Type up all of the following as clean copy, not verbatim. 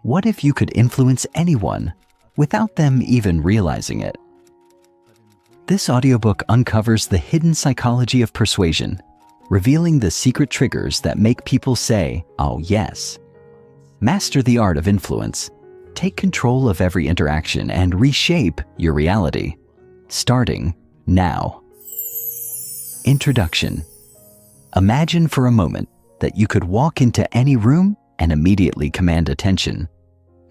What if you could influence anyone without them even realizing it? This audiobook uncovers the hidden psychology of persuasion, revealing the secret triggers that make people say, "Oh, yes." Master the art of influence. Take control of every interaction and reshape your reality. Starting now. Introduction. Imagine for a moment that you could walk into any room and immediately command attention.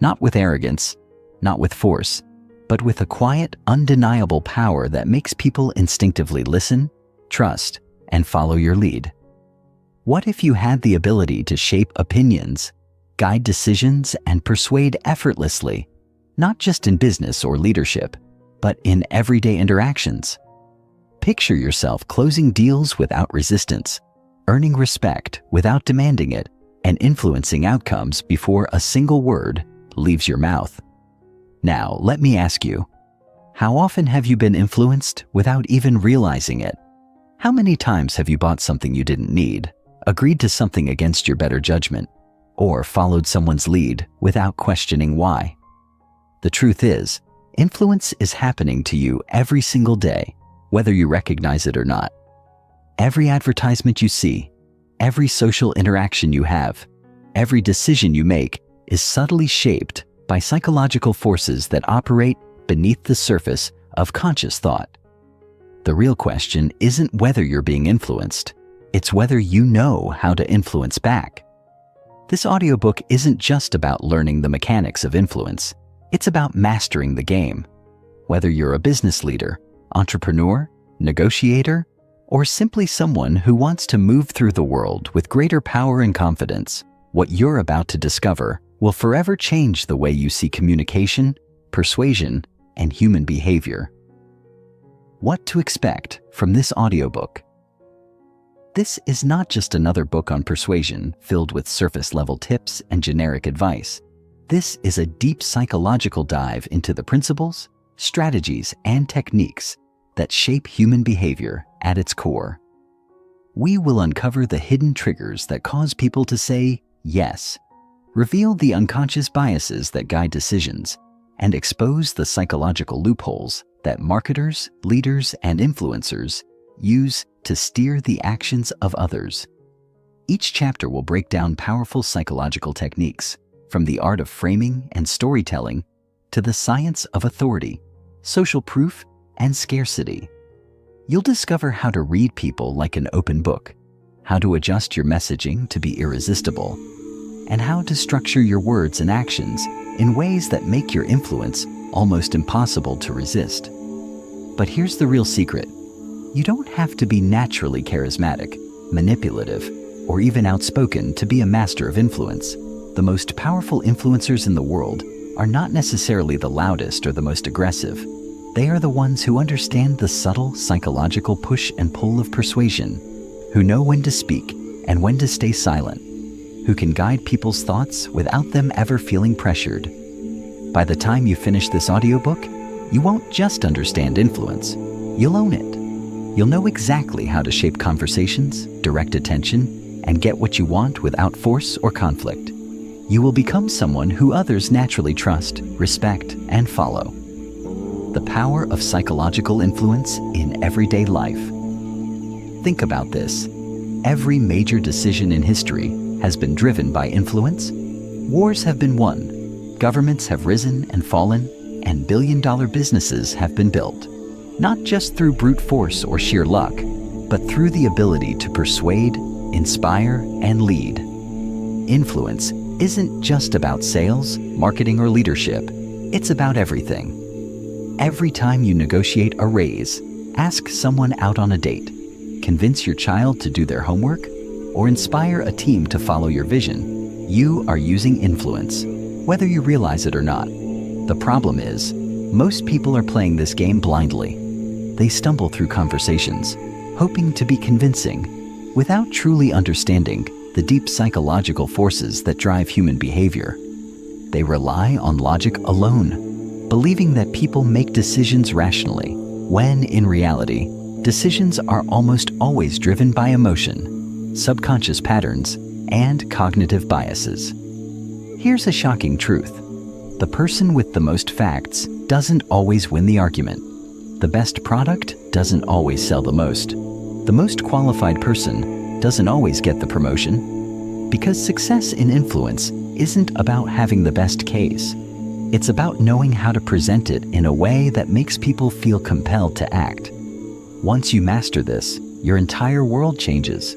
Not with arrogance, not with force, but with a quiet, undeniable power that makes people instinctively listen, trust, and follow your lead. What if you had the ability to shape opinions, guide decisions, and persuade effortlessly, not just in business or leadership, but in everyday interactions? Picture yourself closing deals without resistance, earning respect without demanding it, and influencing outcomes before a single word leaves your mouth. Now, let me ask you, how often have you been influenced without even realizing it? How many times have you bought something you didn't need, agreed to something against your better judgment, or followed someone's lead without questioning why? The truth is, influence is happening to you every single day, whether you recognize it or not. Every advertisement you see, every social interaction you have, every decision you make is subtly shaped by psychological forces that operate beneath the surface of conscious thought. The real question isn't whether you're being influenced, it's whether you know how to influence back. This audiobook isn't just about learning the mechanics of influence, it's about mastering the game. Whether you're a business leader, entrepreneur, negotiator, or simply someone who wants to move through the world with greater power and confidence, what you're about to discover will forever change the way you see communication, persuasion, and human behavior. What to expect from this audiobook? This is not just another book on persuasion filled with surface-level tips and generic advice. This is a deep psychological dive into the principles, strategies, and techniques that shape human behavior at its core. We will uncover the hidden triggers that cause people to say yes, reveal the unconscious biases that guide decisions, and expose the psychological loopholes that marketers, leaders, and influencers use to steer the actions of others. Each chapter will break down powerful psychological techniques, from the art of framing and storytelling to the science of authority, social proof, and scarcity. You'll discover how to read people like an open book, how to adjust your messaging to be irresistible, and how to structure your words and actions in ways that make your influence almost impossible to resist. But here's the real secret. You don't have to be naturally charismatic, manipulative, or even outspoken to be a master of influence. The most powerful influencers in the world are not necessarily the loudest or the most aggressive. They are the ones who understand the subtle psychological push and pull of persuasion, who know when to speak and when to stay silent, who can guide people's thoughts without them ever feeling pressured. By the time you finish this audiobook, you won't just understand influence, you'll own it. You'll know exactly how to shape conversations, direct attention, and get what you want without force or conflict. You will become someone who others naturally trust, respect, and follow. The power of psychological influence in everyday life. Think about this. Every major decision in history has been driven by influence. Wars have been won, governments have risen and fallen, and billion-dollar businesses have been built. Not just through brute force or sheer luck, but through the ability to persuade, inspire, and lead. Influence isn't just about sales, marketing, or leadership. It's about everything. Every time you negotiate a raise, ask someone out on a date, convince your child to do their homework, or inspire a team to follow your vision, you are using influence, whether you realize it or not. The problem is, most people are playing this game blindly. They stumble through conversations, hoping to be convincing, without truly understanding the deep psychological forces that drive human behavior. They rely on logic alone, believing that people make decisions rationally, when in reality, decisions are almost always driven by emotion, subconscious patterns, and cognitive biases. Here's a shocking truth. The person with the most facts doesn't always win the argument. The best product doesn't always sell the most. The most qualified person doesn't always get the promotion. Because success in influence isn't about having the best case. It's about knowing how to present it in a way that makes people feel compelled to act. Once you master this, your entire world changes.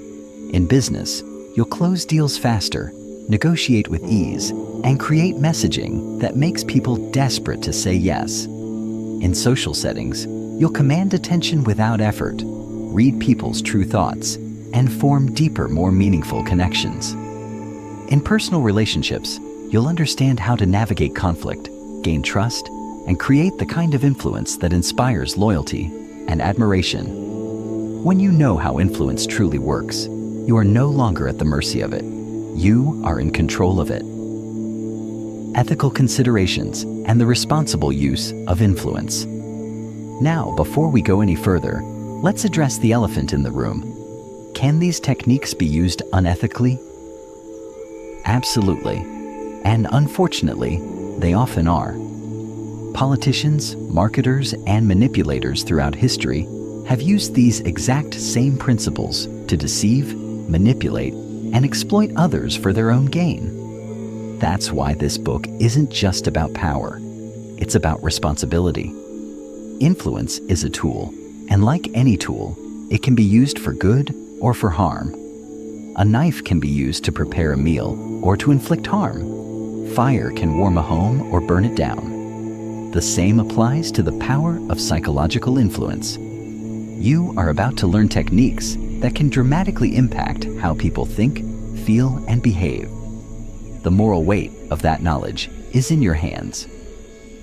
In business, you'll close deals faster, negotiate with ease, and create messaging that makes people desperate to say yes. In social settings, you'll command attention without effort, read people's true thoughts, and form deeper, more meaningful connections. In personal relationships, you'll understand how to navigate conflict, gain trust, and create the kind of influence that inspires loyalty and admiration. When you know how influence truly works, you are no longer at the mercy of it. You are in control of it. Ethical considerations and the responsible use of influence. Now, before we go any further, let's address the elephant in the room. Can these techniques be used unethically? Absolutely. And unfortunately, they often are. Politicians, marketers, and manipulators throughout history have used these exact same principles to deceive, manipulate, and exploit others for their own gain. That's why this book isn't just about power. It's about responsibility. Influence is a tool, and like any tool, it can be used for good or for harm. A knife can be used to prepare a meal or to inflict harm. Fire can warm a home or burn it down. The same applies to the power of psychological influence. You are about to learn techniques that can dramatically impact how people think, feel, and behave. The moral weight of that knowledge is in your hands.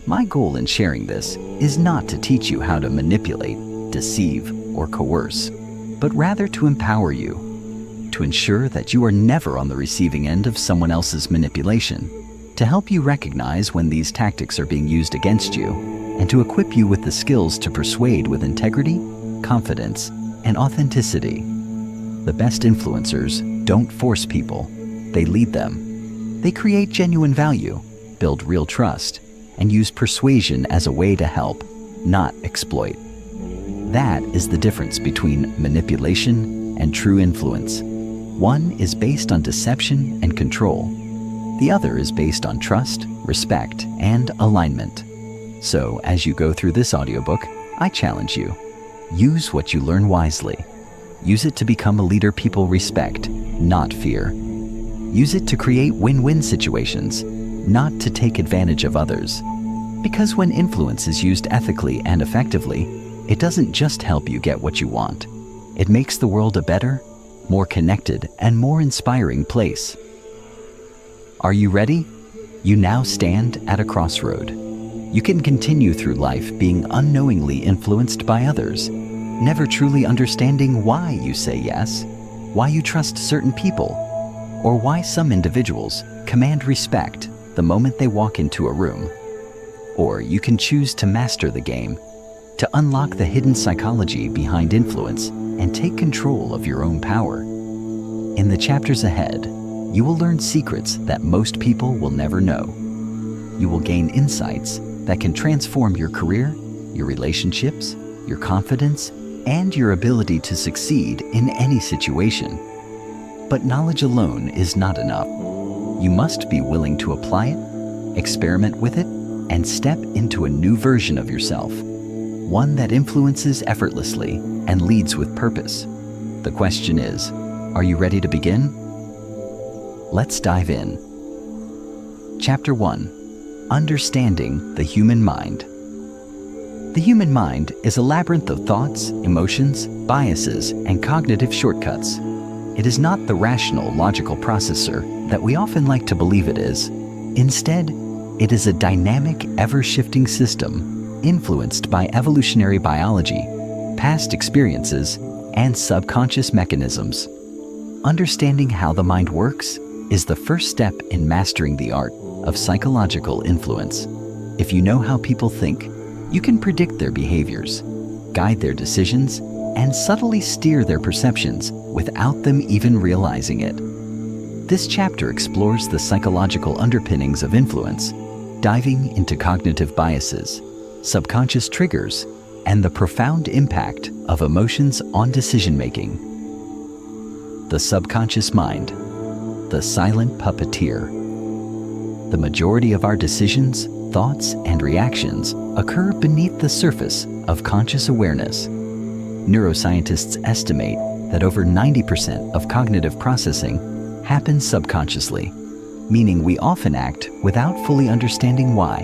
My goal in sharing this is not to teach you how to manipulate, deceive, or coerce, but rather to empower you, to ensure that you are never on the receiving end of someone else's manipulation, to help you recognize when these tactics are being used against you, and to equip you with the skills to persuade with integrity, confidence, and authenticity. The best influencers don't force people, they lead them. They create genuine value, build real trust, and use persuasion as a way to help, not exploit. That is the difference between manipulation and true influence. One is based on deception and control. The other is based on trust, respect, and alignment. So, as you go through this audiobook, I challenge you. Use what you learn wisely. Use it to become a leader people respect, not fear. Use it to create win-win situations, not to take advantage of others. Because when influence is used ethically and effectively, it doesn't just help you get what you want. It makes the world a better, more connected, and more inspiring place. Are you ready? You now stand at a crossroad. You can continue through life being unknowingly influenced by others, never truly understanding why you say yes, why you trust certain people, or why some individuals command respect the moment they walk into a room. Or you can choose to master the game, to unlock the hidden psychology behind influence and take control of your own power. In the chapters ahead, you will learn secrets that most people will never know. You will gain insights that can transform your career, your relationships, your confidence, and your ability to succeed in any situation. But knowledge alone is not enough. You must be willing to apply it, experiment with it, and step into a new version of yourself, one that influences effortlessly and leads with purpose. The question is, are you ready to begin? Let's dive in. Chapter 1: Understanding the Human Mind. The human mind is a labyrinth of thoughts, emotions, biases, and cognitive shortcuts. It is not the rational, logical processor that we often like to believe it is. Instead, it is a dynamic, ever-shifting system influenced by evolutionary biology, past experiences, and subconscious mechanisms. Understanding how the mind works is the first step in mastering the art of psychological influence. If you know how people think, you can predict their behaviors, guide their decisions, and subtly steer their perceptions without them even realizing it. This chapter explores the psychological underpinnings of influence, diving into cognitive biases, subconscious triggers, and the profound impact of emotions on decision-making. The subconscious mind, the silent puppeteer. The majority of our decisions, thoughts, and reactions occur beneath the surface of conscious awareness. Neuroscientists estimate that over 90% of cognitive processing happens subconsciously, meaning we often act without fully understanding why.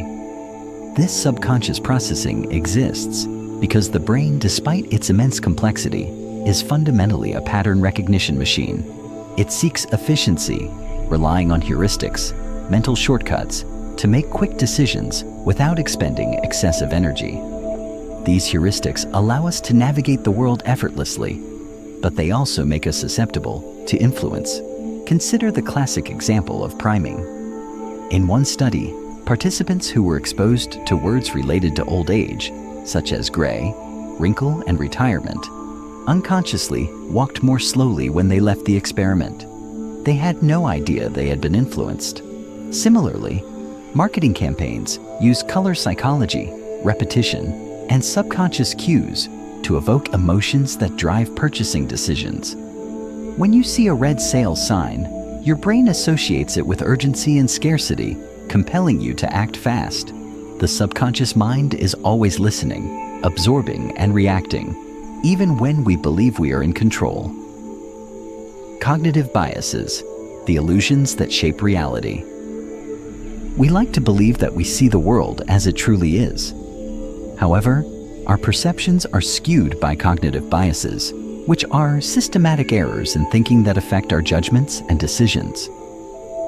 This subconscious processing exists because the brain, despite its immense complexity, is fundamentally a pattern recognition machine. It seeks efficiency, relying on heuristics, mental shortcuts, to make quick decisions without expending excessive energy. These heuristics allow us to navigate the world effortlessly, but they also make us susceptible to influence. Consider the classic example of priming. In one study, participants who were exposed to words related to old age, such as gray, wrinkle, and retirement, unconsciously walked more slowly when they left the experiment. They had no idea they had been influenced. Similarly, marketing campaigns use color psychology, repetition, and subconscious cues to evoke emotions that drive purchasing decisions. When you see a red sales sign, your brain associates it with urgency and scarcity, compelling you to act fast. The subconscious mind is always listening, absorbing, and reacting, even when we believe we are in control. Cognitive biases, the illusions that shape reality. We like to believe that we see the world as it truly is. However, our perceptions are skewed by cognitive biases, which are systematic errors in thinking that affect our judgments and decisions.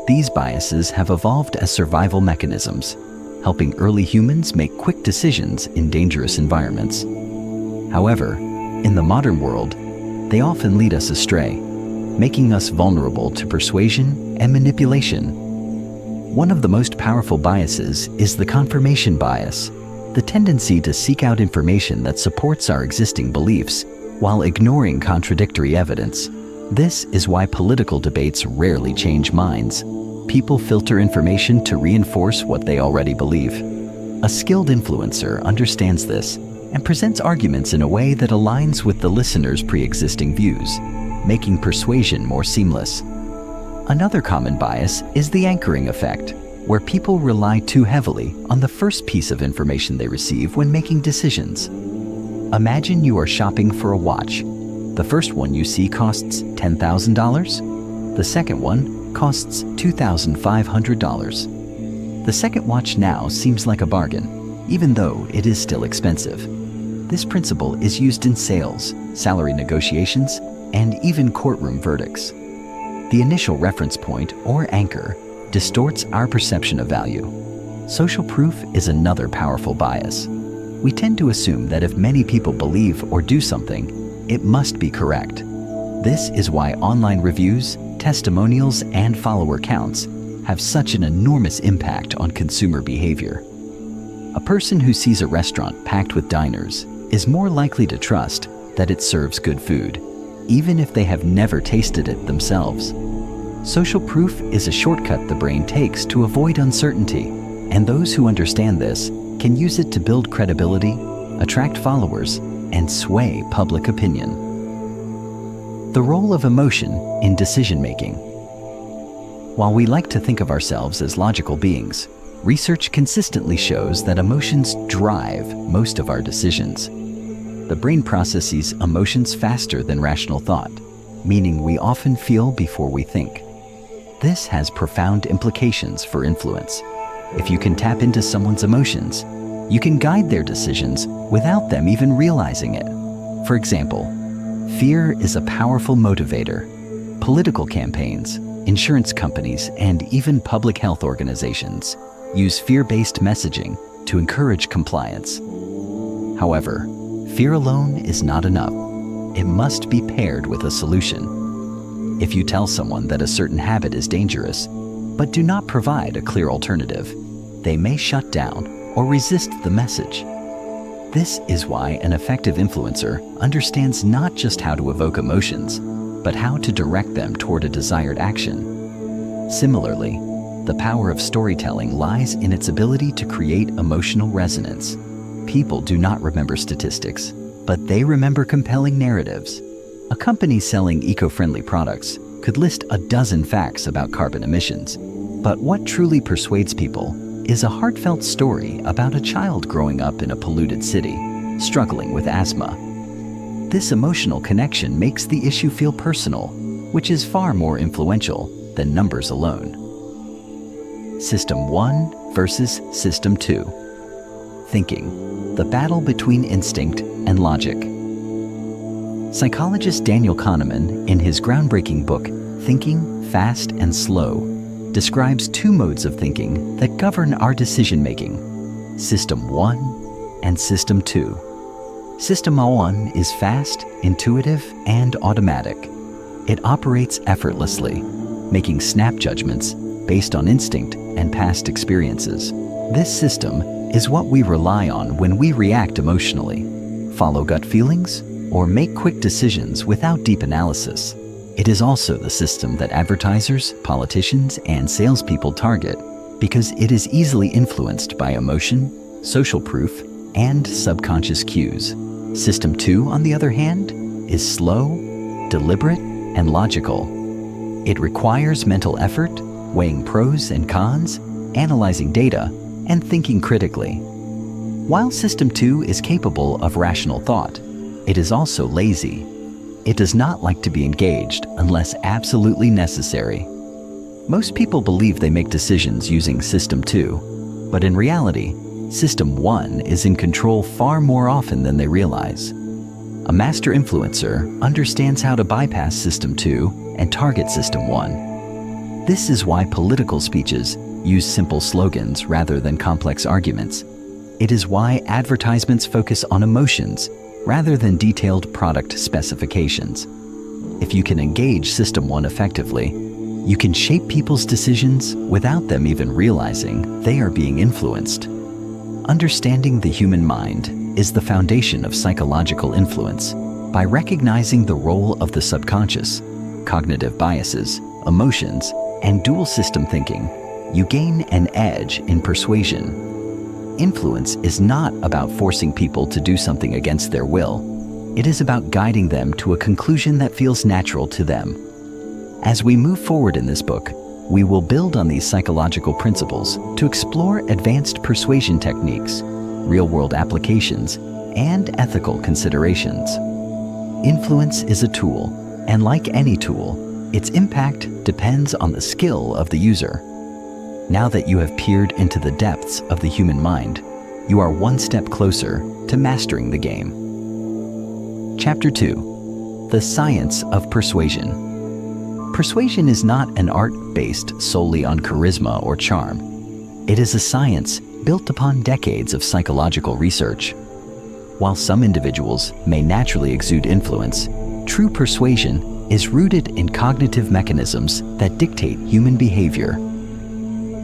These biases have evolved as survival mechanisms, helping early humans make quick decisions in dangerous environments. However, in the modern world, they often lead us astray, making us vulnerable to persuasion and manipulation. One of the most powerful biases is the confirmation bias, the tendency to seek out information that supports our existing beliefs while ignoring contradictory evidence. This is why political debates rarely change minds. People filter information to reinforce what they already believe. A skilled influencer understands this and presents arguments in a way that aligns with the listener's pre-existing views, making persuasion more seamless. Another common bias is the anchoring effect, where people rely too heavily on the first piece of information they receive when making decisions. Imagine you are shopping for a watch. The first one you see costs $10,000. The second one costs $2,500. The second watch now seems like a bargain, even though it is still expensive. This principle is used in sales, salary negotiations, and even courtroom verdicts. The initial reference point, or anchor, distorts our perception of value. Social proof is another powerful bias. We tend to assume that if many people believe or do something, it must be correct. This is why online reviews, testimonials, and follower counts have such an enormous impact on consumer behavior. A person who sees a restaurant packed with diners is more likely to trust that it serves good food, even if they have never tasted it themselves. Social proof is a shortcut the brain takes to avoid uncertainty, and those who understand this can use it to build credibility, attract followers, and sway public opinion. The role of emotion in decision-making. While we like to think of ourselves as logical beings, research consistently shows that emotions drive most of our decisions. The brain processes emotions faster than rational thought, meaning we often feel before we think. This has profound implications for influence. If you can tap into someone's emotions, you can guide their decisions without them even realizing it. For example, fear is a powerful motivator. Political campaigns, insurance companies, and even public health organizations use fear-based messaging to encourage compliance. However, fear alone is not enough. It must be paired with a solution. If you tell someone that a certain habit is dangerous, but do not provide a clear alternative, they may shut down or resist the message. This is why an effective influencer understands not just how to evoke emotions, but how to direct them toward a desired action. Similarly, the power of storytelling lies in its ability to create emotional resonance. People do not remember statistics, but they remember compelling narratives. A company selling eco-friendly products could list a dozen facts about carbon emissions, but what truly persuades people is a heartfelt story about a child growing up in a polluted city, struggling with asthma. This emotional connection makes the issue feel personal, which is far more influential than numbers alone. System 1 versus System 2. Thinking, the battle between instinct and logic. Psychologist Daniel Kahneman, in his groundbreaking book, Thinking, Fast and Slow, describes two modes of thinking that govern our decision-making, System 1 and System 2. System 1 is fast, intuitive, and automatic. It operates effortlessly, making snap judgments based on instinct and past experiences. This system is what we rely on when we react emotionally, follow gut feelings, or make quick decisions without deep analysis. It is also the system that advertisers, politicians, and salespeople target because it is easily influenced by emotion, social proof, and subconscious cues. System 2, on the other hand, is slow, deliberate, and logical. It requires mental effort, weighing pros and cons, analyzing data, and thinking critically. While System 2 is capable of rational thought, it is also lazy. It does not like to be engaged unless absolutely necessary. Most people believe they make decisions using System 2, but in reality, System 1 is in control far more often than they realize. A master influencer understands how to bypass System 2 and target System 1. This is why political speeches use simple slogans rather than complex arguments. It is why advertisements focus on emotions rather than detailed product specifications. If you can engage System 1 effectively, you can shape people's decisions without them even realizing they are being influenced. Understanding the human mind is the foundation of psychological influence. By recognizing the role of the subconscious, cognitive biases, emotions, and dual system thinking, you gain an edge in persuasion. Influence is not about forcing people to do something against their will. It is about guiding them to a conclusion that feels natural to them. As we move forward in this book, we will build on these psychological principles to explore advanced persuasion techniques, real-world applications, and ethical considerations. Influence is a tool, and like any tool, its impact depends on the skill of the user. Now that you have peered into the depths of the human mind, you are one step closer to mastering the game. Chapter 2. The Science of Persuasion. Persuasion is not an art based solely on charisma or charm. It is a science built upon decades of psychological research. While some individuals may naturally exude influence, true persuasion is rooted in cognitive mechanisms that dictate human behavior.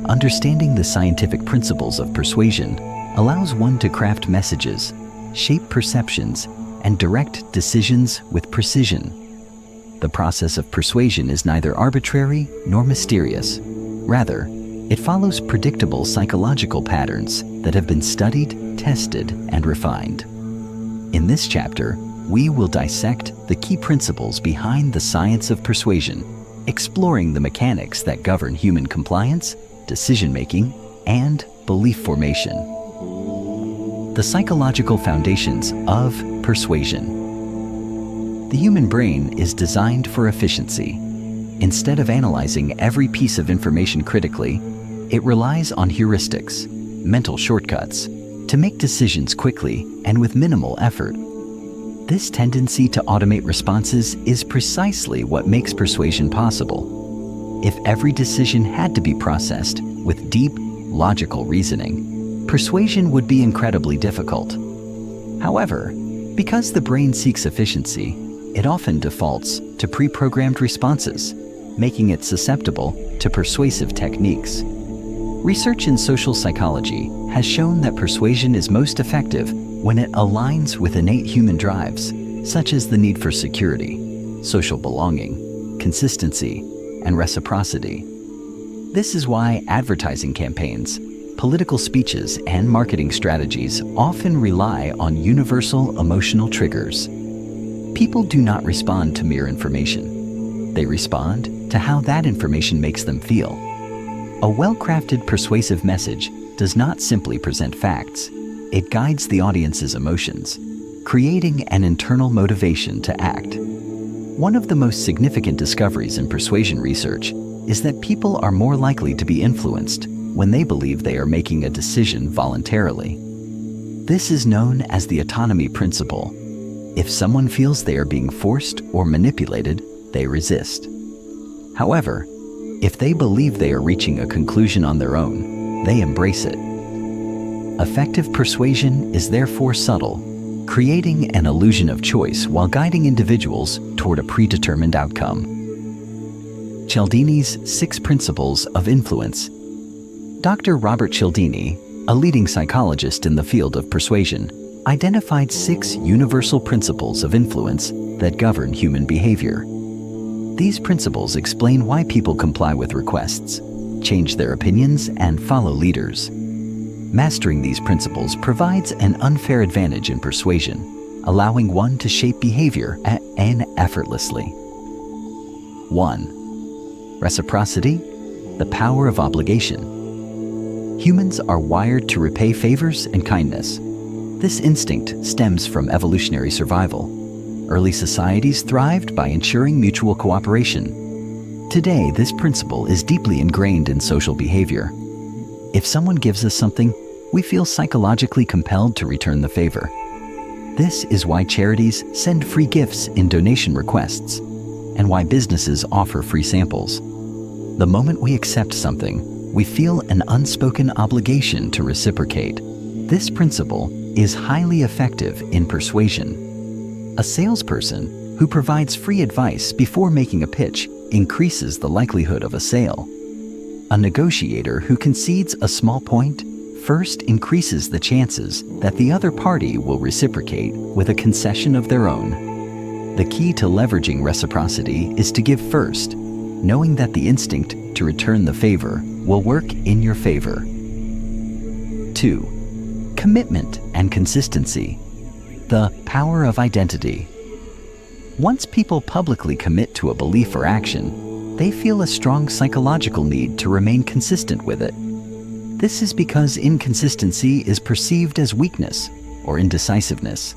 Understanding the scientific principles of persuasion allows one to craft messages, shape perceptions, and direct decisions with precision. The process of persuasion is neither arbitrary nor mysterious. Rather, it follows predictable psychological patterns that have been studied, tested, and refined. In this chapter, we will dissect the key principles behind the science of persuasion, exploring the mechanics that govern human compliance, decision-making, and belief formation. The psychological foundations of persuasion. The human brain is designed for efficiency. Instead of analyzing every piece of information critically, it relies on heuristics, mental shortcuts, to make decisions quickly and with minimal effort. This tendency to automate responses is precisely what makes persuasion possible. If every decision had to be processed with deep, logical reasoning, persuasion would be incredibly difficult. However, because the brain seeks efficiency, it often defaults to pre-programmed responses, making it susceptible to persuasive techniques. Research in social psychology has shown that persuasion is most effective when it aligns with innate human drives, such as the need for security, social belonging, consistency, and reciprocity. This is why advertising campaigns, political speeches, and marketing strategies often rely on universal emotional triggers. People do not respond to mere information. They respond to how that information makes them feel. A well-crafted persuasive message does not simply present facts. It guides the audience's emotions, creating an internal motivation to act. One of the most significant discoveries in persuasion research is that people are more likely to be influenced when they believe they are making a decision voluntarily. This is known as the autonomy principle. If someone feels they are being forced or manipulated, they resist. However, if they believe they are reaching a conclusion on their own, they embrace it. Effective persuasion is therefore subtle, creating an illusion of choice while guiding individuals toward a predetermined outcome. Cialdini's 6 Principles of Influence. Dr. Robert Cialdini, a leading psychologist in the field of persuasion, identified 6 universal principles of influence that govern human behavior. These principles explain why people comply with requests, change their opinions, and follow leaders. Mastering these principles provides an unfair advantage in persuasion, allowing one to shape behavior effortlessly. 1. Reciprocity, the power of obligation. Humans are wired to repay favors and kindness. This instinct stems from evolutionary survival. Early societies thrived by ensuring mutual cooperation. Today, this principle is deeply ingrained in social behavior. If someone gives us something, we feel psychologically compelled to return the favor. This is why charities send free gifts in donation requests, and why businesses offer free samples. The moment we accept something, we feel an unspoken obligation to reciprocate. This principle is highly effective in persuasion. A salesperson who provides free advice before making a pitch increases the likelihood of a sale. A negotiator who concedes a small point first increases the chances that the other party will reciprocate with a concession of their own. The key to leveraging reciprocity is to give first, knowing that the instinct to return the favor will work in your favor. 2. Commitment and consistency. The power of identity. Once people publicly commit to a belief or action, they feel a strong psychological need to remain consistent with it. This is because inconsistency is perceived as weakness or indecisiveness.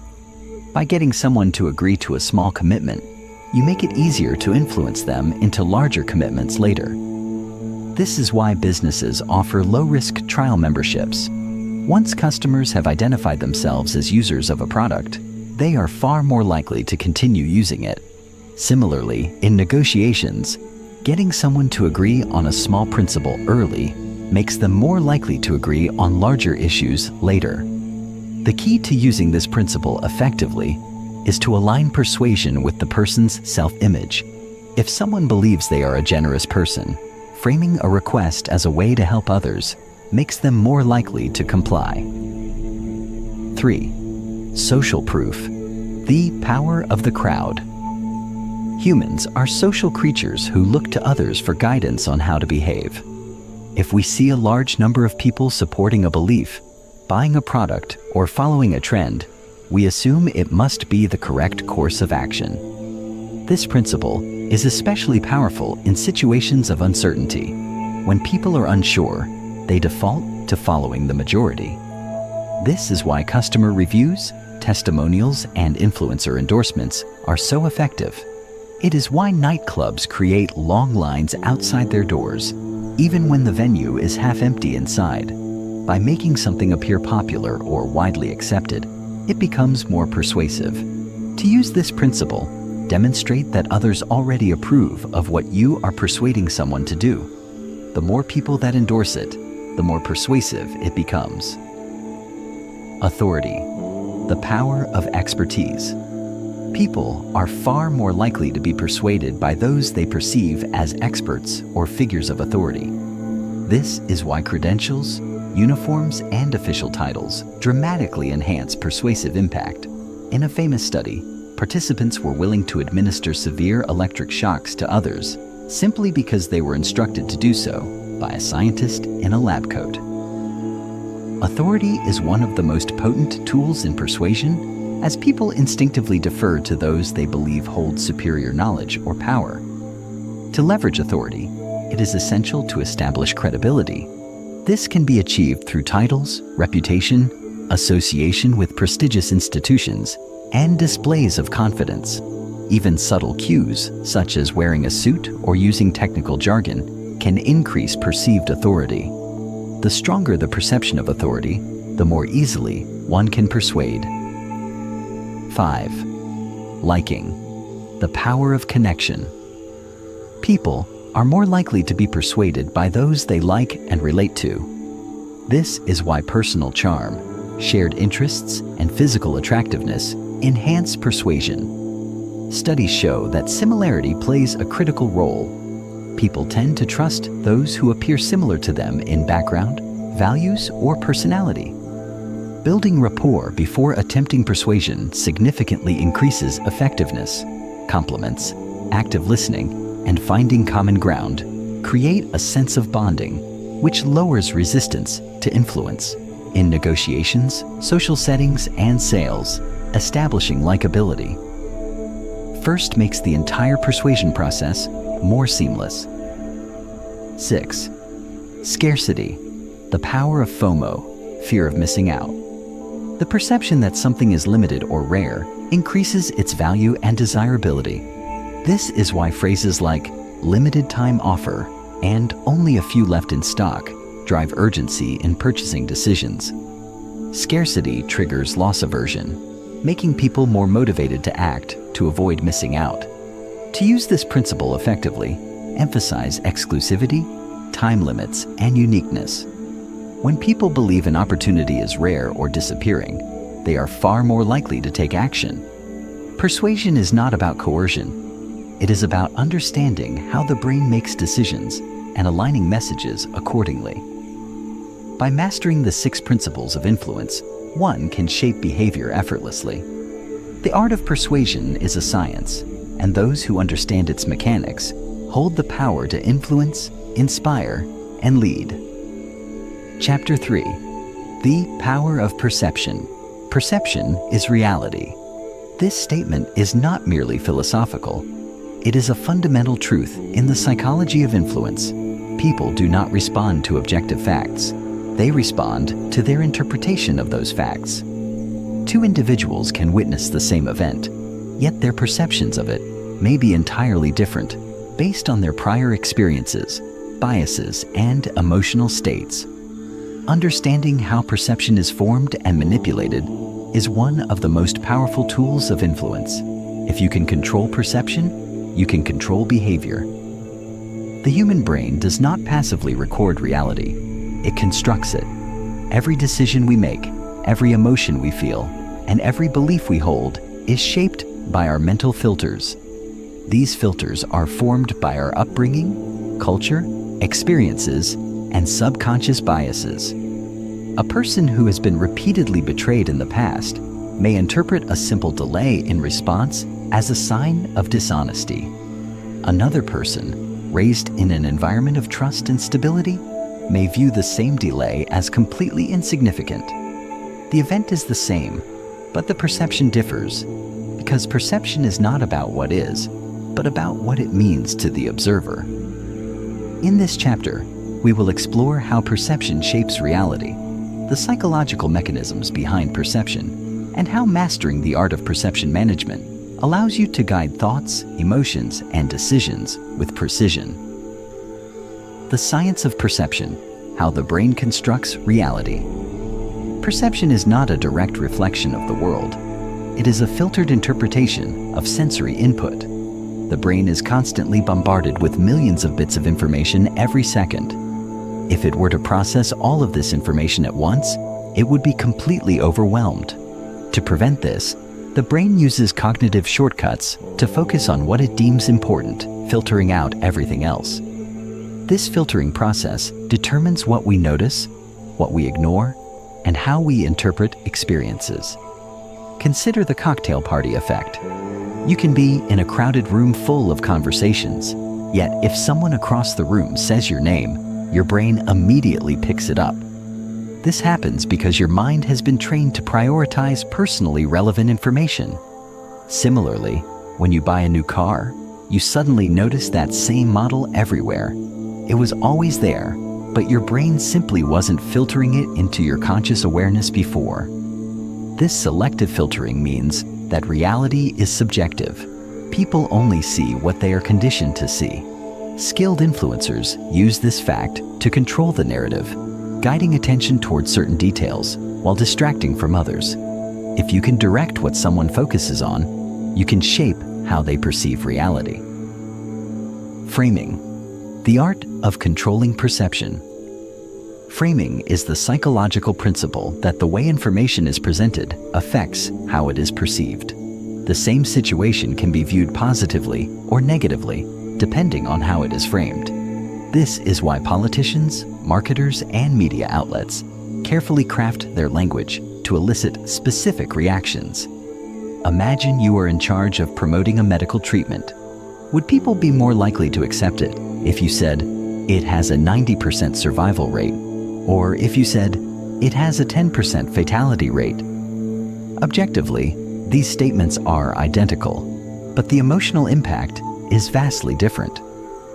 By getting someone to agree to a small commitment, you make it easier to influence them into larger commitments later. This is why businesses offer low-risk trial memberships. Once customers have identified themselves as users of a product, they are far more likely to continue using it. Similarly, in negotiations, getting someone to agree on a small principle early makes them more likely to agree on larger issues later. The key to using this principle effectively is to align persuasion with the person's self-image. If someone believes they are a generous person, framing a request as a way to help others makes them more likely to comply. 3. Social proof. The power of the crowd. Humans are social creatures who look to others for guidance on how to behave. If we see a large number of people supporting a belief, buying a product, or following a trend, we assume it must be the correct course of action. This principle is especially powerful in situations of uncertainty. When people are unsure, they default to following the majority. This is why customer reviews, testimonials, and influencer endorsements are so effective. It is why nightclubs create long lines outside their doors, even when the venue is half empty inside. By making something appear popular or widely accepted, it becomes more persuasive. To use this principle, demonstrate that others already approve of what you are persuading someone to do. The more people that endorse it, the more persuasive it becomes. Authority. The power of expertise. People are far more likely to be persuaded by those they perceive as experts or figures of authority. This is why credentials, uniforms, and official titles dramatically enhance persuasive impact. In a famous study, participants were willing to administer severe electric shocks to others simply because they were instructed to do so, by a scientist in a lab coat. Authority is one of the most potent tools in persuasion, as people instinctively defer to those they believe hold superior knowledge or power. To leverage authority, it is essential to establish credibility. This can be achieved through titles, reputation, association with prestigious institutions, and displays of confidence. Even subtle cues, such as wearing a suit or using technical jargon, can increase perceived authority. The stronger the perception of authority, the more easily one can persuade. 5. Liking. The power of connection. People are more likely to be persuaded by those they like and relate to. This is why personal charm, shared interests, and physical attractiveness enhance persuasion. Studies show that similarity plays a critical role. People tend to trust those who appear similar to them in background, values, or personality. Building rapport before attempting persuasion significantly increases effectiveness. Compliments, active listening, and finding common ground create a sense of bonding, which lowers resistance to influence. In negotiations, social settings, and sales, establishing likability first makes the entire persuasion process more seamless. 6. Scarcity. The power of FOMO, fear of missing out. The perception that something is limited or rare increases its value and desirability. This is why phrases like limited time offer and only a few left in stock drive urgency in purchasing decisions. Scarcity triggers loss aversion, making people more motivated to act to avoid missing out. To use this principle effectively, emphasize exclusivity, time limits, and uniqueness. When people believe an opportunity is rare or disappearing, they are far more likely to take action. Persuasion is not about coercion. It is about understanding how the brain makes decisions and aligning messages accordingly. By mastering the 6 principles of influence, one can shape behavior effortlessly. The art of persuasion is a science, and those who understand its mechanics hold the power to influence, inspire, and lead. Chapter 3. The Power of Perception. Perception is reality. This statement is not merely philosophical. It is a fundamental truth in the psychology of influence. People do not respond to objective facts. They respond to their interpretation of those facts. 2 individuals can witness the same event, yet their perceptions of it may be entirely different based on their prior experiences, biases, and emotional states. Understanding how perception is formed and manipulated is one of the most powerful tools of influence. If you can control perception, you can control behavior. The human brain does not passively record reality. It constructs it. Every decision we make, every emotion we feel, and every belief we hold is shaped by our mental filters. These filters are formed by our upbringing, culture, experiences, and subconscious biases. A person who has been repeatedly betrayed in the past may interpret a simple delay in response as a sign of dishonesty. Another person, raised in an environment of trust and stability, may view the same delay as completely insignificant. The event is the same, but the perception differs, because perception is not about what is, but about what it means to the observer. In this chapter, we will explore how perception shapes reality, the psychological mechanisms behind perception, and how mastering the art of perception management allows you to guide thoughts, emotions, and decisions with precision. The science of perception, how the brain constructs reality. Perception is not a direct reflection of the world. It is a filtered interpretation of sensory input. The brain is constantly bombarded with millions of bits of information every second. If it were to process all of this information at once, it would be completely overwhelmed. To prevent this, the brain uses cognitive shortcuts to focus on what it deems important, filtering out everything else. This filtering process determines what we notice, what we ignore, and how we interpret experiences. Consider the cocktail party effect. You can be in a crowded room full of conversations, yet if someone across the room says your name, your brain immediately picks it up. This happens because your mind has been trained to prioritize personally relevant information. Similarly, when you buy a new car, you suddenly notice that same model everywhere. It was always there, but your brain simply wasn't filtering it into your conscious awareness before. This selective filtering means that reality is subjective. People only see what they are conditioned to see. Skilled influencers use this fact to control the narrative, guiding attention towards certain details while distracting from others. If you can direct what someone focuses on, you can shape how they perceive reality. Framing, the art of controlling perception. Framing is the psychological principle that the way information is presented affects how it is perceived. The same situation can be viewed positively or negatively, depending on how it is framed. This is why politicians, marketers, and media outlets carefully craft their language to elicit specific reactions. Imagine you are in charge of promoting a medical treatment. Would people be more likely to accept it if you said, "It has a 90% survival rate," or if you said, "It has a 10% fatality rate"? Objectively, these statements are identical, but the emotional impact is vastly different.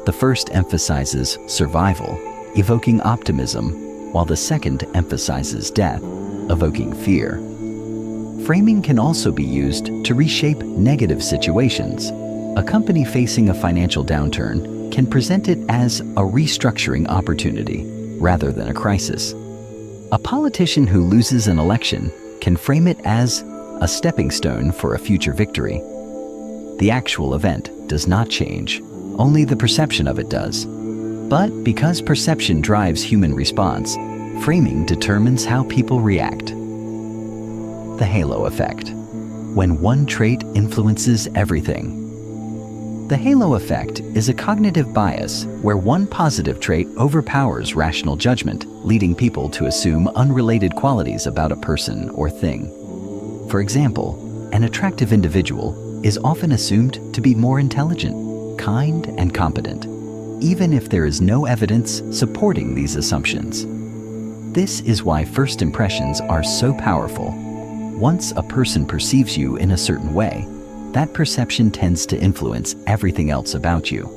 The first emphasizes survival, evoking optimism, while the second emphasizes death, evoking fear. Framing can also be used to reshape negative situations. A company facing a financial downturn can present it as a restructuring opportunity rather than a crisis. A politician who loses an election can frame it as a stepping stone for a future victory. The actual event does not change, only the perception of it does. But because perception drives human response, framing determines how people react. The halo effect. When one trait influences everything. The halo effect is a cognitive bias where one positive trait overpowers rational judgment, leading people to assume unrelated qualities about a person or thing. For example, an attractive individual is often assumed to be more intelligent, kind, and competent, even if there is no evidence supporting these assumptions. This is why first impressions are so powerful. Once a person perceives you in a certain way, that perception tends to influence everything else about you.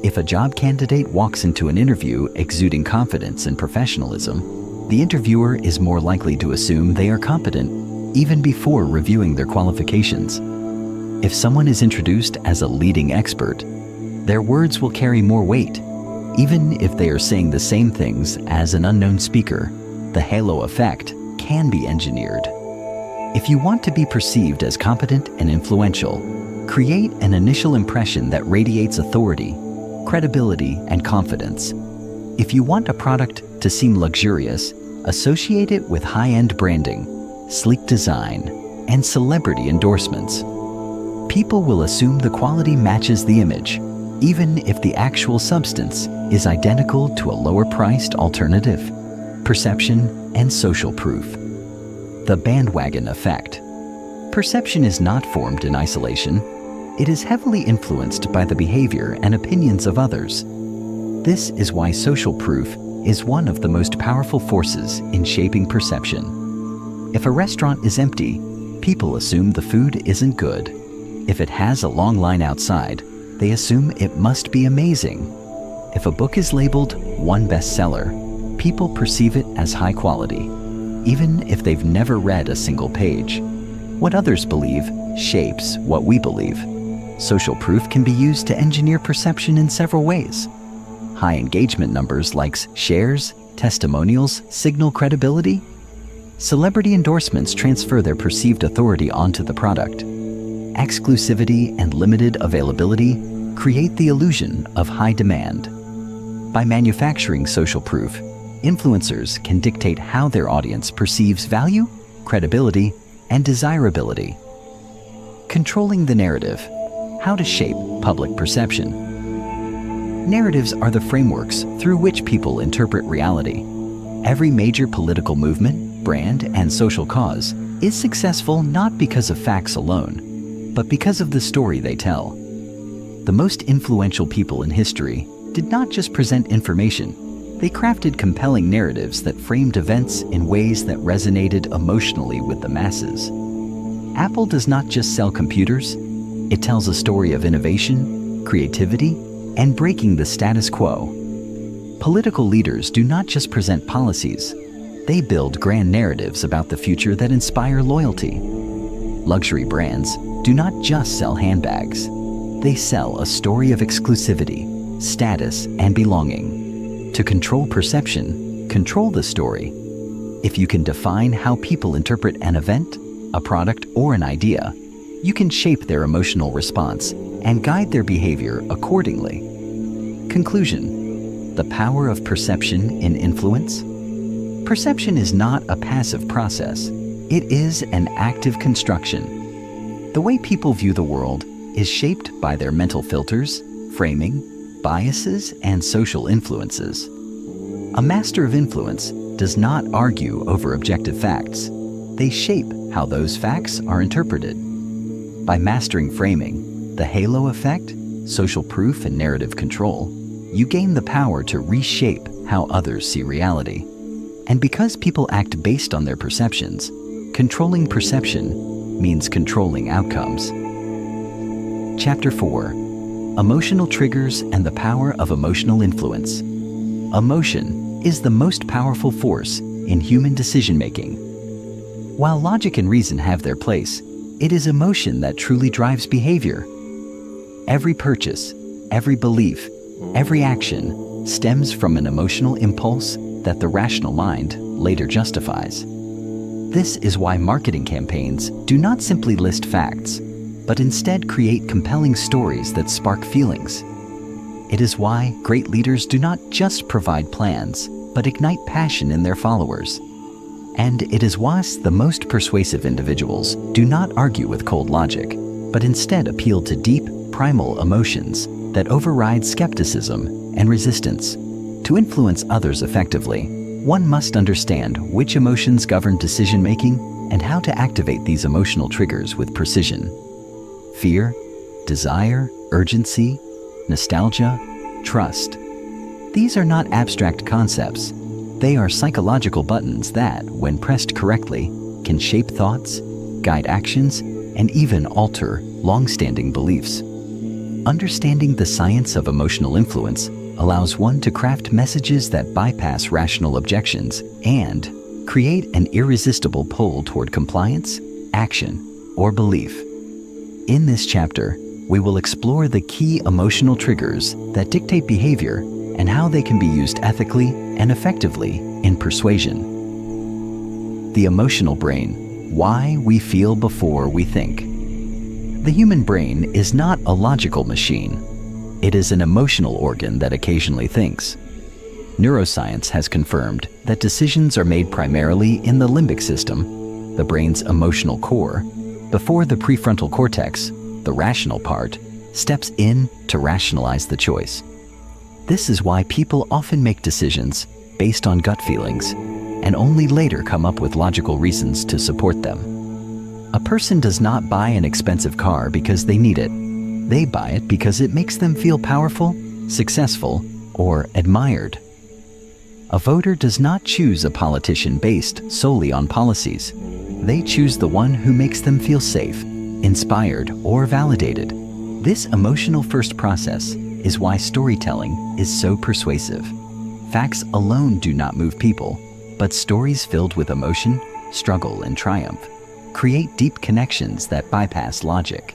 If a job candidate walks into an interview exuding confidence and professionalism, the interviewer is more likely to assume they are competent even before reviewing their qualifications. If someone is introduced as a leading expert, their words will carry more weight, even if they are saying the same things as an unknown speaker. The halo effect can be engineered. If you want to be perceived as competent and influential, create an initial impression that radiates authority, credibility, and confidence. If you want a product to seem luxurious, associate it with high-end branding, sleek design, and celebrity endorsements. People will assume the quality matches the image, even if the actual substance is identical to a lower-priced alternative. Perception and social proof. The bandwagon effect. Perception is not formed in isolation. It is heavily influenced by the behavior and opinions of others. This is why social proof is one of the most powerful forces in shaping perception. If a restaurant is empty, people assume the food isn't good. If it has a long line outside, they assume it must be amazing. If a book is labeled one bestseller, people perceive it as high quality, even if they've never read a single page. What others believe shapes what we believe. Social proof can be used to engineer perception in several ways. High engagement numbers like shares, testimonials signal credibility. Celebrity endorsements transfer their perceived authority onto the product. Exclusivity and limited availability create the illusion of high demand. By manufacturing social proof, influencers can dictate how their audience perceives value, credibility, and desirability. Controlling the narrative. How to shape public perception. Narratives are the frameworks through which people interpret reality. Every major political movement, brand, and social cause is successful not because of facts alone, but because of the story they tell. The most influential people in history did not just present information, They crafted compelling narratives that framed events in ways that resonated emotionally with the masses. Apple does not just sell computers, it tells a story of innovation, creativity, and breaking the status quo. Political leaders do not just present policies, they build grand narratives about the future that inspire loyalty. Luxury brands do not just sell handbags, they sell a story of exclusivity, status, and belonging. To control perception, control the story. If you can define how people interpret an event, a product, or an idea, you can shape their emotional response and guide their behavior accordingly. Conclusion: the power of perception in influence. Perception is not a passive process. It is an active construction. The way people view the world is shaped by their mental filters, framing, biases, and social influences. A master of influence does not argue over objective facts. They shape how those facts are interpreted. By mastering framing, the halo effect, social proof, and narrative control, you gain the power to reshape how others see reality. And because people act based on their perceptions, controlling perception means controlling outcomes. Chapter 4: Emotional Triggers and the Power of Emotional Influence. Emotion is the most powerful force in human decision-making. While logic and reason have their place, it is emotion that truly drives behavior. Every purchase, every belief, every action stems from an emotional impulse that the rational mind later justifies. This is why marketing campaigns do not simply list facts, but instead create compelling stories that spark feelings. It is why great leaders do not just provide plans, but ignite passion in their followers. And it is why the most persuasive individuals do not argue with cold logic, but instead appeal to deep, primal emotions that override skepticism and resistance. To influence others effectively, one must understand which emotions govern decision-making and how to activate these emotional triggers with precision. Fear, desire, urgency, nostalgia, trust. These are not abstract concepts. They are psychological buttons that, when pressed correctly, can shape thoughts, guide actions, and even alter long-standing beliefs. Understanding the science of emotional influence allows one to craft messages that bypass rational objections and create an irresistible pull toward compliance, action, or belief. In this chapter, we will explore the key emotional triggers that dictate behavior and how they can be used ethically and effectively in persuasion. The emotional brain: why we feel before we think. The human brain is not a logical machine. It is an emotional organ that occasionally thinks. Neuroscience has confirmed that decisions are made primarily in the limbic system, the brain's emotional core, before the prefrontal cortex, the rational part, steps in to rationalize the choice. This is why people often make decisions based on gut feelings and only later come up with logical reasons to support them. A person does not buy an expensive car because they need it. They buy it because it makes them feel powerful, successful, or admired. A voter does not choose a politician based solely on policies. They choose the one who makes them feel safe, inspired, or validated. This emotional first process is why storytelling is so persuasive. Facts alone do not move people, but stories filled with emotion, struggle, and triumph create deep connections that bypass logic.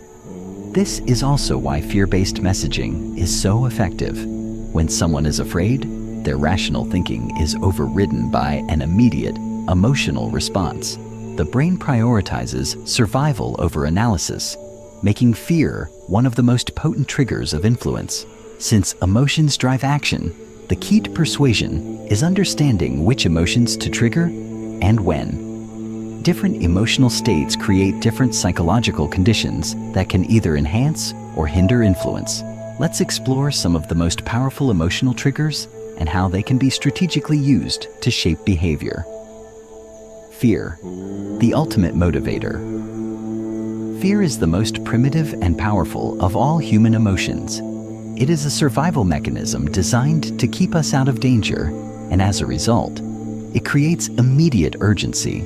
This is also why fear-based messaging is so effective. When someone is afraid, their rational thinking is overridden by an immediate, emotional response. The brain prioritizes survival over analysis, making fear one of the most potent triggers of influence. Since emotions drive action, the key to persuasion is understanding which emotions to trigger and when. Different emotional states create different psychological conditions that can either enhance or hinder influence. Let's explore some of the most powerful emotional triggers and how they can be strategically used to shape behavior. Fear, the ultimate motivator. Fear is the most primitive and powerful of all human emotions. It is a survival mechanism designed to keep us out of danger and as a result, it creates immediate urgency.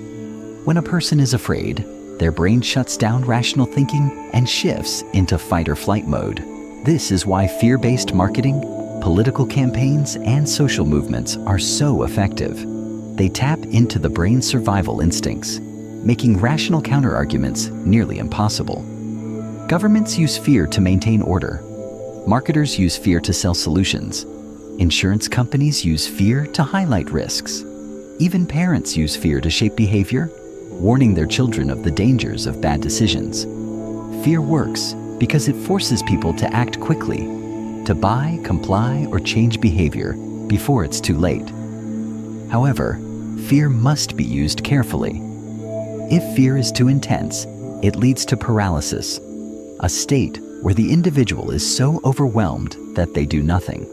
When a person is afraid, their brain shuts down rational thinking and shifts into fight or flight mode. This is why fear-based marketing, political campaigns, and social movements are so effective. They tap into the brain's survival instincts, making rational counterarguments nearly impossible. Governments use fear to maintain order. Marketers use fear to sell solutions. Insurance companies use fear to highlight risks. Even parents use fear to shape behavior, warning their children of the dangers of bad decisions. Fear works because it forces people to act quickly, to buy, comply, or change behavior before it's too late. However, fear must be used carefully. If fear is too intense, it leads to paralysis, a state where the individual is so overwhelmed that they do nothing.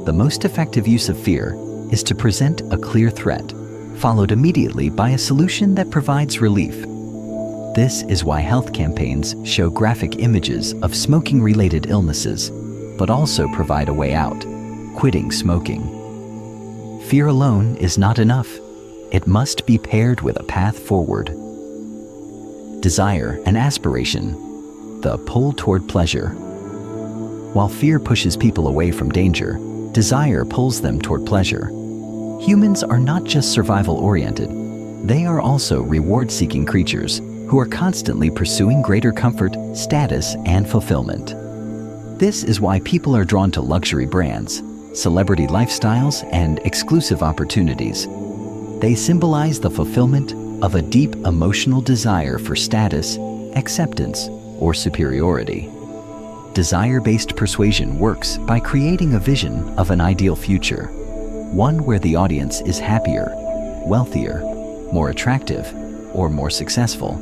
The most effective use of fear is to present a clear threat, followed immediately by a solution that provides relief. This is why health campaigns show graphic images of smoking-related illnesses, but also provide a way out: quitting smoking. Fear alone is not enough. It must be paired with a path forward. Desire and aspiration, the pull toward pleasure. While fear pushes people away from danger, desire pulls them toward pleasure. Humans are not just survival-oriented. They are also reward-seeking creatures who are constantly pursuing greater comfort, status, and fulfillment. This is why people are drawn to luxury brands, celebrity lifestyles, and exclusive opportunities. They symbolize the fulfillment of a deep emotional desire for status, acceptance, or superiority. Desire-based persuasion works by creating a vision of an ideal future, one where the audience is happier, wealthier, more attractive, or more successful.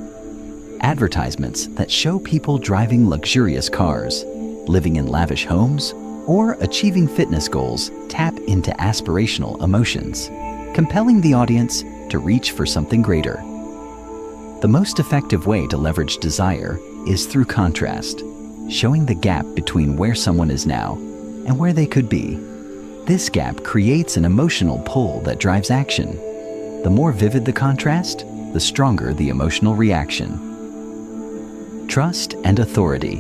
Advertisements that show people driving luxurious cars, living in lavish homes, or achieving fitness goals tap into aspirational emotions, compelling the audience to reach for something greater. The most effective way to leverage desire is through contrast, showing the gap between where someone is now and where they could be. This gap creates an emotional pull that drives action. The more vivid the contrast, the stronger the emotional reaction. Trust and authority,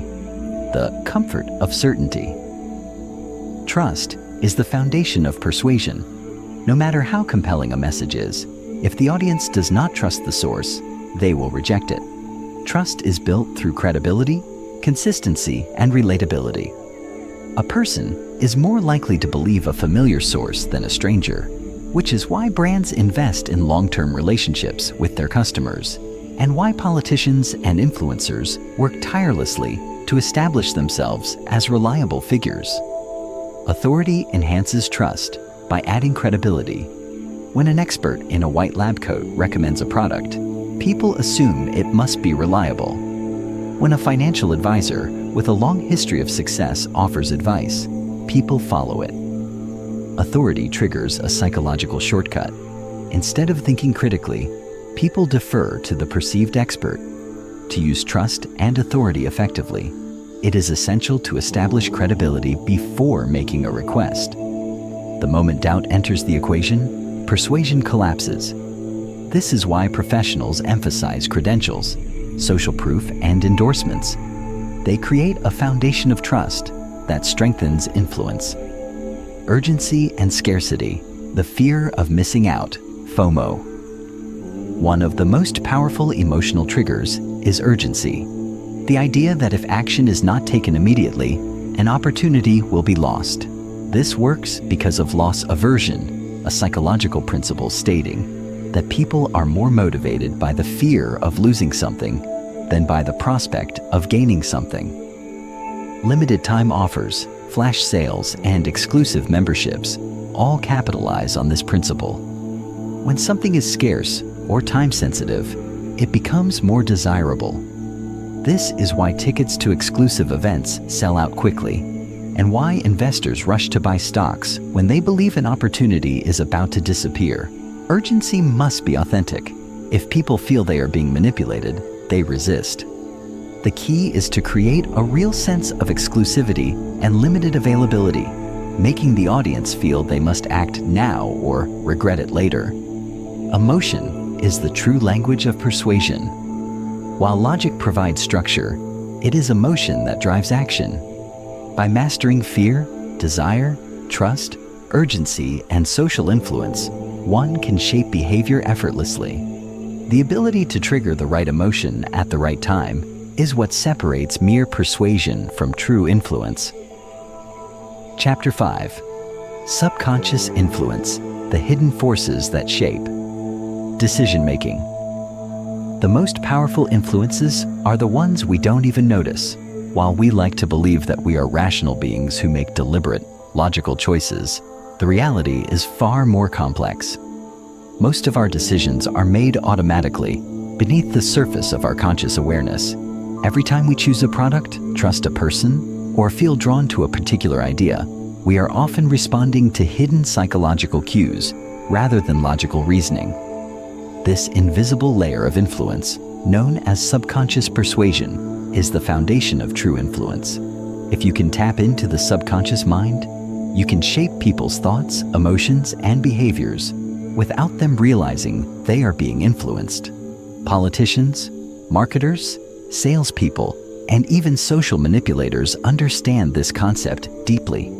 the comfort of certainty. Trust is the foundation of persuasion. No matter how compelling a message is, if the audience does not trust the source, they will reject it. Trust is built through credibility, consistency, and relatability. A person is more likely to believe a familiar source than a stranger, which is why brands invest in long-term relationships with their customers, and why politicians and influencers work tirelessly to establish themselves as reliable figures. Authority enhances trust by adding credibility. When an expert in a white lab coat recommends a product, people assume it must be reliable. When a financial advisor with a long history of success offers advice, people follow it. Authority triggers a psychological shortcut. Instead of thinking critically, people defer to the perceived expert. To use trust and authority effectively, it is essential to establish credibility before making a request. The moment doubt enters the equation, persuasion collapses. This is why professionals emphasize credentials, social proof, and endorsements. They create a foundation of trust that strengthens influence. Urgency and scarcity, the fear of missing out, FOMO. One of the most powerful emotional triggers is urgency. The idea that if action is not taken immediately, an opportunity will be lost. This works because of loss aversion, a psychological principle stating that people are more motivated by the fear of losing something than by the prospect of gaining something. Limited time offers, flash sales, and exclusive memberships all capitalize on this principle. When something is scarce or time-sensitive, it becomes more desirable. This is why tickets to exclusive events sell out quickly, and why investors rush to buy stocks when they believe an opportunity is about to disappear. Urgency must be authentic. If people feel they are being manipulated, they resist. The key is to create a real sense of exclusivity and limited availability. making the audience feel they must act now or regret it later. Emotion is the true language of persuasion. While logic provides structure, it is emotion that drives action. By mastering fear, desire, trust, urgency, and social influence, one can shape behavior effortlessly. The ability to trigger the right emotion at the right time is what separates mere persuasion from true influence. Chapter 5. Subconscious Influence: The Hidden Forces That Shape Decision-Making. The most powerful influences are the ones we don't even notice. While we like to believe that we are rational beings who make deliberate, logical choices, the reality is far more complex. Most of our decisions are made automatically, beneath the surface of our conscious awareness. Every time we choose a product, trust a person, or feel drawn to a particular idea, we are often responding to hidden psychological cues rather than logical reasoning. This invisible layer of influence, known as subconscious persuasion, is the foundation of true influence. If you can tap into the subconscious mind, you can shape people's thoughts, emotions, and behaviors without them realizing they are being influenced. Politicians, marketers, salespeople, and even social manipulators understand this concept deeply.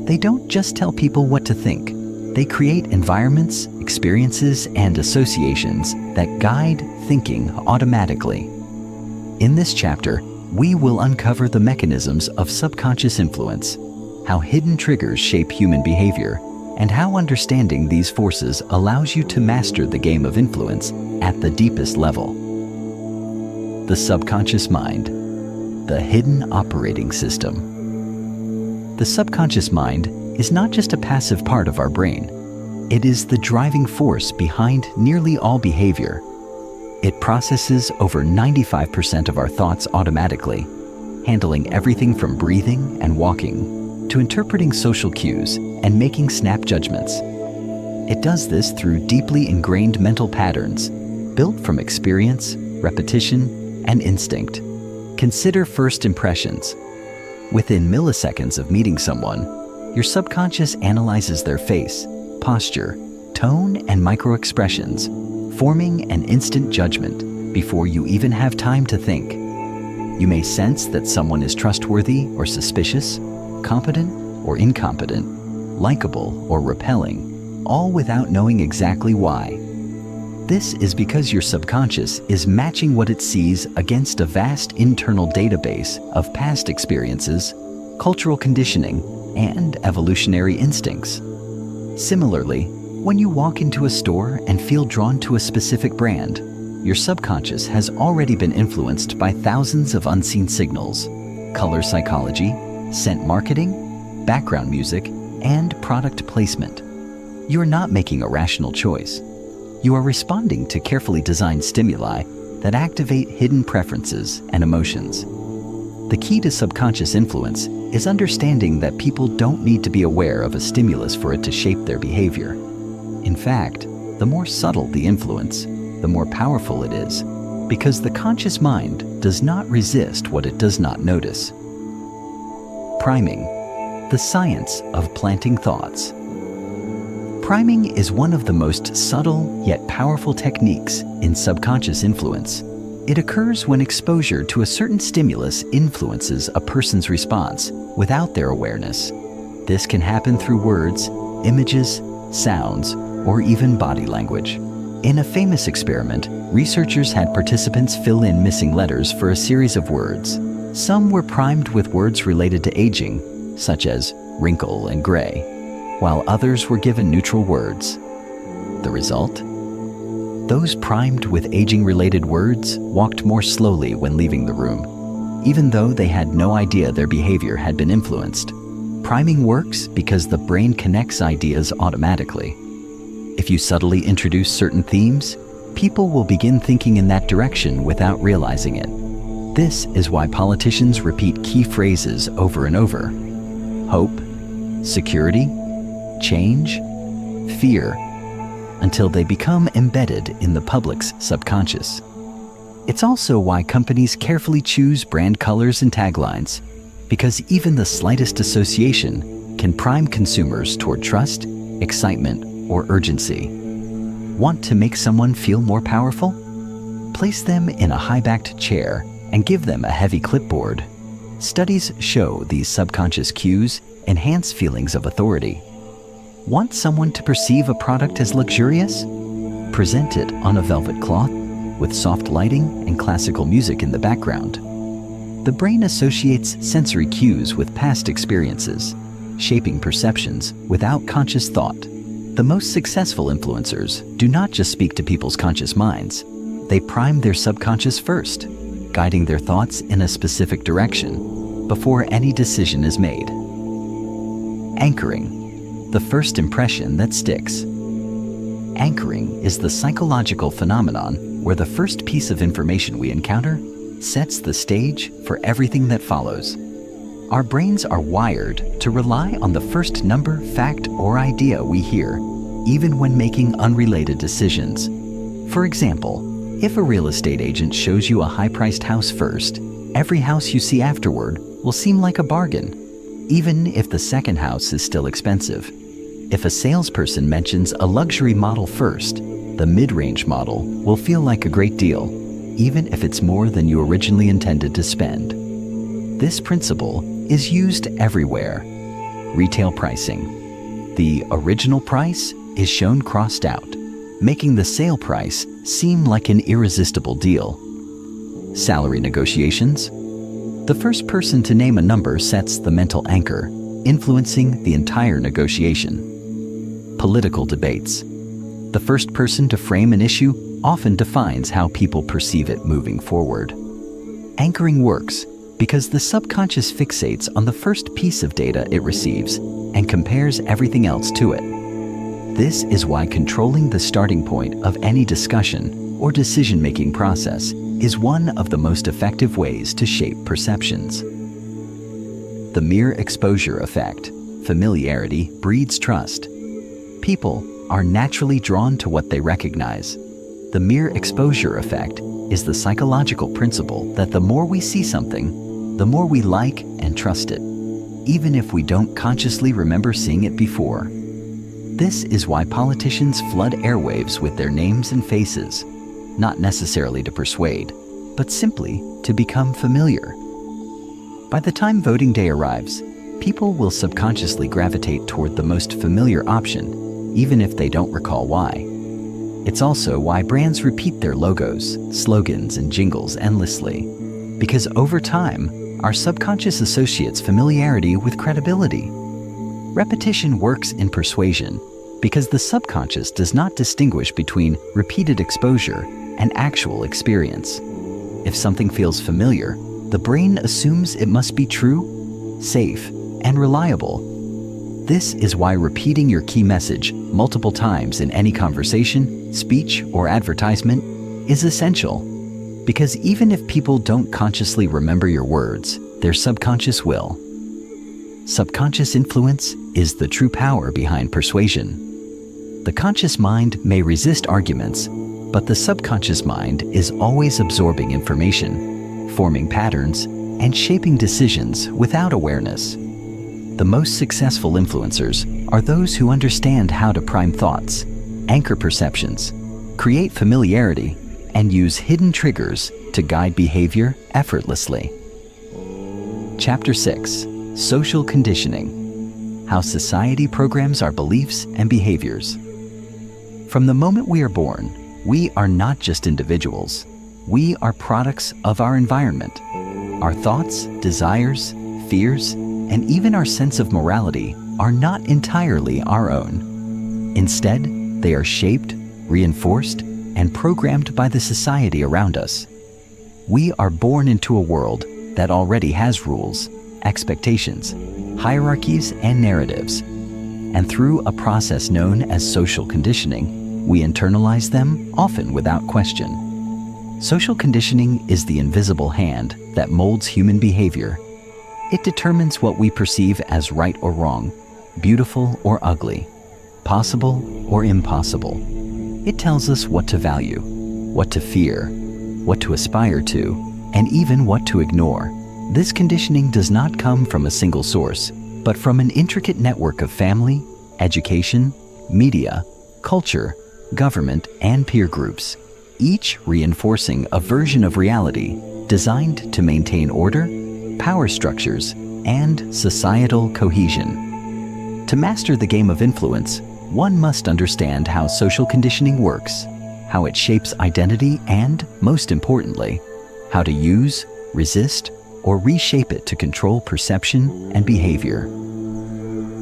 They don't just tell people what to think. They create environments, experiences, and associations that guide thinking automatically. In this chapter, we will uncover the mechanisms of subconscious influence, how hidden triggers shape human behavior, and how understanding these forces allows you to master the game of influence at the deepest level. The subconscious mind, the hidden operating system. The subconscious mind is not just a passive part of our brain. It is the driving force behind nearly all behavior. It processes over 95% of our thoughts automatically, handling everything from breathing and walking to interpreting social cues and making snap judgments. It does this through deeply ingrained mental patterns built from experience, repetition, and instinct. Consider first impressions. Within milliseconds of meeting someone, your subconscious analyzes their face, posture, tone, and micro-expressions, forming an instant judgment before you even have time to think. You may sense that someone is trustworthy or suspicious, competent or incompetent, likable or repelling, all without knowing exactly why. This is because your subconscious is matching what it sees against a vast internal database of past experiences, cultural conditioning, and evolutionary instincts. Similarly, when you walk into a store and feel drawn to a specific brand, your subconscious has already been influenced by thousands of unseen signals: color psychology, scent marketing, background music, and product placement. You are not making a rational choice. You are responding to carefully designed stimuli that activate hidden preferences and emotions. The key to subconscious influence is understanding that people don't need to be aware of a stimulus for it to shape their behavior. In fact, the more subtle the influence, the more powerful it is, because the conscious mind does not resist what it does not notice. Priming, the science of planting thoughts. Priming is one of the most subtle yet powerful techniques in subconscious influence. It occurs when exposure to a certain stimulus influences a person's response without their awareness. This can happen through words, images, sounds, or even body language. In a famous experiment, researchers had participants fill in missing letters for a series of words. Some were primed with words related to aging, such as wrinkle and gray, while others were given neutral words. The result? Those primed with aging-related words walked more slowly when leaving the room, even though they had no idea their behavior had been influenced. Priming works because the brain connects ideas automatically. If you subtly introduce certain themes, people will begin thinking in that direction without realizing it. This is why politicians repeat key phrases over and over: hope, security, change, fear, until they become embedded in the public's subconscious. It's also why companies carefully choose brand colors and taglines, because even the slightest association can prime consumers toward trust, excitement, or urgency. Want to make someone feel more powerful? Place them in a high-backed chair and give them a heavy clipboard. Studies show these subconscious cues enhance feelings of authority. Want someone to perceive a product as luxurious? Present it on a velvet cloth with soft lighting and classical music in the background. The brain associates sensory cues with past experiences, shaping perceptions without conscious thought. The most successful influencers do not just speak to people's conscious minds. They prime their subconscious first, guiding their thoughts in a specific direction before any decision is made. Anchoring, the first impression that sticks. Anchoring is the psychological phenomenon where the first piece of information we encounter sets the stage for everything that follows. Our brains are wired to rely on the first number, fact, or idea we hear, even when making unrelated decisions. For example, if a real estate agent shows you a high-priced house first, every house you see afterward will seem like a bargain, even if the second house is still expensive. If a salesperson mentions a luxury model first, the mid-range model will feel like a great deal, even if it's more than you originally intended to spend. This principle is used everywhere. Retail pricing. The original price is shown crossed out, making the sale price seem like an irresistible deal. Salary negotiations. The first person to name a number sets the mental anchor, influencing the entire negotiation. Political debates. The first person to frame an issue often defines how people perceive it moving forward. Anchoring works because the subconscious fixates on the first piece of data it receives and compares everything else to it. This is why controlling the starting point of any discussion or decision-making process is one of the most effective ways to shape perceptions. The mere exposure effect. Familiarity breeds trust. People are naturally drawn to what they recognize. The mere exposure effect is the psychological principle that the more we see something, the more we like and trust it, even if we don't consciously remember seeing it before. This is why politicians flood airwaves with their names and faces, not necessarily to persuade, but simply to become familiar. By the time voting day arrives, people will subconsciously gravitate toward the most familiar option, even if they don't recall why. It's also why brands repeat their logos, slogans, and jingles endlessly, because over time, our subconscious associates familiarity with credibility. Repetition works in persuasion because the subconscious does not distinguish between repeated exposure and actual experience. If something feels familiar, the brain assumes it must be true, safe, and reliable. This is why repeating your key message multiple times in any conversation, speech, or advertisement is essential. Because even if people don't consciously remember your words, their subconscious will. Subconscious influence is the true power behind persuasion. The conscious mind may resist arguments, but the subconscious mind is always absorbing information, forming patterns, and shaping decisions without awareness. The most successful influencers are those who understand how to prime thoughts, anchor perceptions, create familiarity, and use hidden triggers to guide behavior effortlessly. Chapter 6. Social Conditioning. How Society Programs Our Beliefs and Behaviors. From the moment we are born, we are not just individuals. We are products of our environment. Our thoughts, desires, fears, and even our sense of morality are not entirely our own. Instead, they are shaped, reinforced, and programmed by the society around us. We are born into a world that already has rules, expectations, hierarchies, and narratives. And through a process known as social conditioning, we internalize them, often without question. Social conditioning is the invisible hand that molds human behavior. It determines what we perceive as right or wrong, beautiful or ugly, possible or impossible. It tells us what to value, what to fear, what to aspire to, and even what to ignore. This conditioning does not come from a single source. but from an intricate network of family, education, media, culture, government, and peer groups, each reinforcing a version of reality designed to maintain order, power structures, and societal cohesion. To master the game of influence, one must understand how social conditioning works, how it shapes identity, and, most importantly, how to use, resist, or reshape it to control perception and behavior.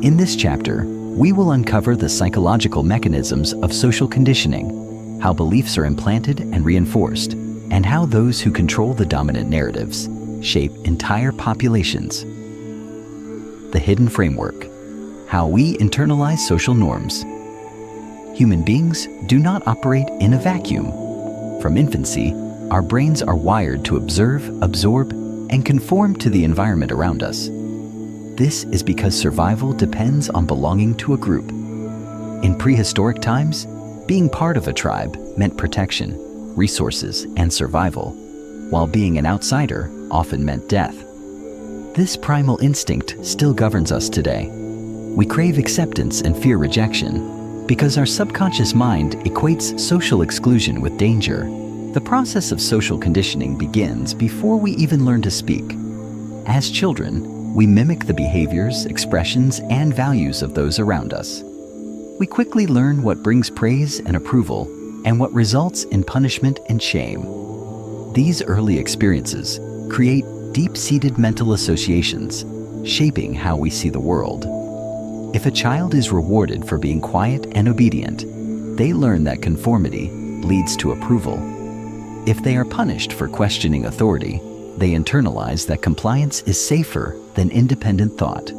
In this chapter, we will uncover the psychological mechanisms of social conditioning, how beliefs are implanted and reinforced, and how those who control the dominant narratives shape entire populations. The hidden framework, how we internalize social norms. Human beings do not operate in a vacuum. From infancy, our brains are wired to observe, absorb, and conform to the environment around us. This is because survival depends on belonging to a group. In prehistoric times, being part of a tribe meant protection, resources, and survival, while being an outsider often meant death. This primal instinct still governs us today. We crave acceptance and fear rejection because our subconscious mind equates social exclusion with danger. The process of social conditioning begins before we even learn to speak. As children, we mimic the behaviors, expressions, and values of those around us. We quickly learn what brings praise and approval and what results in punishment and shame. These early experiences create deep-seated mental associations, shaping how we see the world. If a child is rewarded for being quiet and obedient, they learn that conformity leads to approval. If they are punished for questioning authority, they internalize that compliance is safer than independent thought.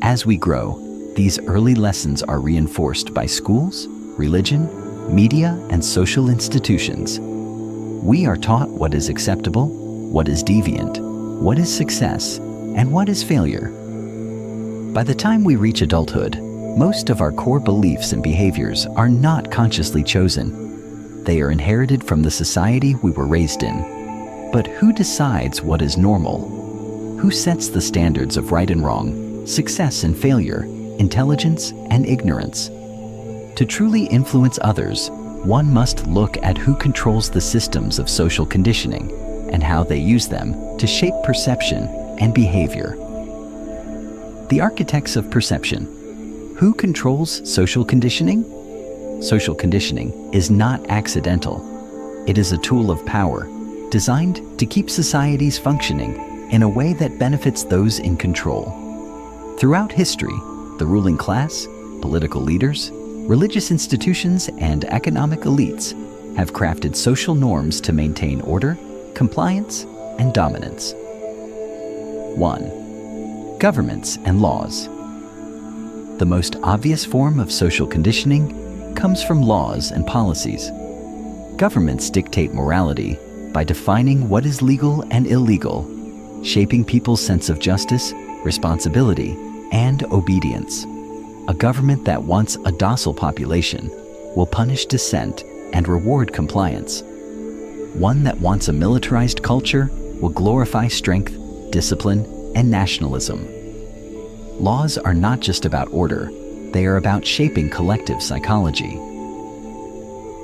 As we grow, these early lessons are reinforced by schools, religion, media, and social institutions. We are taught what is acceptable, what is deviant, what is success, and what is failure. By the time we reach adulthood, most of our core beliefs and behaviors are not consciously chosen. They are inherited from the society we were raised in. But who decides what is normal? Who sets the standards of right and wrong, success and failure, intelligence and ignorance? To truly influence others, one must look at who controls the systems of social conditioning and how they use them to shape perception and behavior. The architects of perception. Who controls social conditioning? Social conditioning is not accidental. It is a tool of power, designed to keep societies functioning in a way that benefits those in control. Throughout history, the ruling class, political leaders, religious institutions, and economic elites have crafted social norms to maintain order, compliance, and dominance. 1. Governments and laws. The most obvious form of social conditioning comes from laws and policies. Governments dictate morality by defining what is legal and illegal, shaping people's sense of justice, responsibility, and obedience. A government that wants a docile population will punish dissent and reward compliance. One that wants a militarized culture will glorify strength, discipline, and nationalism. Laws are not just about order, they are about shaping collective psychology.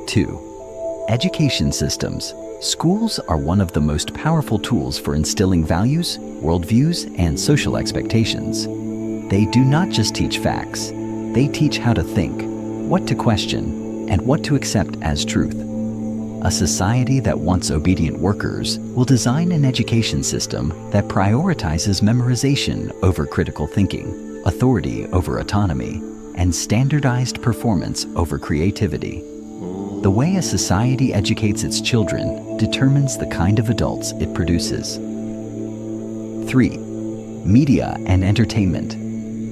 2. Education systems. Schools are one of the most powerful tools for instilling values, worldviews, and social expectations. They do not just teach facts, they teach how to think, what to question, and what to accept as truth. A society that wants obedient workers will design an education system that prioritizes memorization over critical thinking, authority over autonomy, and standardized performance over creativity. The way a society educates its children determines the kind of adults it produces. 3. Media and entertainment.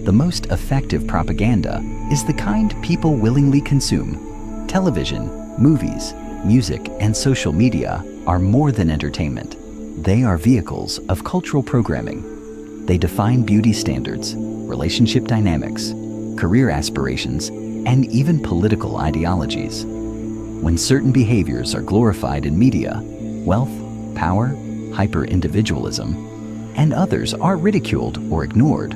The most effective propaganda is the kind people willingly consume. Television, movies, music, and social media are more than entertainment. They are vehicles of cultural programming. They define beauty standards, relationship dynamics, career aspirations, and even political ideologies. When certain behaviors are glorified in media, wealth, power, hyper-individualism, and others are ridiculed or ignored,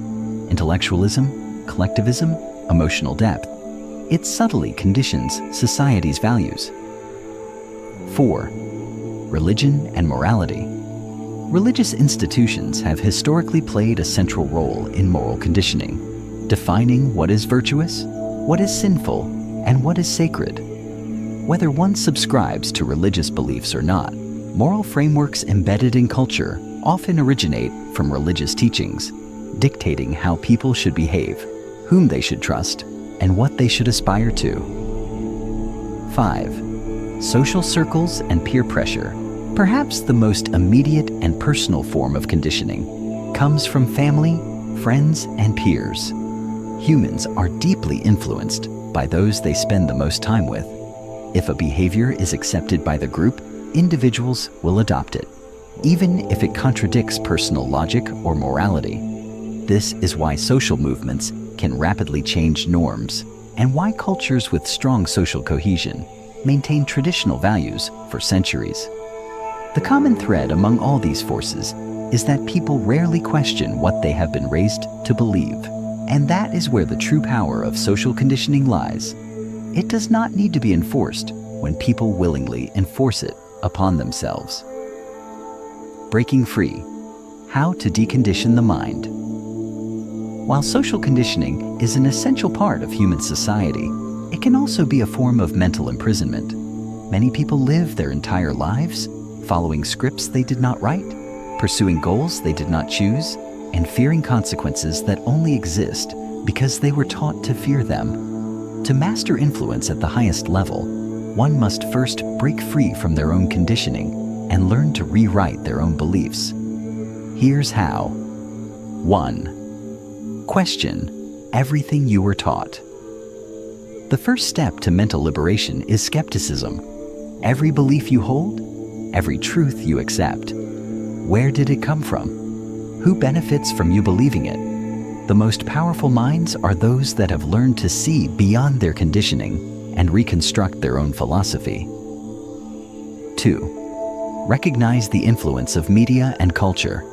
intellectualism, collectivism, emotional depth. It subtly conditions society's values. 4. Religion and morality. Religious institutions have historically played a central role in moral conditioning, defining what is virtuous, what is sinful, and what is sacred. Whether one subscribes to religious beliefs or not, moral frameworks embedded in culture often originate from religious teachings, dictating how people should behave, whom they should trust, and what they should aspire to. 5. Social circles and peer pressure. Perhaps the most immediate and personal form of conditioning comes from family, friends, and peers. Humans are deeply influenced by those they spend the most time with. If a behavior is accepted by the group, individuals will adopt it, even if it contradicts personal logic or morality. This is why social movements can rapidly change norms, and why cultures with strong social cohesion maintain traditional values for centuries. The common thread among all these forces is that people rarely question what they have been raised to believe, and that is where the true power of social conditioning lies. It does not need to be enforced when people willingly enforce it upon themselves. Breaking free. How to decondition the mind. While social conditioning is an essential part of human society, it can also be a form of mental imprisonment. Many people live their entire lives following scripts they did not write, pursuing goals they did not choose, and fearing consequences that only exist because they were taught to fear them. To master influence at the highest level, one must first break free from their own conditioning and learn to rewrite their own beliefs. Here's how. 1. Question everything you were taught. The first step to mental liberation is skepticism. Every belief you hold, every truth you accept, where did it come from? Who benefits from you believing it? The most powerful minds are those that have learned to see beyond their conditioning and reconstruct their own philosophy. 2. Recognize the influence of media and culture.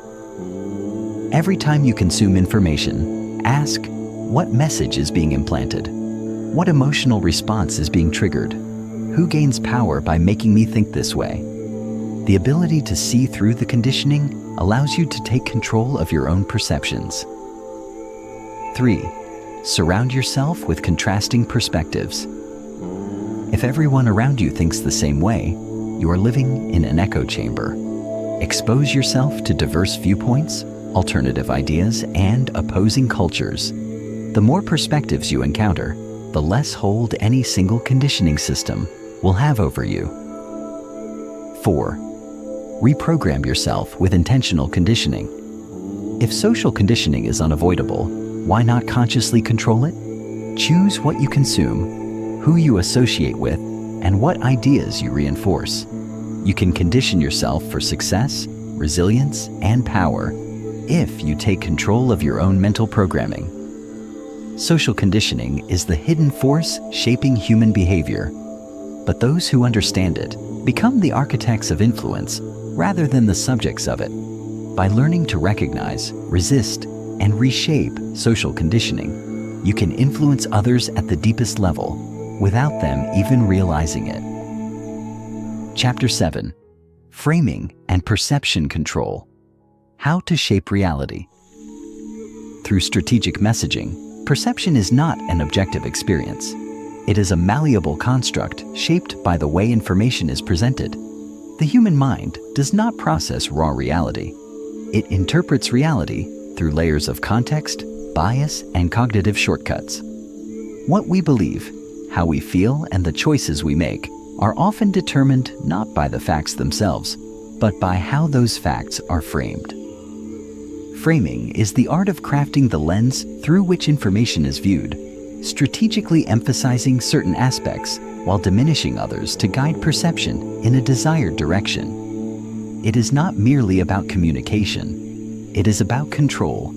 Every time you consume information, ask, what message is being implanted? What emotional response is being triggered? Who gains power by making me think this way? The ability to see through the conditioning allows you to take control of your own perceptions. 3. Surround yourself with contrasting perspectives. If everyone around you thinks the same way, you are living in an echo chamber. Expose yourself to diverse viewpoints, alternative ideas, and opposing cultures. The more perspectives you encounter, the less hold any single conditioning system will have over you. 4. Reprogram yourself with intentional conditioning. If social conditioning is unavoidable, why not consciously control it? Choose what you consume, who you associate with, and what ideas you reinforce. You can condition yourself for success, resilience, and power if you take control of your own mental programming. Social conditioning is the hidden force shaping human behavior, but those who understand it become the architects of influence rather than the subjects of it. By learning to recognize, resist, and reshape social conditioning, you can influence others at the deepest level without them even realizing it. Chapter 7. Framing and Perception Control. How to shape reality. Through strategic messaging, perception is not an objective experience. It is a malleable construct shaped by the way information is presented. The human mind does not process raw reality. It interprets reality through layers of context, bias, and cognitive shortcuts. What we believe, how we feel, and the choices we make are often determined not by the facts themselves, but by how those facts are framed. Framing is the art of crafting the lens through which information is viewed, strategically emphasizing certain aspects while diminishing others to guide perception in a desired direction. It is not merely about communication. It is about control.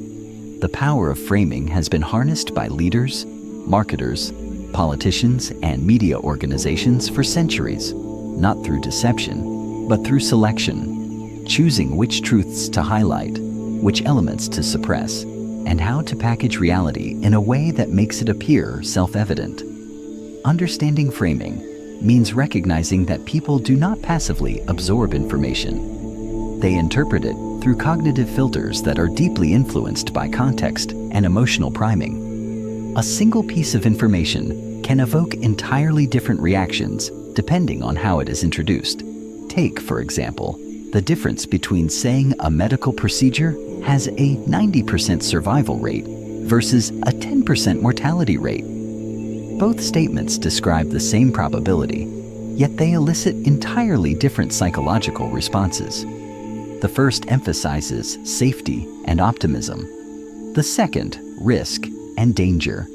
The power of framing has been harnessed by leaders, marketers, politicians, and media organizations for centuries, not through deception, but through selection, choosing which truths to highlight, which elements to suppress, and how to package reality in a way that makes it appear self-evident. Understanding framing means recognizing that people do not passively absorb information. They interpret it through cognitive filters that are deeply influenced by context and emotional priming. A single piece of information can evoke entirely different reactions depending on how it is introduced. Take, for example, the difference between saying a medical procedure has a 90% survival rate versus a 10% mortality rate. Both statements describe the same probability, yet they elicit entirely different psychological responses. The first emphasizes safety and optimism. The second, risk and danger.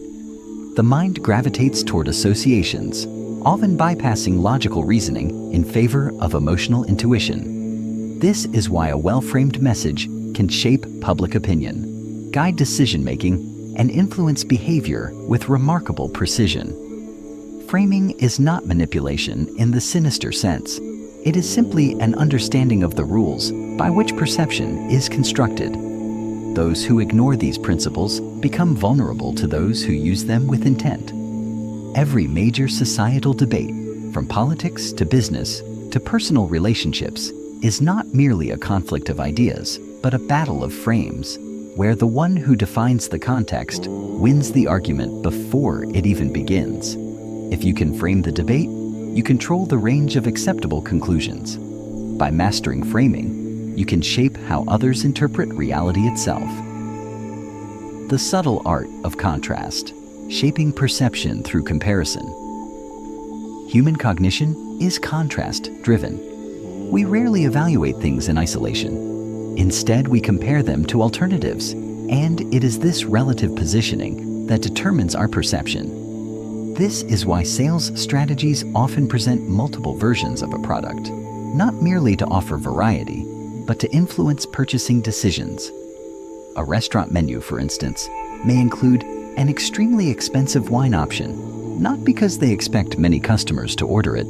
The mind gravitates toward associations, often bypassing logical reasoning in favor of emotional intuition. This is why a well-framed message can shape public opinion, guide decision-making, and influence behavior with remarkable precision. Framing is not manipulation in the sinister sense. It is simply an understanding of the rules by which perception is constructed. Those who ignore these principles become vulnerable to those who use them with intent. Every major societal debate, from politics to business to personal relationships, is not merely a conflict of ideas, but a battle of frames, where the one who defines the context wins the argument before it even begins. If you can frame the debate, you control the range of acceptable conclusions. By mastering framing, you can shape how others interpret reality itself. The subtle art of contrast, shaping perception through comparison. Human cognition is contrast-driven. We rarely evaluate things in isolation. Instead, we compare them to alternatives, and it is this relative positioning that determines our perception. This is why sales strategies often present multiple versions of a product, not merely to offer variety, but to influence purchasing decisions. A restaurant menu, for instance, may include an extremely expensive wine option, not because they expect many customers to order it,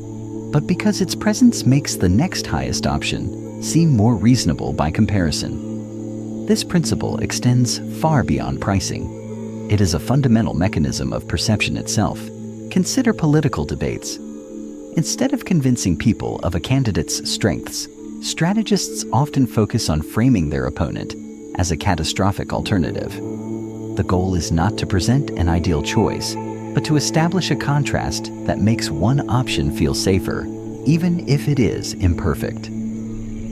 but because its presence makes the next highest option seem more reasonable by comparison. This principle extends far beyond pricing. It is a fundamental mechanism of perception itself. Consider political debates. Instead of convincing people of a candidate's strengths, strategists often focus on framing their opponent as a catastrophic alternative. The goal is not to present an ideal choice, but to establish a contrast that makes one option feel safer, even if it is imperfect.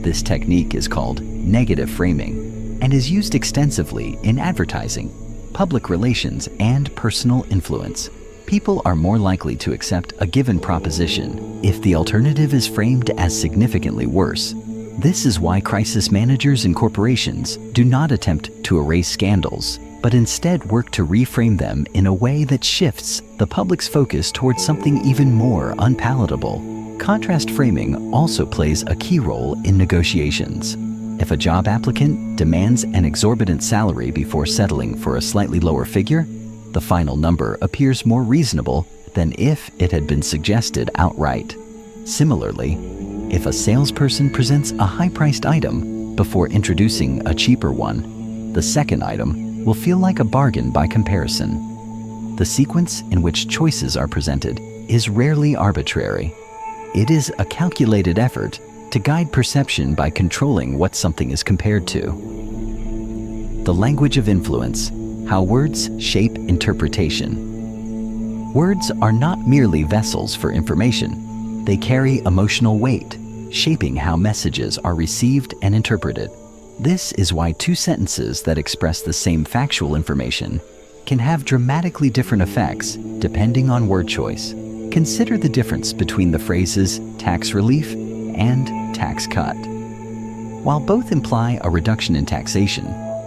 This technique is called negative framing and is used extensively in advertising, public relations, and personal influence. People are more likely to accept a given proposition if the alternative is framed as significantly worse. This is why crisis managers in corporations do not attempt to erase scandals, but instead work to reframe them in a way that shifts the public's focus towards something even more unpalatable. Contrast framing also plays a key role in negotiations. If a job applicant demands an exorbitant salary before settling for a slightly lower figure, the final number appears more reasonable than if it had been suggested outright. Similarly, if a salesperson presents a high-priced item before introducing a cheaper one, the second item will feel like a bargain by comparison. The sequence in which choices are presented is rarely arbitrary. It is a calculated effort to guide perception by controlling what something is compared to. The language of influence, how words shape interpretation. Words are not merely vessels for information. They carry emotional weight, shaping how messages are received and interpreted. This is why two sentences that express the same factual information can have dramatically different effects depending on word choice. Consider the difference between the phrases tax relief and tax cut. While both imply a reduction in taxation,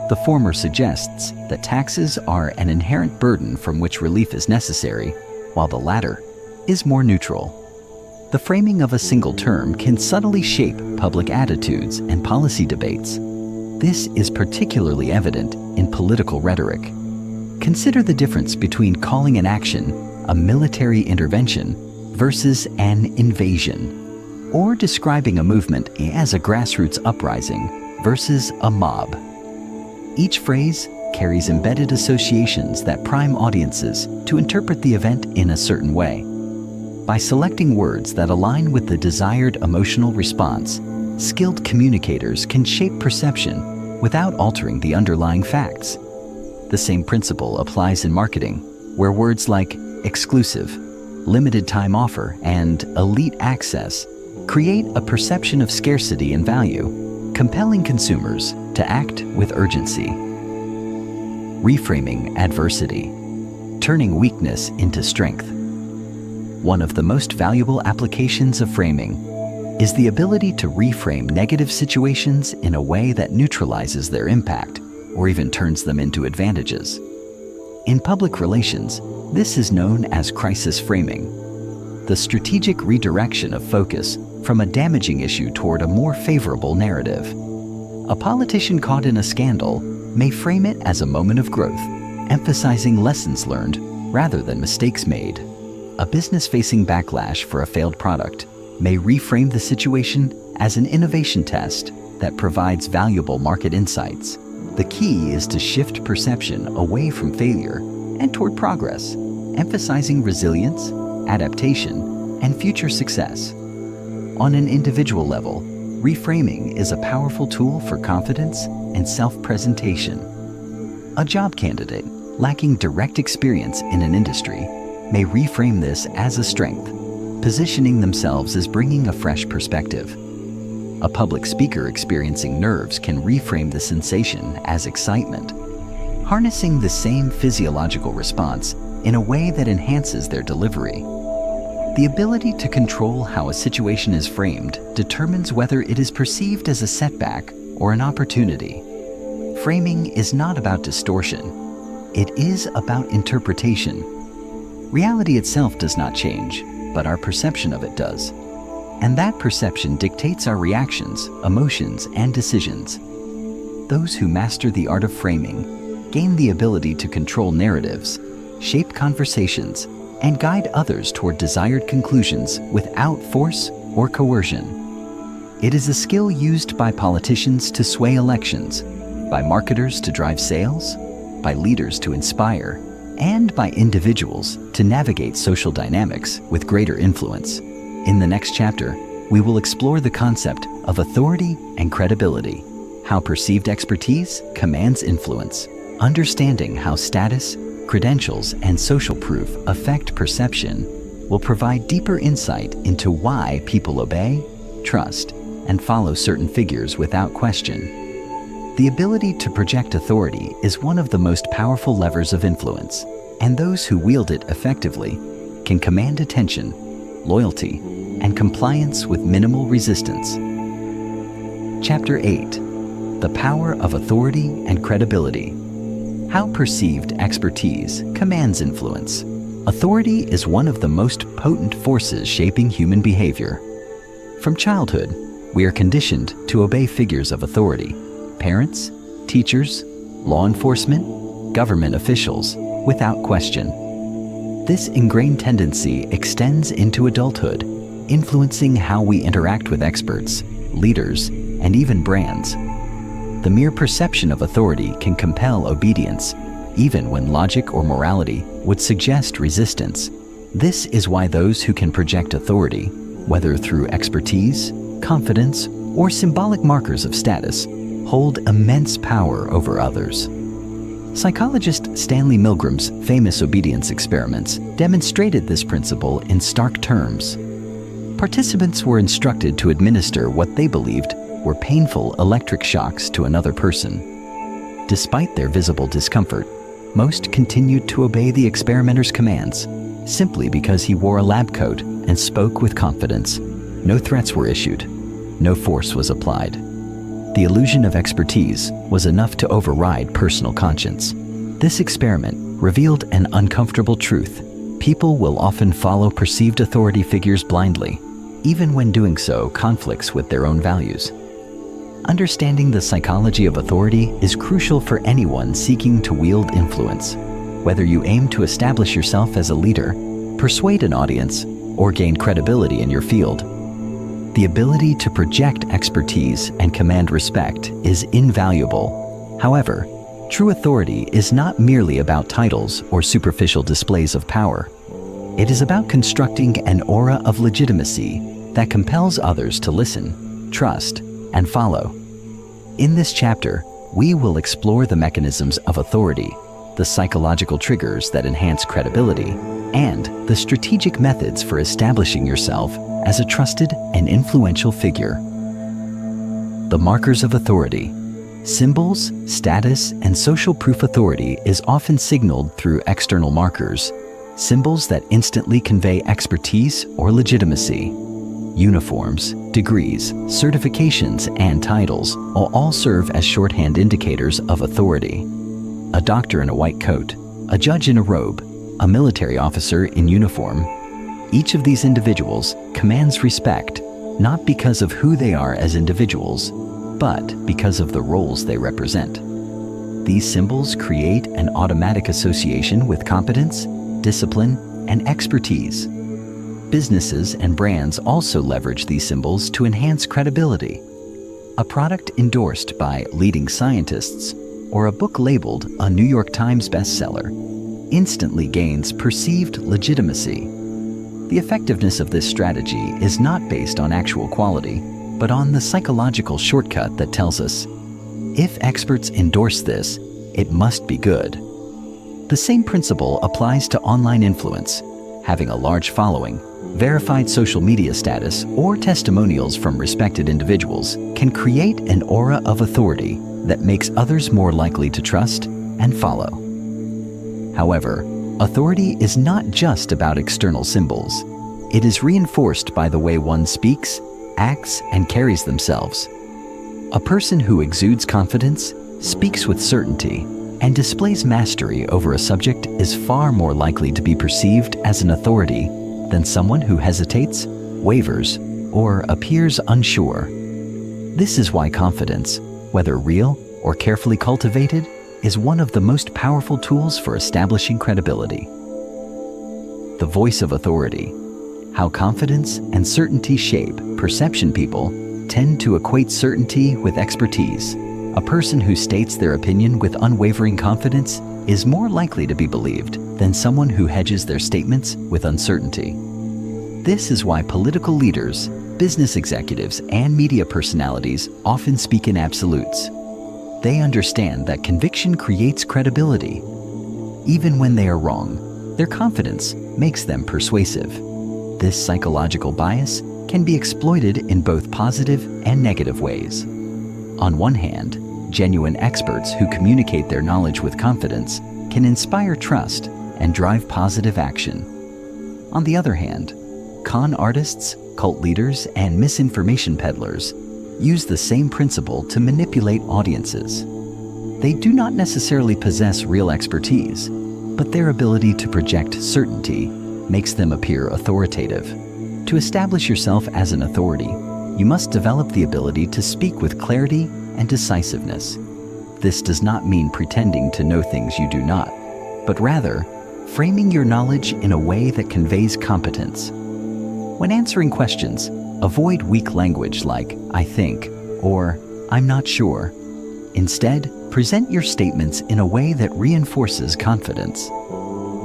the former suggests that taxes are an inherent burden from which relief is necessary, while the latter is more neutral. The framing of a single term can subtly shape public attitudes and policy debates. This is particularly evident in political rhetoric. Consider the difference between calling an action a military intervention versus an invasion, or describing a movement as a grassroots uprising versus a mob. Each phrase carries embedded associations that prime audiences to interpret the event in a certain way. By selecting words that align with the desired emotional response, skilled communicators can shape perception without altering the underlying facts. The same principle applies in marketing, where words like exclusive, limited time offer, and elite access create a perception of scarcity and value, compelling consumers to act with urgency. Reframing adversity, turning weakness into strength. One of the most valuable applications of framing is the ability to reframe negative situations in a way that neutralizes their impact or even turns them into advantages. In public relations, this is known as crisis framing, the strategic redirection of focus from a damaging issue toward a more favorable narrative. A politician caught in a scandal may frame it as a moment of growth, emphasizing lessons learned rather than mistakes made. A business facing backlash for a failed product may reframe the situation as an innovation test that provides valuable market insights. The key is to shift perception away from failure and toward progress, emphasizing resilience, adaptation, and future success. On an individual level, reframing is a powerful tool for confidence and self-presentation. A job candidate lacking direct experience in an industry may reframe this as a strength, positioning themselves as bringing a fresh perspective. A public speaker experiencing nerves can reframe the sensation as excitement, harnessing the same physiological response in a way that enhances their delivery. The ability to control how a situation is framed determines whether it is perceived as a setback or an opportunity. Framing is not about distortion. It is about interpretation. Reality itself does not change, but our perception of it does. And that perception dictates our reactions, emotions, and decisions. Those who master the art of framing gain the ability to control narratives, shape conversations, and guide others toward desired conclusions without force or coercion. It is a skill used by politicians to sway elections, by marketers to drive sales, by leaders to inspire, and by individuals to navigate social dynamics with greater influence. In the next chapter, we will explore the concept of authority and credibility, how perceived expertise commands influence, understanding how status, credentials, and social proof affect perception will provide deeper insight into why people obey, trust, and follow certain figures without question. The ability to project authority is one of the most powerful levers of influence, and those who wield it effectively can command attention, loyalty, and compliance with minimal resistance. Chapter 8: The Power of Authority and Credibility. How perceived expertise commands influence. Authority is one of the most potent forces shaping human behavior. From childhood, we are conditioned to obey figures of authority: parents, teachers, law enforcement, government officials, without question. This ingrained tendency extends into adulthood, influencing how we interact with experts, leaders, and even brands. The mere perception of authority can compel obedience, even when logic or morality would suggest resistance. This is why those who can project authority, whether through expertise, confidence, or symbolic markers of status, hold immense power over others. Psychologist Stanley Milgram's famous obedience experiments demonstrated this principle in stark terms. Participants were instructed to administer what they believed were painful electric shocks to another person. Despite their visible discomfort, most continued to obey the experimenter's commands, simply because he wore a lab coat and spoke with confidence. No threats were issued. No force was applied. The illusion of expertise was enough to override personal conscience. This experiment revealed an uncomfortable truth. People will often follow perceived authority figures blindly, even when doing so conflicts with their own values. Understanding the psychology of authority is crucial for anyone seeking to wield influence. Whether you aim to establish yourself as a leader, persuade an audience, or gain credibility in your field, the ability to project expertise and command respect is invaluable. However, True authority is not merely about titles or superficial displays of power. It is about constructing an aura of legitimacy that compels others to listen, trust, and follow. In this chapter, we will explore the mechanisms of authority, the psychological triggers that enhance credibility, and the strategic methods for establishing yourself as a trusted and influential figure. The markers of authority. Symbols, status, and social proof. Authority is often signaled through external markers, symbols that instantly convey expertise or legitimacy. Uniforms, degrees, certifications, and titles will all serve as shorthand indicators of authority. A doctor in a white coat, a judge in a robe, a military officer in uniform. Each of these individuals commands respect, not because of who they are as individuals, but because of the roles they represent. These symbols create an automatic association with competence, discipline, and expertise. Businesses and brands also leverage these symbols to enhance credibility. A product endorsed by leading scientists or a book labeled a New York Times bestseller instantly gains perceived legitimacy. The effectiveness of this strategy is not based on actual quality, but on the psychological shortcut that tells us, if experts endorse this, it must be good. The same principle applies to online influence. Having a large following, verified social media status, or testimonials from respected individuals can create an aura of authority that makes others more likely to trust and follow. However, authority is not just about external symbols. It is reinforced by the way one speaks, acts, and carries themselves. A person who exudes confidence, speaks with certainty, and displays mastery over a subject is far more likely to be perceived as an authority than someone who hesitates, wavers, or appears unsure. This is why confidence, whether real or carefully cultivated, is one of the most powerful tools for establishing credibility. The voice of authority. How confidence and certainty shape perception. People tend to equate certainty with expertise. A person who states their opinion with unwavering confidence is more likely to be believed than someone who hedges their statements with uncertainty. This is why political leaders, business executives, and media personalities often speak in absolutes. They understand that conviction creates credibility. Even when they are wrong, their confidence makes them persuasive. This psychological bias can be exploited in both positive and negative ways. On one hand, genuine experts who communicate their knowledge with confidence can inspire trust and drive positive action. On the other hand, con artists, cult leaders, and misinformation peddlers use the same principle to manipulate audiences. They do not necessarily possess real expertise, but their ability to project certainty makes them appear authoritative. To establish yourself as an authority, you must develop the ability to speak with clarity and decisiveness. This does not mean pretending to know things you do not, but rather framing your knowledge in a way that conveys competence. When answering questions, avoid weak language like "I think" or "I'm not sure." Instead, present your statements in a way that reinforces confidence.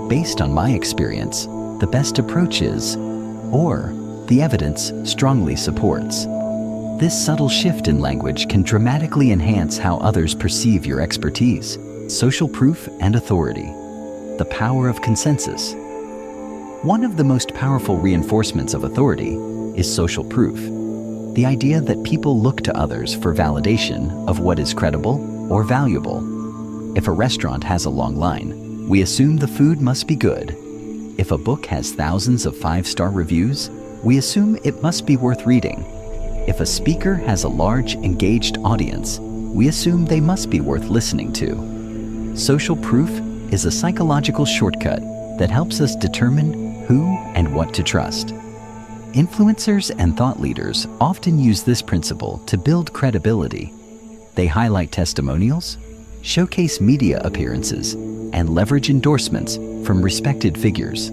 Based on my experience, the best approach is, or the evidence strongly supports. This subtle shift in language can dramatically enhance how others perceive your expertise. Social proof and authority. The power of consensus. One of the most powerful reinforcements of authority is social proof. The idea that people look to others for validation of what is credible or valuable. If a restaurant has a long line, we assume the food must be good. If a book has thousands of 5-star reviews, we assume it must be worth reading. If a speaker has a large, engaged audience, we assume they must be worth listening to. Social proof is a psychological shortcut that helps us determine who and what to trust. Influencers and thought leaders often use this principle to build credibility. They highlight testimonials, showcase media appearances, and leverage endorsements from respected figures.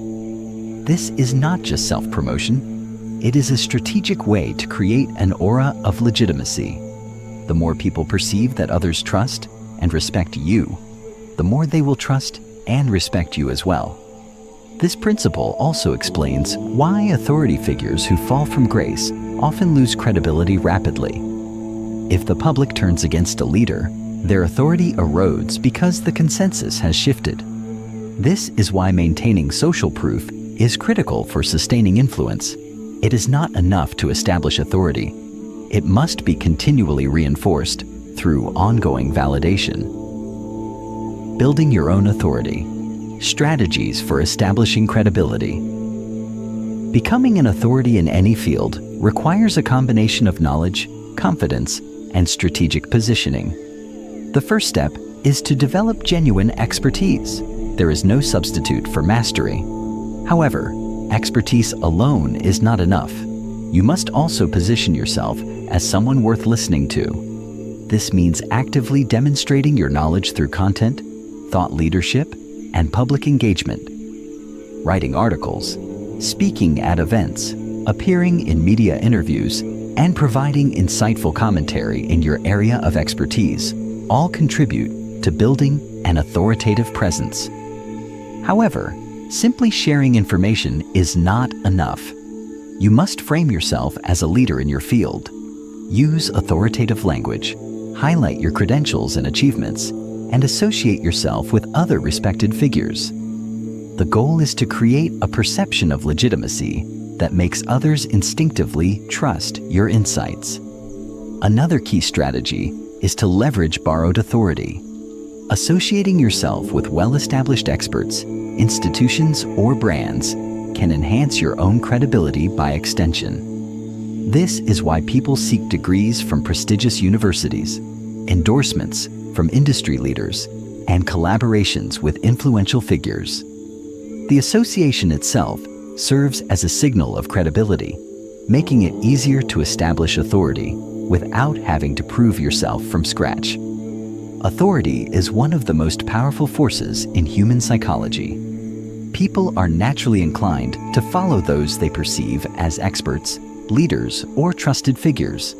This is not just self-promotion. It is a strategic way to create an aura of legitimacy. The more people perceive that others trust and respect you, the more they will trust and respect you as well. This principle also explains why authority figures who fall from grace often lose credibility rapidly. If the public turns against a leader, their authority erodes because the consensus has shifted. This is why maintaining social proof is critical for sustaining influence. It is not enough to establish authority. It must be continually reinforced through ongoing validation. Building your own authority. Strategies for establishing credibility. Becoming an authority in any field requires a combination of knowledge, confidence, and strategic positioning. The first step is to develop genuine expertise. There is no substitute for mastery. However, expertise alone is not enough. You must also position yourself as someone worth listening to. This means actively demonstrating your knowledge through content, thought leadership, and public engagement. Writing articles, speaking at events, appearing in media interviews, and providing insightful commentary in your area of expertise all contribute to building an authoritative presence. However, simply sharing information is not enough. You must frame yourself as a leader in your field. Use authoritative language, highlight your credentials and achievements, and associate yourself with other respected figures. The goal is to create a perception of legitimacy that makes others instinctively trust your insights. Another key strategy is to leverage borrowed authority. Associating yourself with well-established experts, institutions, or brands can enhance your own credibility by extension. This is why people seek degrees from prestigious universities, endorsements from industry leaders, and collaborations with influential figures. The association itself serves as a signal of credibility, making it easier to establish authority without having to prove yourself from scratch. Authority is one of the most powerful forces in human psychology. People are naturally inclined to follow those they perceive as experts, leaders, or trusted figures.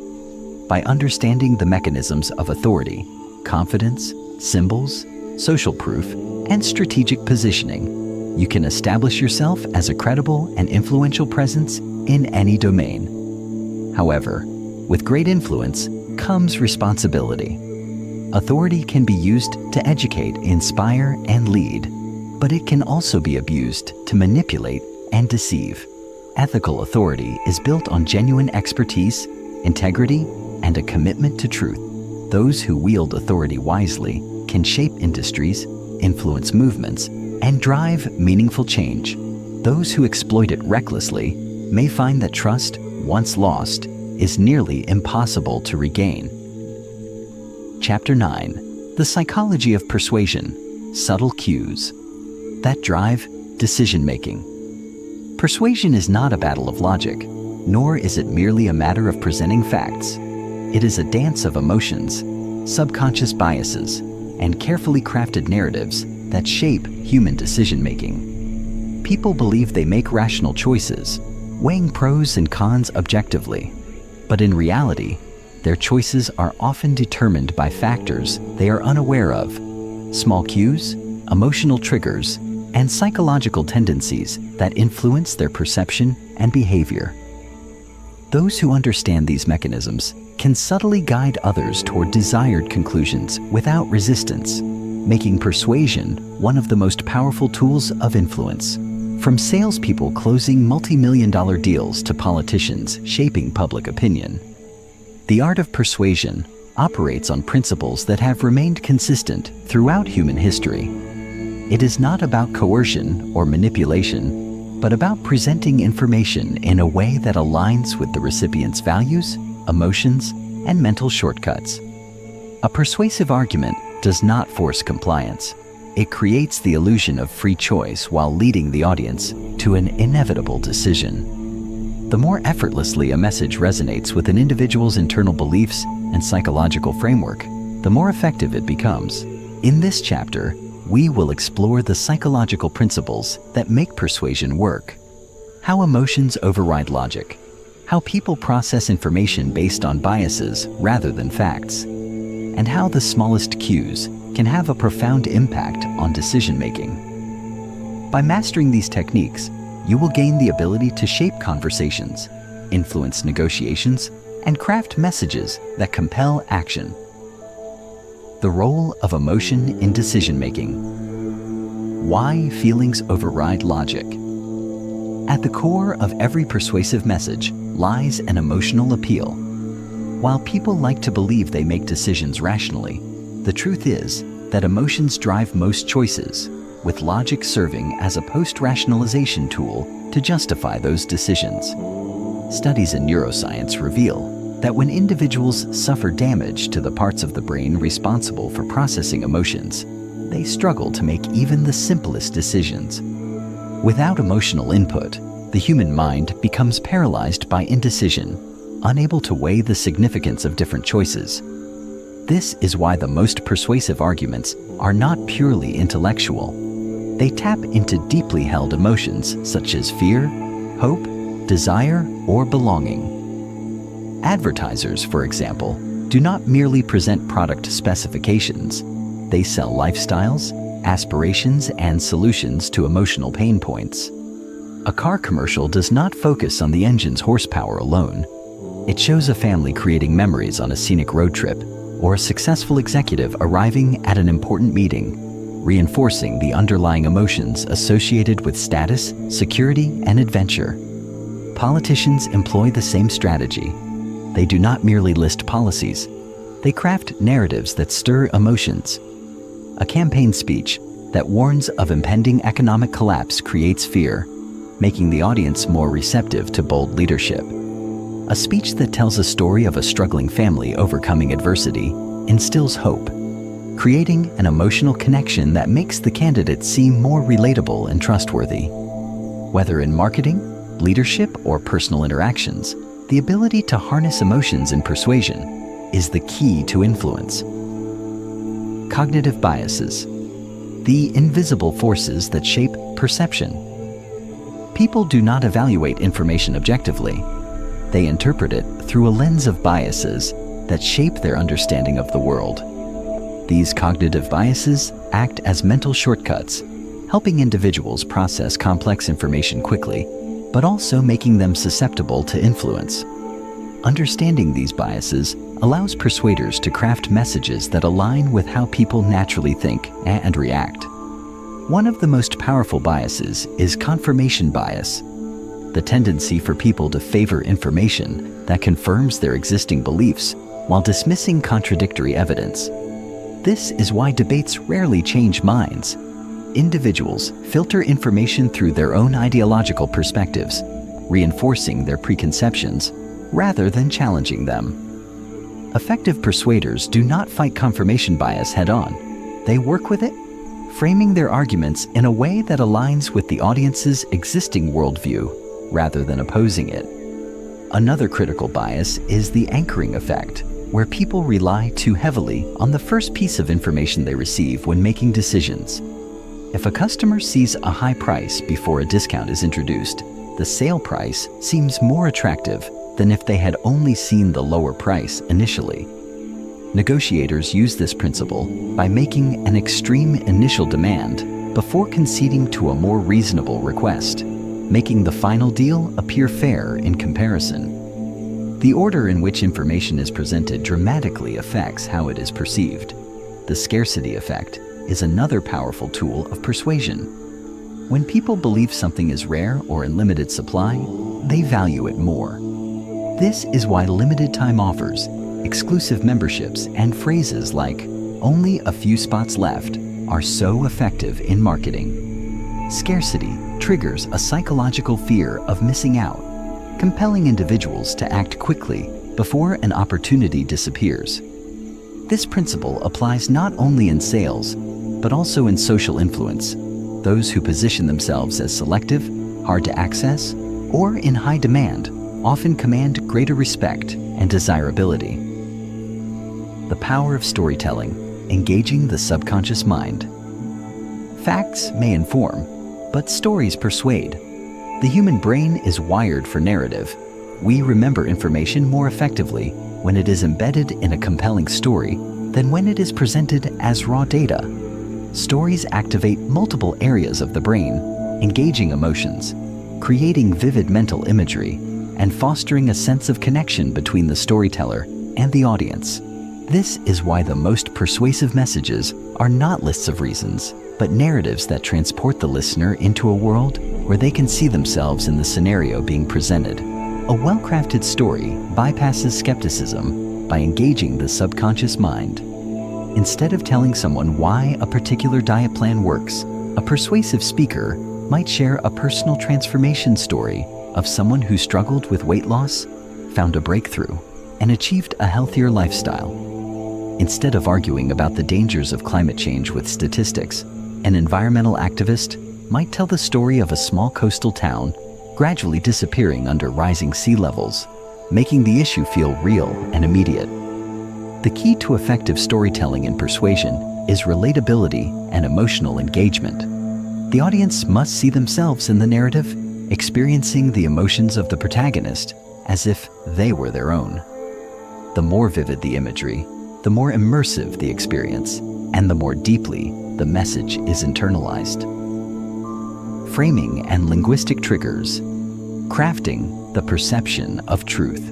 By understanding the mechanisms of authority, confidence, symbols, social proof, and strategic positioning, you can establish yourself as a credible and influential presence in any domain. However, with great influence comes responsibility. Authority can be used to educate, inspire, and lead, but it can also be abused to manipulate and deceive. Ethical authority is built on genuine expertise, integrity, and a commitment to truth. Those who wield authority wisely can shape industries, influence movements, and drive meaningful change. Those who exploit it recklessly may find that trust, once lost, is nearly impossible to regain. Chapter 9. The Psychology of Persuasion. Subtle Cues that drive decision-making. Persuasion is not a battle of logic, nor is it merely a matter of presenting facts. It is a dance of emotions, subconscious biases, and carefully crafted narratives that shape human decision-making. People believe they make rational choices, weighing pros and cons objectively. But in reality, their choices are often determined by factors they are unaware of: small cues, emotional triggers, and psychological tendencies that influence their perception and behavior. Those who understand these mechanisms can subtly guide others toward desired conclusions without resistance, making persuasion one of the most powerful tools of influence. From salespeople closing multi-million-dollar deals to politicians shaping public opinion, the art of persuasion operates on principles that have remained consistent throughout human history. It is not about coercion or manipulation, but about presenting information in a way that aligns with the recipient's values, emotions, and mental shortcuts. A persuasive argument does not force compliance. It creates the illusion of free choice while leading the audience to an inevitable decision. The more effortlessly a message resonates with an individual's internal beliefs and psychological framework, the more effective it becomes. In this chapter, we will explore the psychological principles that make persuasion work, how emotions override logic, how people process information based on biases rather than facts, and how the smallest cues can have a profound impact on decision-making. By mastering these techniques, you will gain the ability to shape conversations, influence negotiations, and craft messages that compel action. The role of emotion in decision-making. Why feelings override logic. At the core of every persuasive message lies an emotional appeal. While people like to believe they make decisions rationally, the truth is that emotions drive most choices, with logic serving as a post-rationalization tool to justify those decisions. Studies in neuroscience reveal that when individuals suffer damage to the parts of the brain responsible for processing emotions, they struggle to make even the simplest decisions. Without emotional input, the human mind becomes paralyzed by indecision, unable to weigh the significance of different choices. This is why the most persuasive arguments are not purely intellectual. They tap into deeply held emotions such as fear, hope, desire, or belonging. Advertisers, for example, do not merely present product specifications. They sell lifestyles, aspirations, and solutions to emotional pain points. A car commercial does not focus on the engine's horsepower alone. It shows a family creating memories on a scenic road trip, or a successful executive arriving at an important meeting, reinforcing the underlying emotions associated with status, security, and adventure. Politicians employ the same strategy. They do not merely list policies. They craft narratives that stir emotions. A campaign speech that warns of impending economic collapse creates fear, making the audience more receptive to bold leadership. A speech that tells a story of a struggling family overcoming adversity instills hope, creating an emotional connection that makes the candidate seem more relatable and trustworthy. Whether in marketing, leadership, or personal interactions, the ability to harness emotions in persuasion is the key to influence. Cognitive biases, the invisible forces that shape perception. People do not evaluate information objectively. They interpret it through a lens of biases that shape their understanding of the world. These cognitive biases act as mental shortcuts, helping individuals process complex information quickly, but also making them susceptible to influence. Understanding these biases allows persuaders to craft messages that align with how people naturally think and react. One of the most powerful biases is confirmation bias, the tendency for people to favor information that confirms their existing beliefs while dismissing contradictory evidence. This is why debates rarely change minds. Individuals filter information through their own ideological perspectives, reinforcing their preconceptions rather than challenging them. Effective persuaders do not fight confirmation bias head-on. They work with it, framing their arguments in a way that aligns with the audience's existing worldview rather than opposing it. Another critical bias is the anchoring effect, where people rely too heavily on the first piece of information they receive when making decisions. If a customer sees a high price before a discount is introduced, the sale price seems more attractive than if they had only seen the lower price initially. Negotiators use this principle by making an extreme initial demand before conceding to a more reasonable request, making the final deal appear fair in comparison. The order in which information is presented dramatically affects how it is perceived. The scarcity effect is another powerful tool of persuasion. When people believe something is rare or in limited supply, they value it more. This is why limited time offers, exclusive memberships, and phrases like "only a few spots left" are so effective in marketing. Scarcity triggers a psychological fear of missing out, compelling individuals to act quickly before an opportunity disappears. This principle applies not only in sales, but also in social influence. Those who position themselves as selective, hard to access, or in high demand often command greater respect and desirability. The power of storytelling, engaging the subconscious mind. Facts may inform, but stories persuade. The human brain is wired for narrative. We remember information more effectively when it is embedded in a compelling story than when it is presented as raw data. Stories activate multiple areas of the brain, engaging emotions, creating vivid mental imagery, and fostering a sense of connection between the storyteller and the audience. This is why the most persuasive messages are not lists of reasons, but narratives that transport the listener into a world where they can see themselves in the scenario being presented. A well-crafted story bypasses skepticism by engaging the subconscious mind. Instead of telling someone why a particular diet plan works, a persuasive speaker might share a personal transformation story of someone who struggled with weight loss, found a breakthrough, and achieved a healthier lifestyle. Instead of arguing about the dangers of climate change with statistics, an environmental activist might tell the story of a small coastal town gradually disappearing under rising sea levels, making the issue feel real and immediate. The key to effective storytelling and persuasion is relatability and emotional engagement. The audience must see themselves in the narrative, experiencing the emotions of the protagonist as if they were their own. The more vivid the imagery, the more immersive the experience, and the more deeply the message is internalized. Framing and linguistic triggers. Crafting the perception of truth.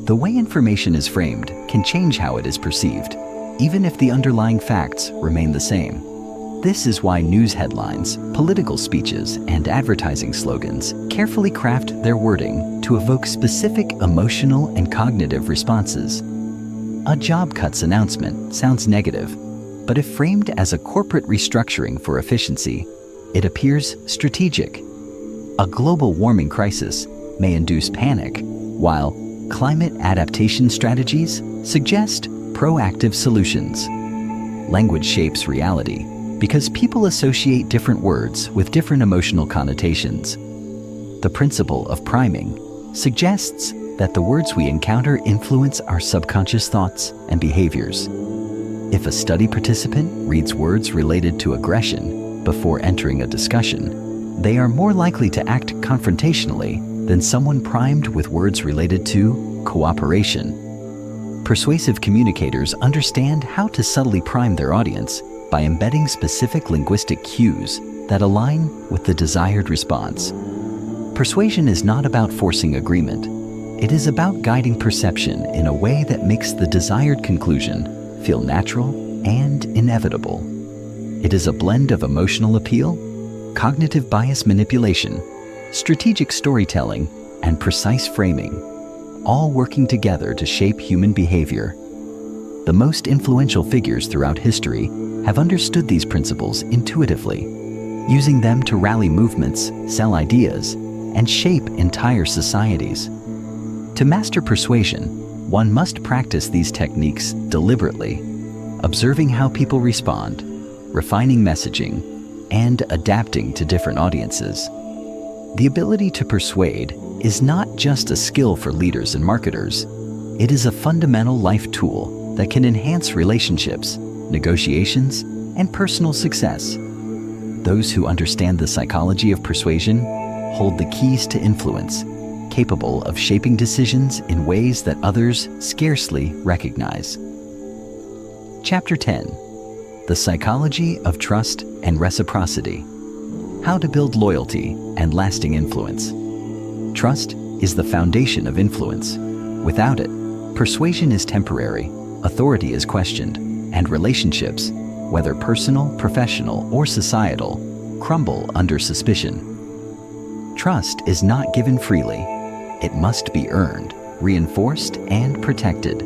The way information is framed can change how it is perceived, even if the underlying facts remain the same. This is why news headlines, political speeches, and advertising slogans carefully craft their wording to evoke specific emotional and cognitive responses. A job cuts announcement sounds negative, but if framed as a corporate restructuring for efficiency, it appears strategic. A global warming crisis may induce panic, while climate adaptation strategies suggest proactive solutions. Language shapes reality because people associate different words with different emotional connotations. The principle of priming suggests that the words we encounter influence our subconscious thoughts and behaviors. If a study participant reads words related to aggression before entering a discussion, they are more likely to act confrontationally than someone primed with words related to cooperation. Persuasive communicators understand how to subtly prime their audience by embedding specific linguistic cues that align with the desired response. Persuasion is not about forcing agreement. It is about guiding perception in a way that makes the desired conclusion feel natural and inevitable. It is a blend of emotional appeal, cognitive bias manipulation, strategic storytelling, and precise framing, all working together to shape human behavior. The most influential figures throughout history have understood these principles intuitively, using them to rally movements, sell ideas, and shape entire societies. To master persuasion, one must practice these techniques deliberately, observing how people respond, refining messaging, and adapting to different audiences. The ability to persuade is not just a skill for leaders and marketers. It is a fundamental life tool that can enhance relationships, negotiations, and personal success. Those who understand the psychology of persuasion hold the keys to influence, capable of shaping decisions in ways that others scarcely recognize. Chapter 10. The Psychology of Trust and Reciprocity. How to build loyalty and lasting influence. Trust is the foundation of influence. Without it, persuasion is temporary, authority is questioned, and relationships, whether personal, professional, or societal, crumble under suspicion. Trust is not given freely. It must be earned, reinforced, and protected.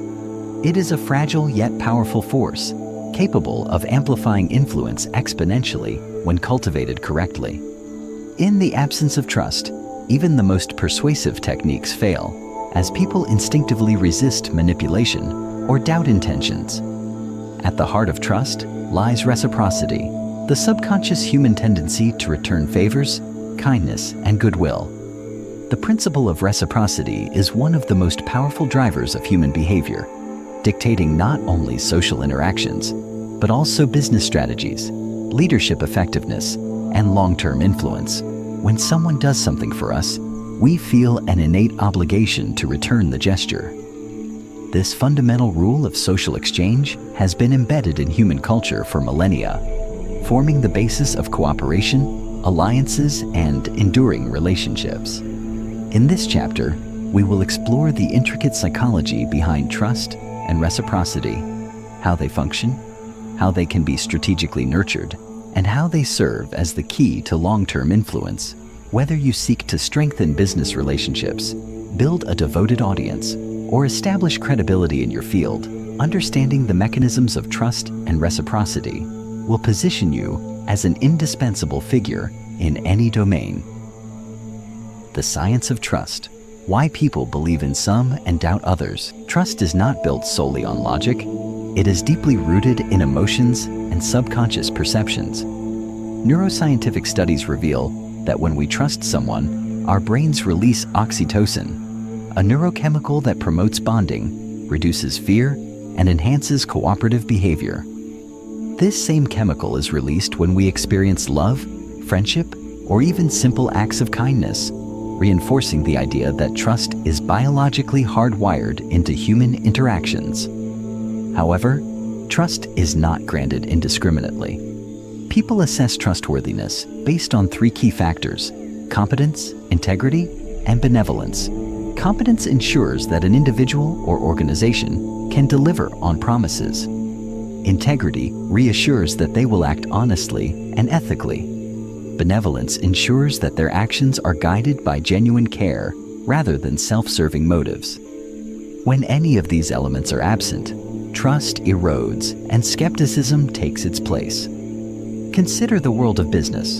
It is a fragile yet powerful force, capable of amplifying influence exponentially when cultivated correctly. In the absence of trust, even the most persuasive techniques fail, as people instinctively resist manipulation or doubt intentions. At the heart of trust lies reciprocity, the subconscious human tendency to return favors, kindness, and goodwill. The principle of reciprocity is one of the most powerful drivers of human behavior, dictating not only social interactions, but also business strategies, leadership effectiveness, and long-term influence. When someone does something for us, we feel an innate obligation to return the gesture. This fundamental rule of social exchange has been embedded in human culture for millennia, forming the basis of cooperation, alliances, and enduring relationships. In this chapter, we will explore the intricate psychology behind trust and reciprocity, how they function, how they can be strategically nurtured, and how they serve as the key to long-term influence. Whether you seek to strengthen business relationships, build a devoted audience, or establish credibility in your field, understanding the mechanisms of trust and reciprocity will position you as an indispensable figure in any domain. The science of trust. Why people believe in some and doubt others. Trust is not built solely on logic. It is deeply rooted in emotions and subconscious perceptions. Neuroscientific studies reveal that when we trust someone, our brains release oxytocin, a neurochemical that promotes bonding, reduces fear, and enhances cooperative behavior. This same chemical is released when we experience love, friendship, or even simple acts of kindness, reinforcing the idea that trust is biologically hardwired into human interactions. However, trust is not granted indiscriminately. People assess trustworthiness based on three key factors: competence, integrity, and benevolence. Competence ensures that an individual or organization can deliver on promises. Integrity reassures that they will act honestly and ethically. Benevolence ensures that their actions are guided by genuine care rather than self-serving motives. When any of these elements are absent, trust erodes and skepticism takes its place. Consider the world of business.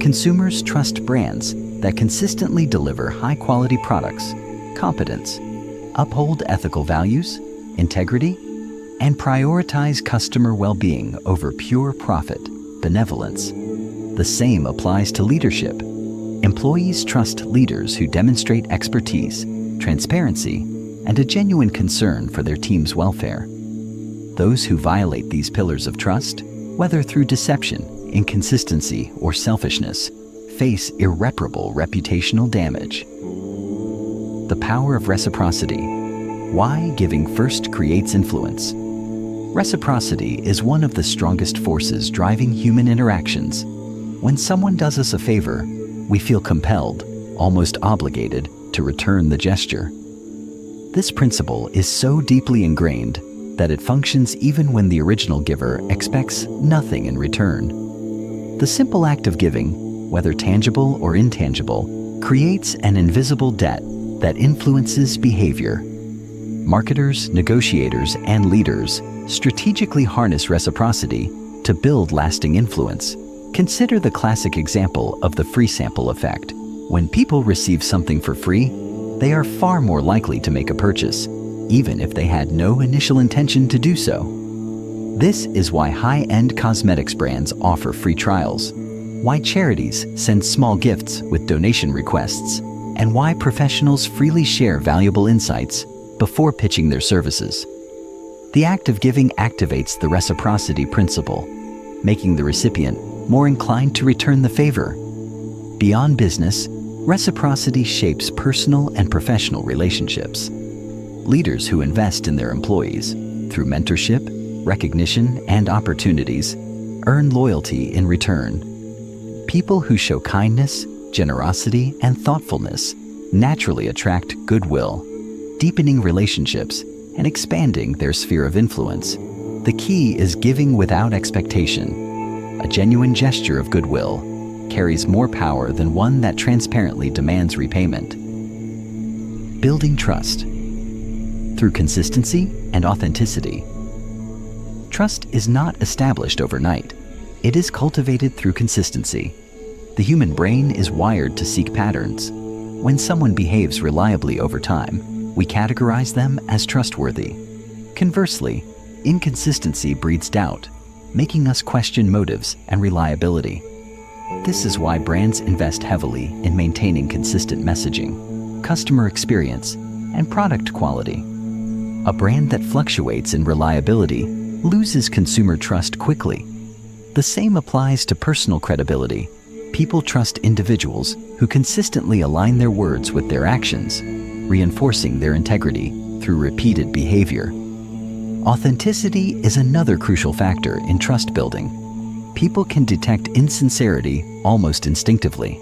Consumers trust brands that consistently deliver high-quality products, competence, uphold ethical values, integrity, and prioritize customer well-being over pure profit, benevolence. The same applies to leadership. Employees trust leaders who demonstrate expertise, transparency, and a genuine concern for their team's welfare. Those who violate these pillars of trust, whether through deception, inconsistency, or selfishness, face irreparable reputational damage. The power of reciprocity. Why giving first creates influence. Reciprocity is one of the strongest forces driving human interactions. When someone does us a favor, we feel compelled, almost obligated, to return the gesture. This principle is so deeply ingrained that it functions even when the original giver expects nothing in return. The simple act of giving, whether tangible or intangible, creates an invisible debt that influences behavior. Marketers, negotiators, and leaders strategically harness reciprocity to build lasting influence. Consider the classic example of the free sample effect. When people receive something for free, they are far more likely to make a purchase, even if they had no initial intention to do so. This is why high-end cosmetics brands offer free trials, why charities send small gifts with donation requests, and why professionals freely share valuable insights before pitching their services. The act of giving activates the reciprocity principle, making the recipient more inclined to return the favor. Beyond business, reciprocity shapes personal and professional relationships. Leaders who invest in their employees through mentorship, recognition, and opportunities earn loyalty in return. People who show kindness, generosity, and thoughtfulness naturally attract goodwill, deepening relationships and expanding their sphere of influence. The key is giving without expectation. A genuine gesture of goodwill carries more power than one that transparently demands repayment. Building trust through consistency and authenticity. Trust is not established overnight. It is cultivated through consistency. The human brain is wired to seek patterns. When someone behaves reliably over time, we categorize them as trustworthy. Conversely, inconsistency breeds doubt, making us question motives and reliability. This is why brands invest heavily in maintaining consistent messaging, customer experience, and product quality. A brand that fluctuates in reliability loses consumer trust quickly. The same applies to personal credibility. People trust individuals who consistently align their words with their actions, reinforcing their integrity through repeated behavior. Authenticity is another crucial factor in trust building. People can detect insincerity almost instinctively.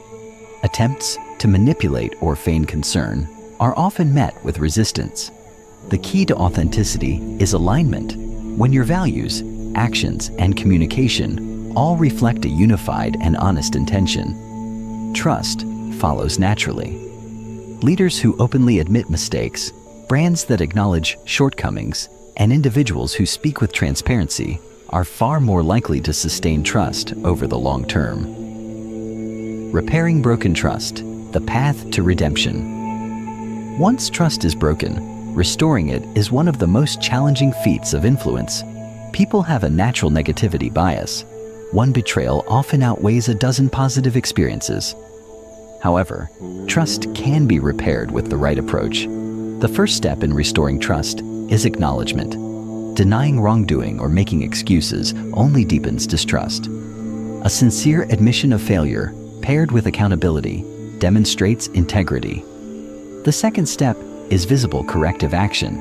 Attempts to manipulate or feign concern are often met with resistance. The key to authenticity is alignment, when your values, actions, and communication all reflect a unified and honest intention. Trust follows naturally. Leaders who openly admit mistakes, brands that acknowledge shortcomings, and individuals who speak with transparency are far more likely to sustain trust over the long term. Repairing broken trust, the path to redemption. Once trust is broken, restoring it is one of the most challenging feats of influence. People have a natural negativity bias. One betrayal often outweighs a dozen positive experiences. However, trust can be repaired with the right approach. The first step in restoring trust is acknowledgement. Denying wrongdoing or making excuses only deepens distrust. A sincere admission of failure, paired with accountability, demonstrates integrity. The second step is visible corrective action.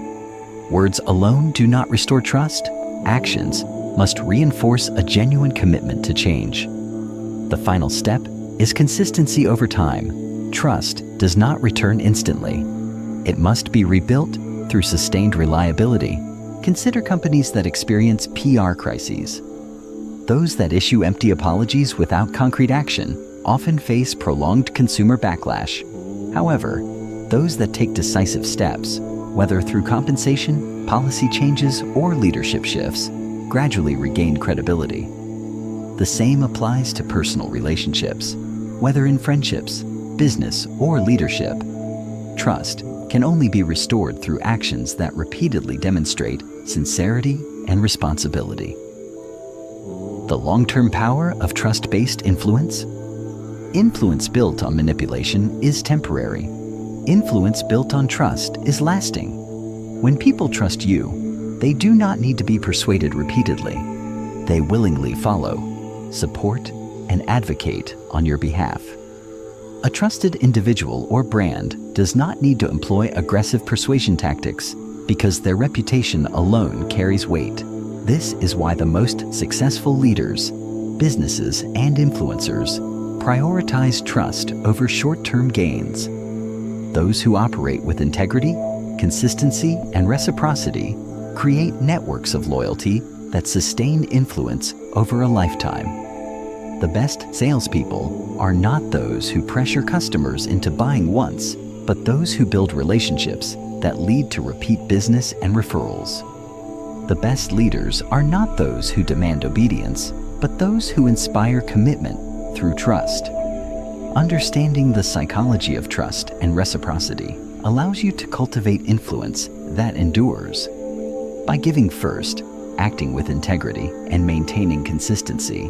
Words alone do not restore trust. Actions must reinforce a genuine commitment to change. The final step is consistency over time. Trust does not return instantly. It must be rebuilt through sustained reliability. Consider companies that experience PR crises. Those that issue empty apologies without concrete action often face prolonged consumer backlash. However, those that take decisive steps, whether through compensation, policy changes, or leadership shifts, gradually regain credibility. The same applies to personal relationships, whether in friendships, business, or leadership. Trust can only be restored through actions that repeatedly demonstrate sincerity and responsibility. The long-term power of trust-based influence? Influence built on manipulation is temporary. Influence built on trust is lasting. When people trust you, they do not need to be persuaded repeatedly. They willingly follow, support, and advocate on your behalf. A trusted individual or brand does not need to employ aggressive persuasion tactics because their reputation alone carries weight. This is why the most successful leaders, businesses, and influencers prioritize trust over short-term gains. Those who operate with integrity, consistency, and reciprocity create networks of loyalty that sustain influence over a lifetime. The best salespeople are not those who pressure customers into buying once, but those who build relationships that lead to repeat business and referrals. The best leaders are not those who demand obedience, but those who inspire commitment through trust. Understanding the psychology of trust and reciprocity allows you to cultivate influence that endures. By giving first, acting with integrity, and maintaining consistency,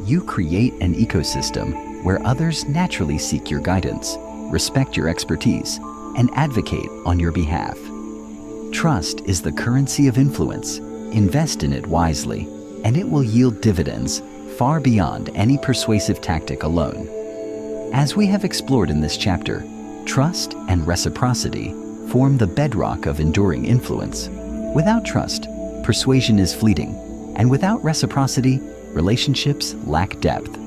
you create an ecosystem where others naturally seek your guidance, respect your expertise, and advocate on your behalf. Trust is the currency of influence. Invest in it wisely, and it will yield dividends far beyond any persuasive tactic alone. As we have explored in this chapter, trust and reciprocity form the bedrock of enduring influence. Without trust, persuasion is fleeting, and without reciprocity, relationships lack depth.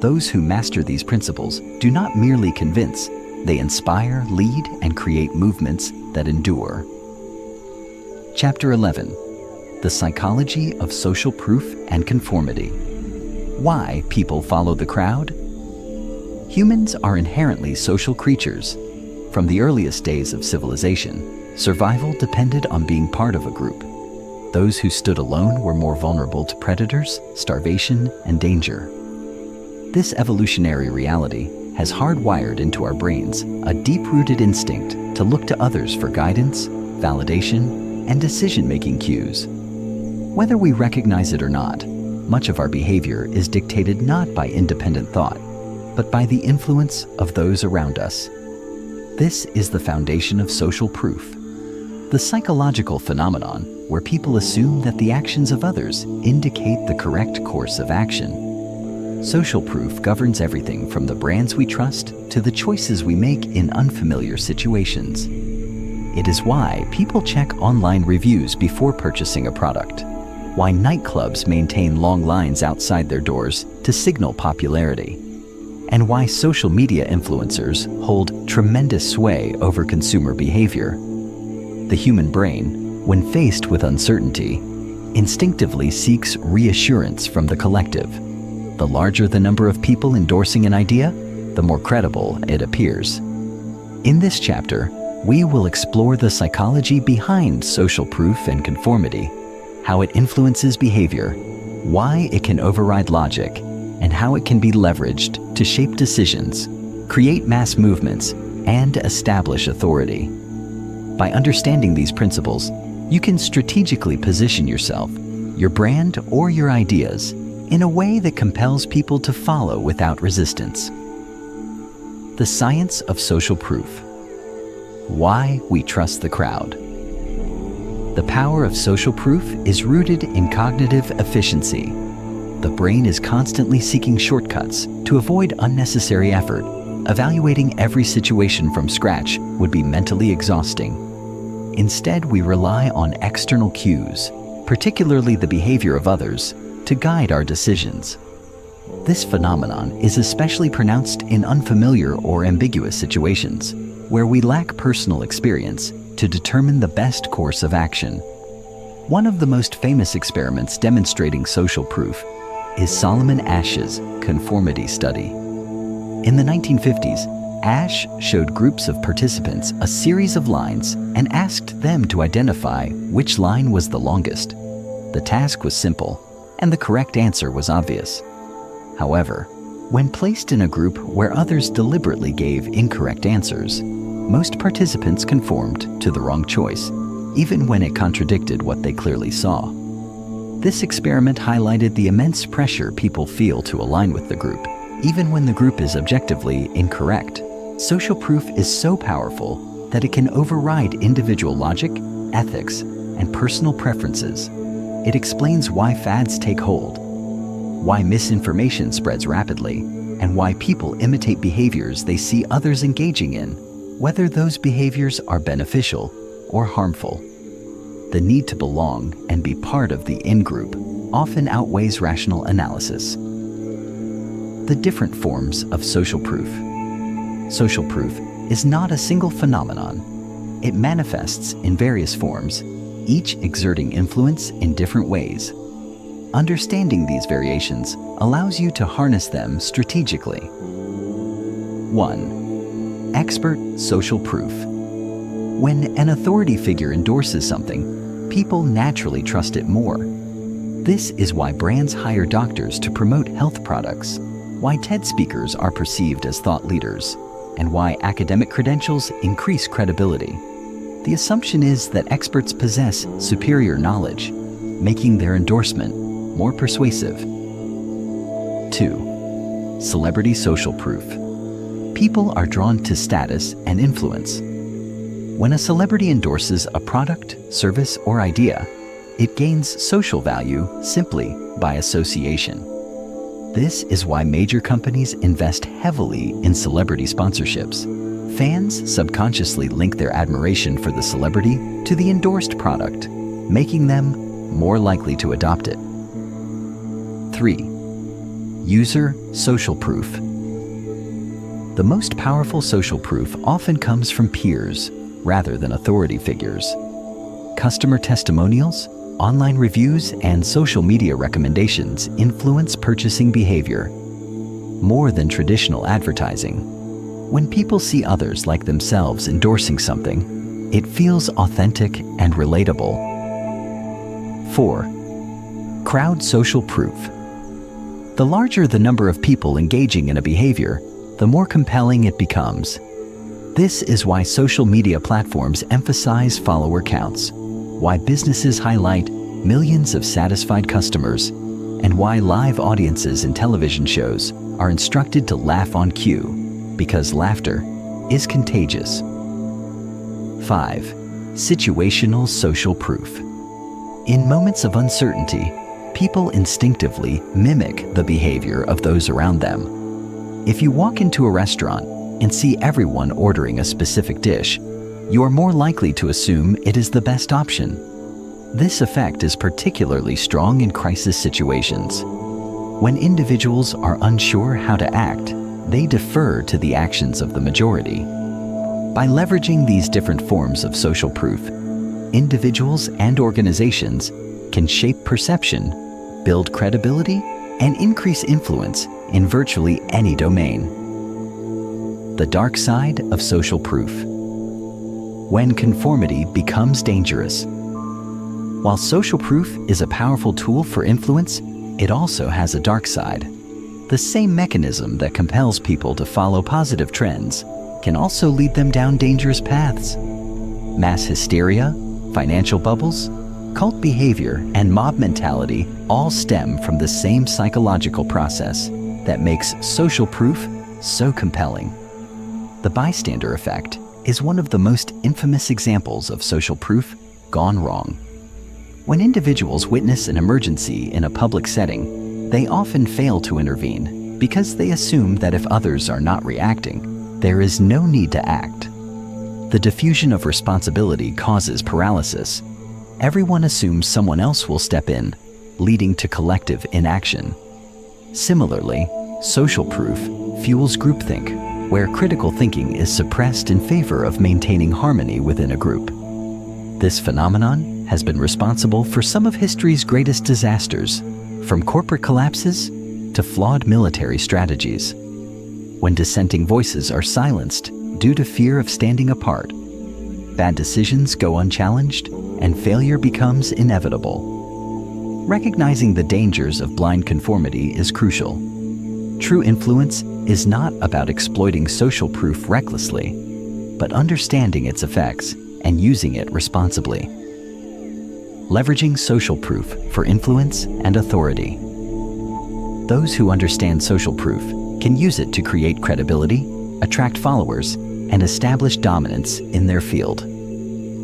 Those who master these principles do not merely convince, they inspire, lead, and create movements that endure. Chapter 11. The Psychology of Social Proof and Conformity. Why people follow the crowd? Humans are inherently social creatures. From the earliest days of civilization, survival depended on being part of a group. Those who stood alone were more vulnerable to predators, starvation, and danger. This evolutionary reality has hardwired into our brains a deep-rooted instinct to look to others for guidance, validation, and decision-making cues. Whether we recognize it or not, much of our behavior is dictated not by independent thought, but by the influence of those around us. This is the foundation of social proof, the psychological phenomenon where people assume that the actions of others indicate the correct course of action. Social proof governs everything from the brands we trust to the choices we make in unfamiliar situations. It is why people check online reviews before purchasing a product, why nightclubs maintain long lines outside their doors to signal popularity, and why social media influencers hold tremendous sway over consumer behavior. The human brain, when faced with uncertainty, instinctively seeks reassurance from the collective. The larger the number of people endorsing an idea, the more credible it appears. In this chapter, we will explore the psychology behind social proof and conformity, how it influences behavior, why it can override logic, and how it can be leveraged to shape decisions, create mass movements, and establish authority. By understanding these principles, you can strategically position yourself, your brand, or your ideas in a way that compels people to follow without resistance. The science of social proof. Why we trust the crowd. The power of social proof is rooted in cognitive efficiency. The brain is constantly seeking shortcuts to avoid unnecessary effort. Evaluating every situation from scratch would be mentally exhausting. Instead, we rely on external cues, particularly the behavior of others, to guide our decisions. This phenomenon is especially pronounced in unfamiliar or ambiguous situations, where we lack personal experience to determine the best course of action. One of the most famous experiments demonstrating social proof is Solomon Asch's conformity study. In the 1950s, Asch showed groups of participants a series of lines and asked them to identify which line was the longest. The task was simple, and the correct answer was obvious. However, when placed in a group where others deliberately gave incorrect answers, most participants conformed to the wrong choice, even when it contradicted what they clearly saw. This experiment highlighted the immense pressure people feel to align with the group, even when the group is objectively incorrect. Social proof is so powerful that it can override individual logic, ethics, and personal preferences. It explains why fads take hold, why misinformation spreads rapidly, and why people imitate behaviors they see others engaging in, whether those behaviors are beneficial or harmful. The need to belong and be part of the in-group often outweighs rational analysis. The different forms of social proof. Social proof is not a single phenomenon. It manifests in various forms, each exerting influence in different ways. Understanding these variations allows you to harness them strategically. 1. Expert social proof. When an authority figure endorses something, people naturally trust it more. This is why brands hire doctors to promote health products, why TED speakers are perceived as thought leaders, and why academic credentials increase credibility. The assumption is that experts possess superior knowledge, making their endorsement more persuasive. 2. Celebrity social proof. People are drawn to status and influence. When a celebrity endorses a product, service, or idea, it gains social value simply by association. This is why major companies invest heavily in celebrity sponsorships. Fans subconsciously link their admiration for the celebrity to the endorsed product, making them more likely to adopt it. 3. User social proof. The most powerful social proof often comes from peers rather than authority figures. Customer testimonials, online reviews, and social media recommendations influence purchasing behavior more than traditional advertising. When people see others like themselves endorsing something, it feels authentic and relatable. 4. Crowd social proof. The larger the number of people engaging in a behavior, the more compelling it becomes. This is why social media platforms emphasize follower counts, why businesses highlight millions of satisfied customers, and why live audiences in television shows are instructed to laugh on cue, because laughter is contagious. 5. Situational social proof. In moments of uncertainty, people instinctively mimic the behavior of those around them. If you walk into a restaurant and see everyone ordering a specific dish, you are more likely to assume it is the best option. This effect is particularly strong in crisis situations. When individuals are unsure how to act, they defer to the actions of the majority. By leveraging these different forms of social proof, individuals and organizations can shape perception, build credibility, and increase influence in virtually any domain. The dark side of social proof. When conformity becomes dangerous. While social proof is a powerful tool for influence, it also has a dark side. The same mechanism that compels people to follow positive trends can also lead them down dangerous paths. Mass hysteria, financial bubbles, cult behavior, and mob mentality all stem from the same psychological process that makes social proof so compelling. The bystander effect is one of the most infamous examples of social proof gone wrong. When individuals witness an emergency in a public setting, they often fail to intervene because they assume that if others are not reacting, there is no need to act. The diffusion of responsibility causes paralysis. Everyone assumes someone else will step in, leading to collective inaction. Similarly, social proof fuels groupthink, where critical thinking is suppressed in favor of maintaining harmony within a group. This phenomenon has been responsible for some of history's greatest disasters, from corporate collapses to flawed military strategies. When dissenting voices are silenced due to fear of standing apart, bad decisions go unchallenged and failure becomes inevitable. Recognizing the dangers of blind conformity is crucial. True influence is not about exploiting social proof recklessly, but understanding its effects and using it responsibly. Leveraging social proof for influence and authority. Those who understand social proof can use it to create credibility, attract followers, and establish dominance in their field.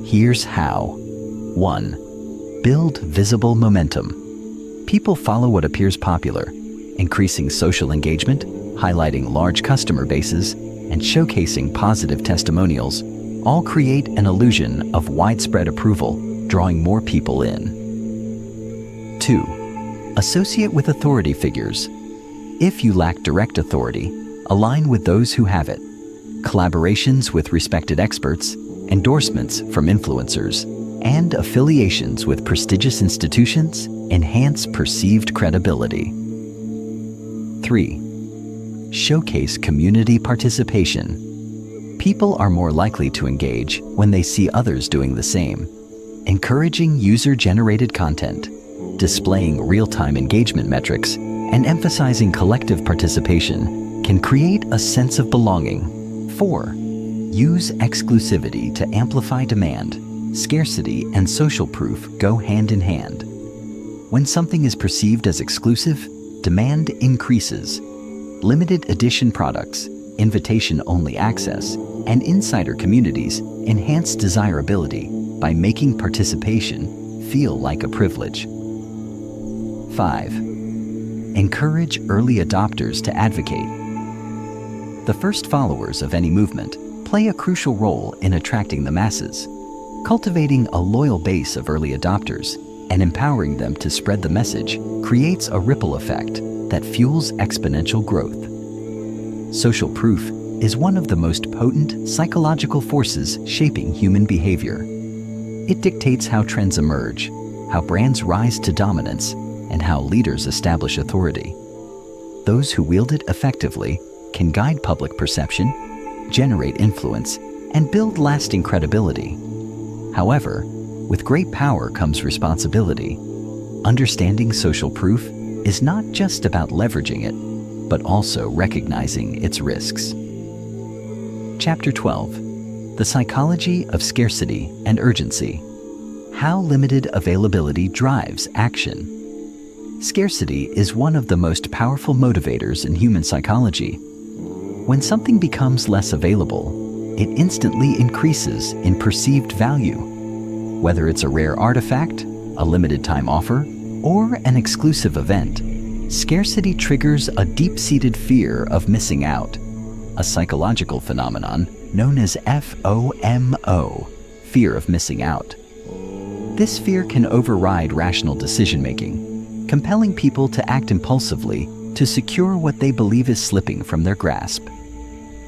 Here's how. 1. Build visible momentum. People follow what appears popular, increasing social engagement, highlighting large customer bases, and showcasing positive testimonials all create an illusion of widespread approval, drawing more people in. 2. Associate with authority figures. If you lack direct authority, align with those who have it. Collaborations with respected experts, endorsements from influencers, and affiliations with prestigious institutions enhance perceived credibility. 3. Showcase community participation. People are more likely to engage when they see others doing the same. Encouraging user-generated content, displaying real-time engagement metrics, and emphasizing collective participation can create a sense of belonging. 4. Use exclusivity to amplify demand. Scarcity and social proof go hand in hand. When something is perceived as exclusive, demand increases. Limited edition products, invitation-only access, and insider communities enhance desirability by making participation feel like a privilege. 5. Encourage early adopters to advocate. The first followers of any movement play a crucial role in attracting the masses. Cultivating a loyal base of early adopters and empowering them to spread the message creates a ripple effect that fuels exponential growth. Social proof is one of the most potent psychological forces shaping human behavior. It dictates how trends emerge, how brands rise to dominance, and how leaders establish authority. Those who wield it effectively can guide public perception, generate influence, and build lasting credibility. However, with great power comes responsibility. Understanding social proof is not just about leveraging it, but also recognizing its risks. Chapter 12. The Psychology of Scarcity and Urgency. How limited availability drives action. Scarcity is one of the most powerful motivators in human psychology. When something becomes less available, it instantly increases in perceived value. Whether it's a rare artifact, a limited time offer, or an exclusive event, scarcity triggers a deep-seated fear of missing out. a psychological phenomenon known as FOMO, fear of missing out. This fear can override rational decision-making, compelling people to act impulsively to secure what they believe is slipping from their grasp.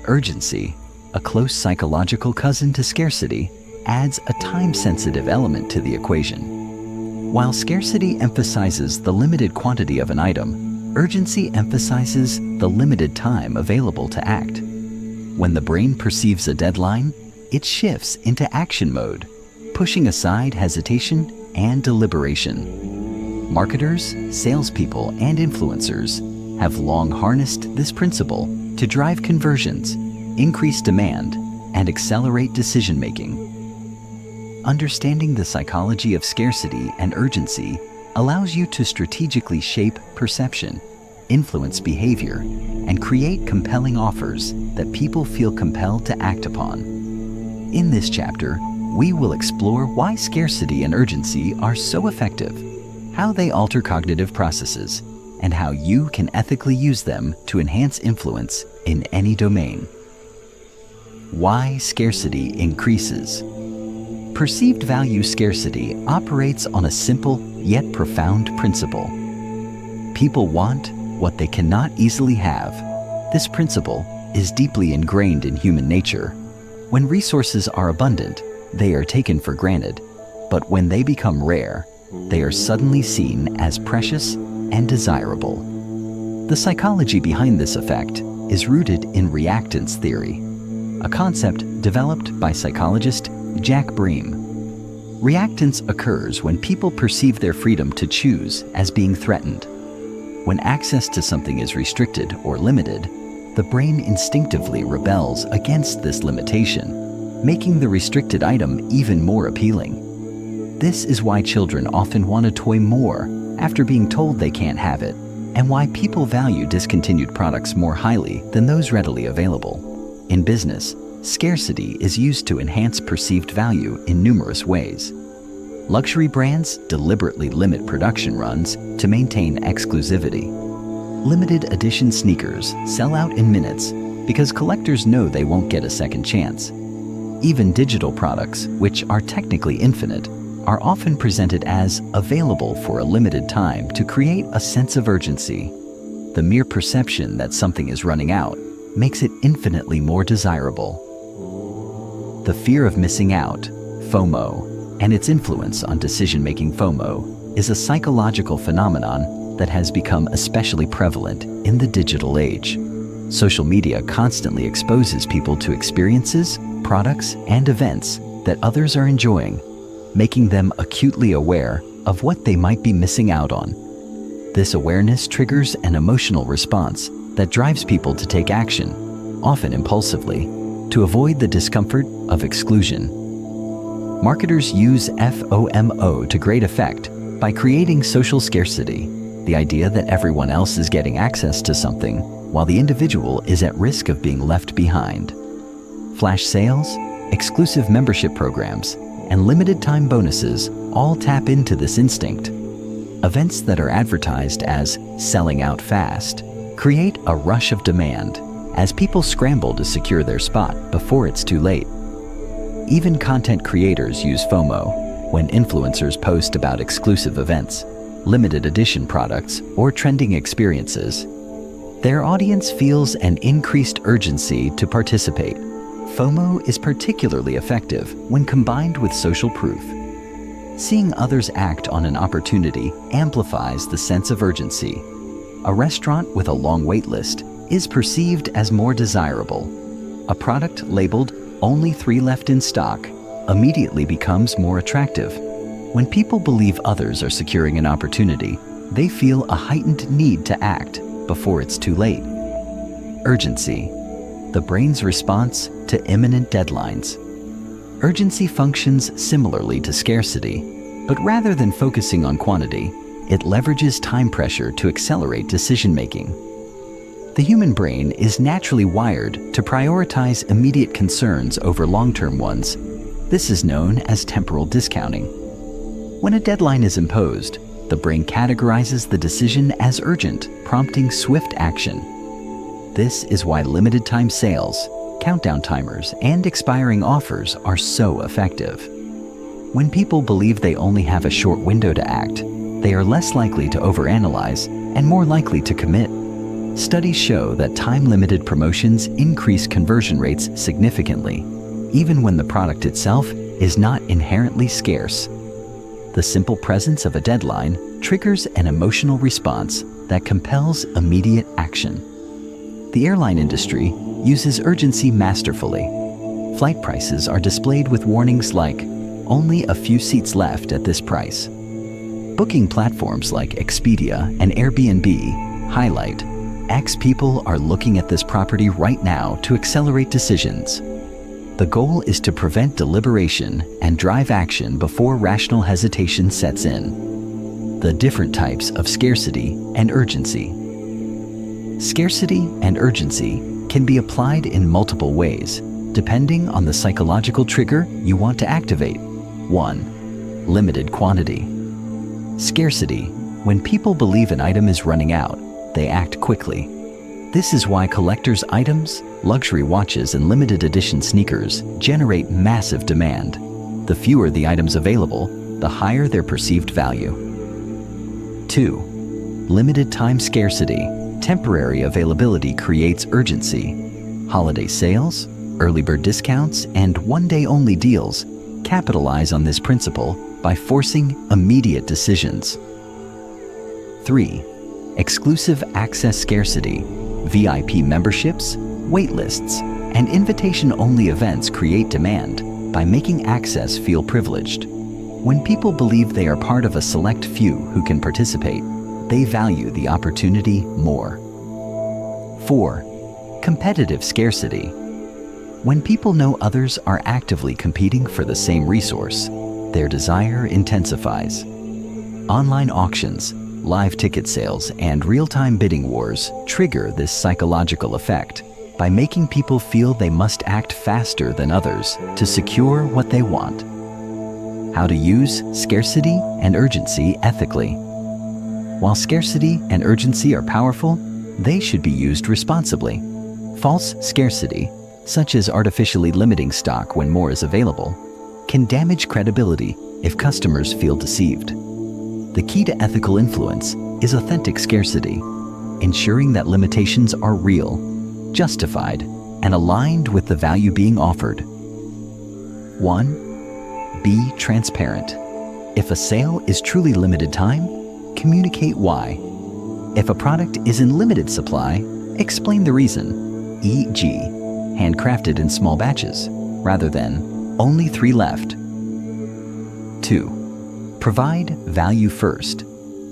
Urgency, a close psychological cousin to scarcity, adds a time-sensitive element to the equation. While scarcity emphasizes the limited quantity of an item, urgency emphasizes the limited time available to act. When the brain perceives a deadline, it shifts into action mode, pushing aside hesitation and deliberation. Marketers, salespeople, and influencers have long harnessed this principle to drive conversions, increase demand, and accelerate decision-making. Understanding the psychology of scarcity and urgency allows you to strategically shape perception, influence behavior, and create compelling offers that people feel compelled to act upon. In this chapter, we will explore why scarcity and urgency are so effective, how they alter cognitive processes, and how you can ethically use them to enhance influence in any domain. Why scarcity increases. Perceived value scarcity operates on a simple yet profound principle. People want what they cannot easily have. This principle is deeply ingrained in human nature. When resources are abundant, they are taken for granted, but when they become rare, they are suddenly seen as precious and desirable. The psychology behind this effect is rooted in reactance theory, a concept developed by psychologist Jack Bream. Reactance occurs when people perceive their freedom to choose as being threatened. When access to something is restricted or limited, the brain instinctively rebels against this limitation, making the restricted item even more appealing. This is why children often want a toy more after being told they can't have it, and why people value discontinued products more highly than those readily available. In business, scarcity is used to enhance perceived value in numerous ways. Luxury brands deliberately limit production runs to maintain exclusivity. Limited edition sneakers sell out in minutes because collectors know they won't get a second chance. Even digital products, which are technically infinite, are often presented as available for a limited time to create a sense of urgency. The mere perception that something is running out makes it infinitely more desirable. The fear of missing out, FOMO, and its influence on decision-making. FOMO is a psychological phenomenon that has become especially prevalent in the digital age. Social media constantly exposes people to experiences, products, and events that others are enjoying, making them acutely aware of what they might be missing out on. This awareness triggers an emotional response that drives people to take action, often impulsively, to avoid the discomfort of exclusion. Marketers use FOMO to great effect by creating social scarcity, the idea that everyone else is getting access to something while the individual is at risk of being left behind. Flash sales, exclusive membership programs, and limited time bonuses all tap into this instinct. Events that are advertised as selling out fast create a rush of demand as people scramble to secure their spot before it's too late. Even content creators use FOMO when influencers post about exclusive events, limited edition products, or trending experiences. Their audience feels an increased urgency to participate. FOMO is particularly effective when combined with social proof. Seeing others act on an opportunity amplifies the sense of urgency. A restaurant with a long wait list is perceived as more desirable. A product labeled "only 3 left in stock" immediately becomes more attractive. When people believe others are securing an opportunity, they feel a heightened need to act before it's too late. Urgency, the brain's response to imminent deadlines. Urgency functions similarly to scarcity, but rather than focusing on quantity, it leverages time pressure to accelerate decision-making. The human brain is naturally wired to prioritize immediate concerns over long-term ones. This is known as temporal discounting. When a deadline is imposed, the brain categorizes the decision as urgent, prompting swift action. This is why limited time sales, countdown timers, and expiring offers are so effective. When people believe they only have a short window to act, they are less likely to overanalyze and more likely to commit. Studies show that time-limited promotions increase conversion rates significantly, even when the product itself is not inherently scarce. The simple presence of a deadline triggers an emotional response that compels immediate action. The airline industry uses urgency masterfully. Flight prices are displayed with warnings like, "Only a few seats left at this price." Booking platforms like Expedia and Airbnb highlight, "X people are looking at this property right now to accelerate decisions." The goal is to prevent deliberation and drive action before rational hesitation sets in. The different types of scarcity and urgency. Scarcity and urgency can be applied in multiple ways, depending on the psychological trigger you want to activate. 1. Limited quantity. Scarcity. When people believe an item is running out, they act quickly. This is why collector's items, luxury watches, and limited edition sneakers generate massive demand. The fewer the items available, the higher their perceived value. 2. Limited time scarcity. Temporary availability creates urgency. Holiday sales, early bird discounts, and one-day-only deals capitalize on this principle by forcing immediate decisions. 3. Exclusive access scarcity. VIP memberships, waitlists, and invitation-only events create demand by making access feel privileged. When people believe they are part of a select few who can participate, they value the opportunity more. 4. Competitive scarcity. When people know others are actively competing for the same resource, their desire intensifies. Online auctions, live ticket sales, and real-time bidding wars trigger this psychological effect by making people feel they must act faster than others to secure what they want. How to use scarcity and urgency ethically. While scarcity and urgency are powerful, they should be used responsibly. False scarcity, such as artificially limiting stock when more is available, can damage credibility if customers feel deceived. The key to ethical influence is authentic scarcity, ensuring that limitations are real, justified, and aligned with the value being offered. 1. Be transparent. If a sale is truly limited time, communicate why. If a product is in limited supply, explain the reason, e.g., handcrafted in small batches, rather than only 3 left. 2. Provide value first.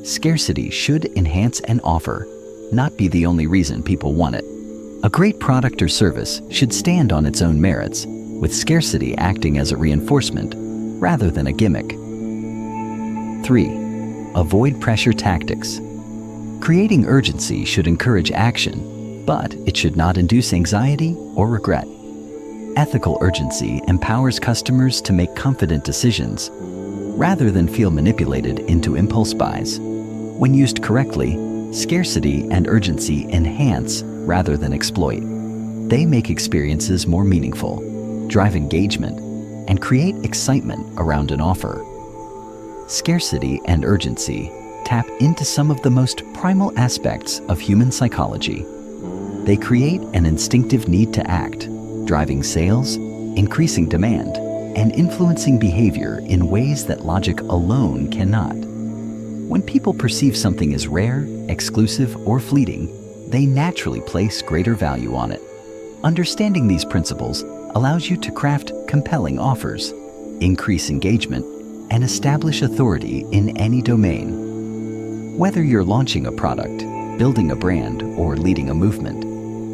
Scarcity should enhance an offer, not be the only reason people want it. A great product or service should stand on its own merits, with scarcity acting as a reinforcement rather than a gimmick. 3. Avoid pressure tactics. Creating urgency should encourage action, but it should not induce anxiety or regret. Ethical urgency empowers customers to make confident decisions rather than feel manipulated into impulse buys. When used correctly, scarcity and urgency enhance rather than exploit. They make experiences more meaningful, drive engagement, and create excitement around an offer. Scarcity and urgency tap into some of the most primal aspects of human psychology. They create an instinctive need to act, driving sales, increasing demand, and influencing behavior in ways that logic alone cannot. When people perceive something as rare, exclusive, or fleeting, they naturally place greater value on it. Understanding these principles allows you to craft compelling offers, increase engagement, and establish authority in any domain. Whether you're launching a product, building a brand, or leading a movement,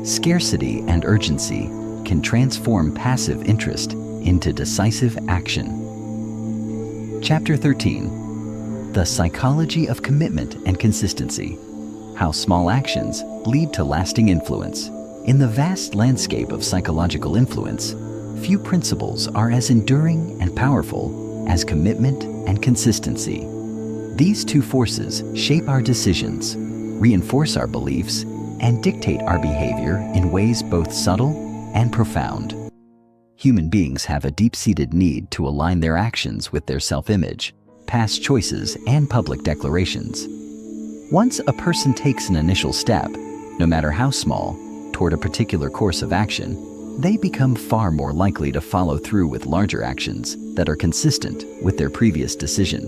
scarcity and urgency can transform passive interest into decisive action. Chapter 13. The Psychology of Commitment and Consistency. How small actions lead to lasting influence. In the vast landscape of psychological influence, few principles are as enduring and powerful as commitment and consistency. These two forces shape our decisions, reinforce our beliefs, and dictate our behavior in ways both subtle and profound. Human beings have a deep-seated need to align their actions with their self-image, past choices, and public declarations. Once a person takes an initial step, no matter how small, toward a particular course of action, they become far more likely to follow through with larger actions that are consistent with their previous decision.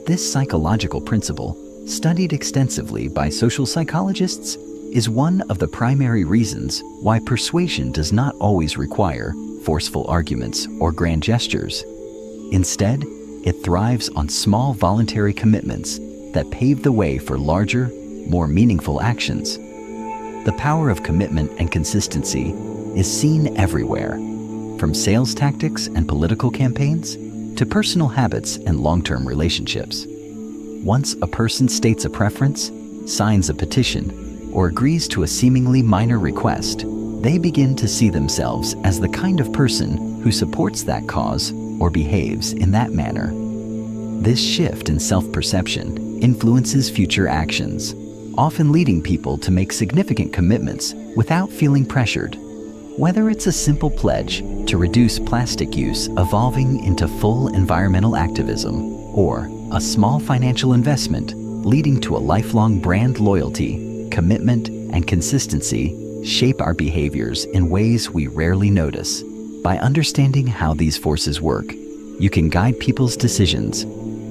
This psychological principle, studied extensively by social psychologists, is one of the primary reasons why persuasion does not always require forceful arguments or grand gestures. Instead, it thrives on small voluntary commitments that pave the way for larger, more meaningful actions. The power of commitment and consistency is seen everywhere, from sales tactics and political campaigns to personal habits and long-term relationships. Once a person states a preference, signs a petition, or agrees to a seemingly minor request, they begin to see themselves as the kind of person who supports that cause or behaves in that manner. This shift in self-perception influences future actions, often leading people to make significant commitments without feeling pressured. Whether it's a simple pledge to reduce plastic use evolving into full environmental activism, or a small financial investment leading to a lifelong brand loyalty, commitment, and consistency shape our behaviors in ways we rarely notice. By understanding how these forces work, you can guide people's decisions,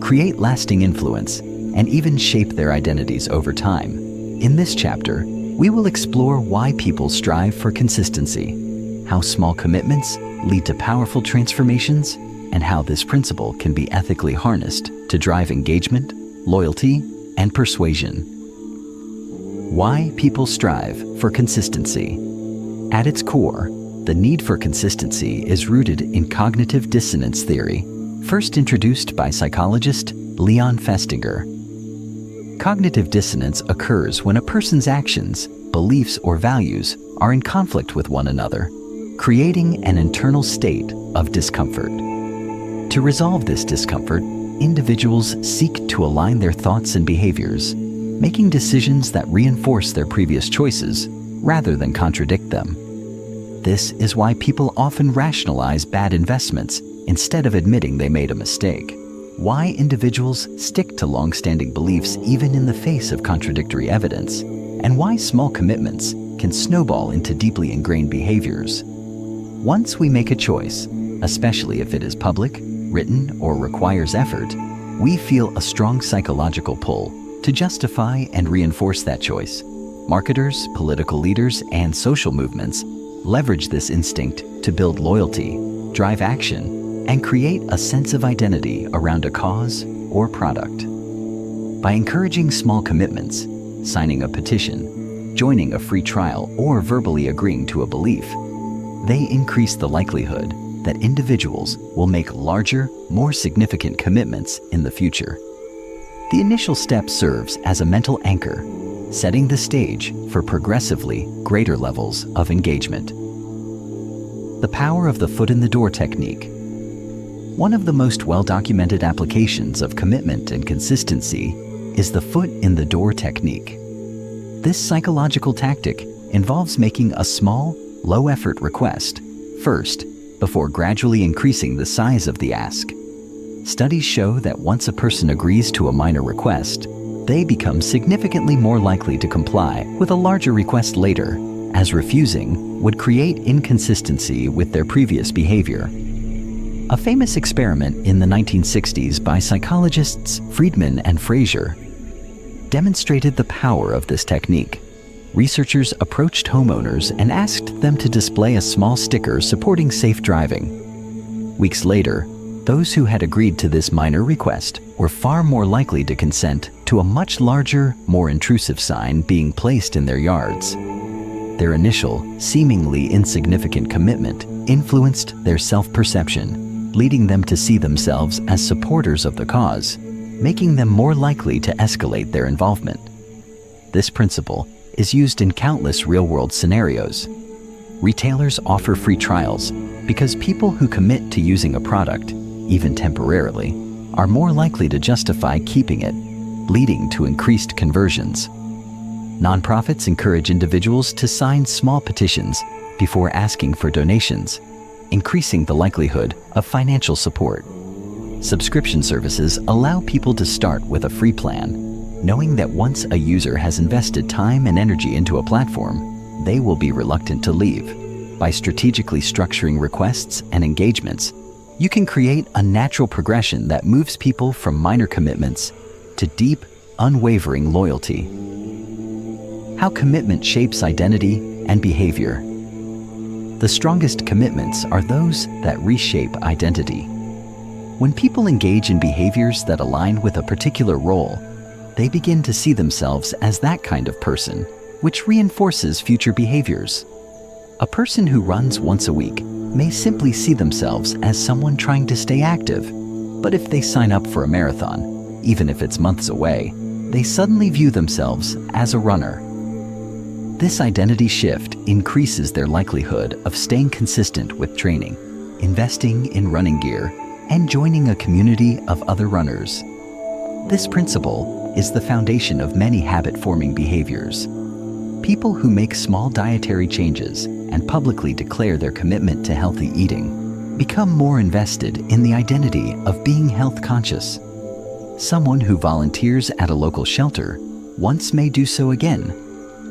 create lasting influence, and even shape their identities over time. In this chapter, we will explore why people strive for consistency, how small commitments lead to powerful transformations, and how this principle can be ethically harnessed to drive engagement, loyalty, and persuasion. Why people strive for consistency. At its core, the need for consistency is rooted in cognitive dissonance theory, first introduced by psychologist Leon Festinger. Cognitive dissonance occurs when a person's actions, beliefs, or values are in conflict with one another, creating an internal state of discomfort. To resolve this discomfort, individuals seek to align their thoughts and behaviors, making decisions that reinforce their previous choices rather than contradict them. This is why people often rationalize bad investments instead of admitting they made a mistake. Why individuals stick to long-standing beliefs even in the face of contradictory evidence, and why small commitments can snowball into deeply ingrained behaviors. Once we make a choice, especially if it is public, written, or requires effort, we feel a strong psychological pull to justify and reinforce that choice. Marketers, political leaders, and social movements leverage this instinct to build loyalty, drive action, and create a sense of identity around a cause or product. By encouraging small commitments, signing a petition, joining a free trial, or verbally agreeing to a belief, they increase the likelihood that individuals will make larger, more significant commitments in the future. The initial step serves as a mental anchor, setting the stage for progressively greater levels of engagement. The power of the foot in the door technique. One of the most well-documented applications of commitment and consistency is the foot in the door technique. This psychological tactic involves making a small, low-effort request first, before gradually increasing the size of the ask. Studies show that once a person agrees to a minor request, they become significantly more likely to comply with a larger request later, as refusing would create inconsistency with their previous behavior. A famous experiment in the 1960s by psychologists Friedman and Fraser demonstrated the power of this technique. Researchers approached homeowners and asked them to display a small sticker supporting safe driving. Weeks later, those who had agreed to this minor request were far more likely to consent to a much larger, more intrusive sign being placed in their yards. Their initial, seemingly insignificant commitment influenced their self-perception, leading them to see themselves as supporters of the cause, making them more likely to escalate their involvement. This principle is used in countless real-world scenarios. Retailers offer free trials because people who commit to using a product, even temporarily, are more likely to justify keeping it, leading to increased conversions. Nonprofits encourage individuals to sign small petitions before asking for donations, increasing the likelihood of financial support. Subscription services allow people to start with a free plan, knowing that once a user has invested time and energy into a platform, they will be reluctant to leave. By strategically structuring requests and engagements, you can create a natural progression that moves people from minor commitments to deep, unwavering loyalty. How commitment shapes identity and behavior. The strongest commitments are those that reshape identity. When people engage in behaviors that align with a particular role, they begin to see themselves as that kind of person, which reinforces future behaviors. A person who runs once a week may simply see themselves as someone trying to stay active, but if they sign up for a marathon, even if it's months away, they suddenly view themselves as a runner. This identity shift increases their likelihood of staying consistent with training, investing in running gear, and joining a community of other runners. This principle is the foundation of many habit-forming behaviors. People who make small dietary changes and publicly declare their commitment to healthy eating become more invested in the identity of being health-conscious. Someone who volunteers at a local shelter once may do so again,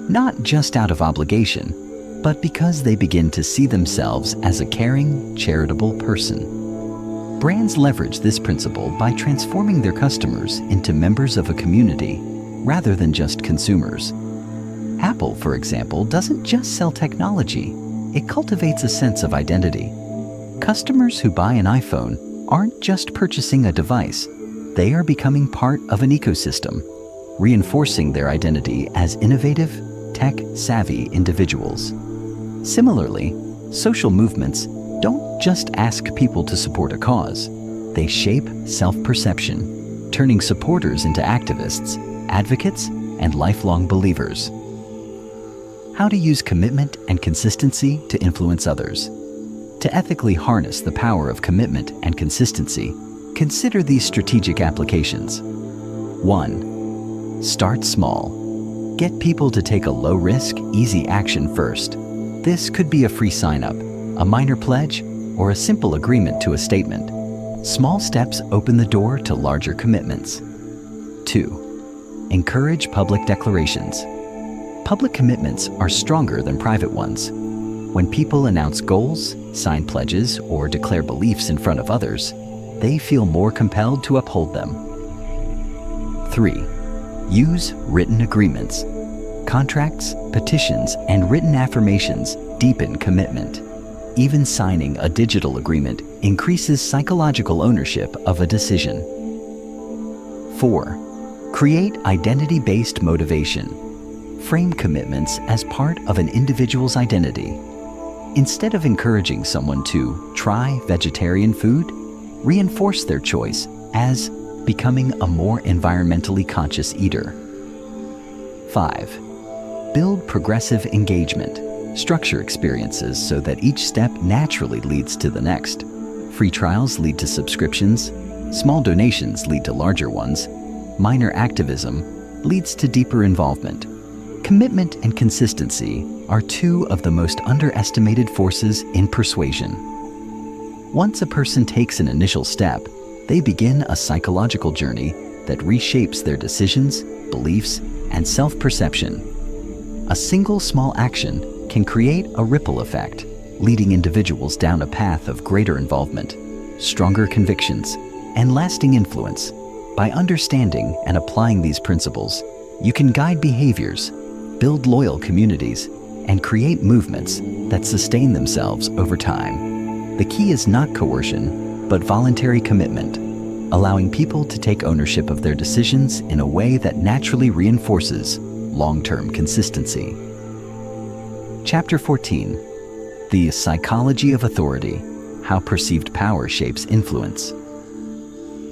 not just out of obligation, but because they begin to see themselves as a caring, charitable person. Brands leverage this principle by transforming their customers into members of a community rather than just consumers. Apple, for example, doesn't just sell technology, it cultivates a sense of identity. Customers who buy an iPhone aren't just purchasing a device, they are becoming part of an ecosystem, reinforcing their identity as innovative, tech-savvy individuals. Similarly, social movements don't just ask people to support a cause, they shape self-perception, turning supporters into activists, advocates, and lifelong believers. How to use commitment and consistency to influence others. To ethically harness the power of commitment and consistency, consider these strategic applications. 1. Start small. Get people to take a low-risk, easy action first. This could be a free sign-up, a minor pledge, or a simple agreement to a statement. Small steps open the door to larger commitments. 2. Encourage public declarations. Public commitments are stronger than private ones. When people announce goals, sign pledges, or declare beliefs in front of others, they feel more compelled to uphold them. 3. Use written agreements. Contracts, petitions, and written affirmations deepen commitment. Even signing a digital agreement increases psychological ownership of a decision. 4. Create identity-based motivation. Frame commitments as part of an individual's identity. Instead of encouraging someone to try vegetarian food, reinforce their choice as becoming a more environmentally conscious eater. 5. Build progressive engagement. Structure experiences so that each step naturally leads to the next. Free trials lead to subscriptions, small donations lead to larger ones, minor activism leads to deeper involvement. Commitment and consistency are two of the most underestimated forces in persuasion. Once a person takes an initial step, they begin a psychological journey that reshapes their decisions, beliefs, and self-perception. A single small action can create a ripple effect, leading individuals down a path of greater involvement, stronger convictions, and lasting influence. By understanding and applying these principles, you can guide behaviors, build loyal communities, and create movements that sustain themselves over time. The key is not coercion, but voluntary commitment, allowing people to take ownership of their decisions in a way that naturally reinforces long-term consistency. Chapter 14. The Psychology of Authority: How Perceived Power Shapes Influence.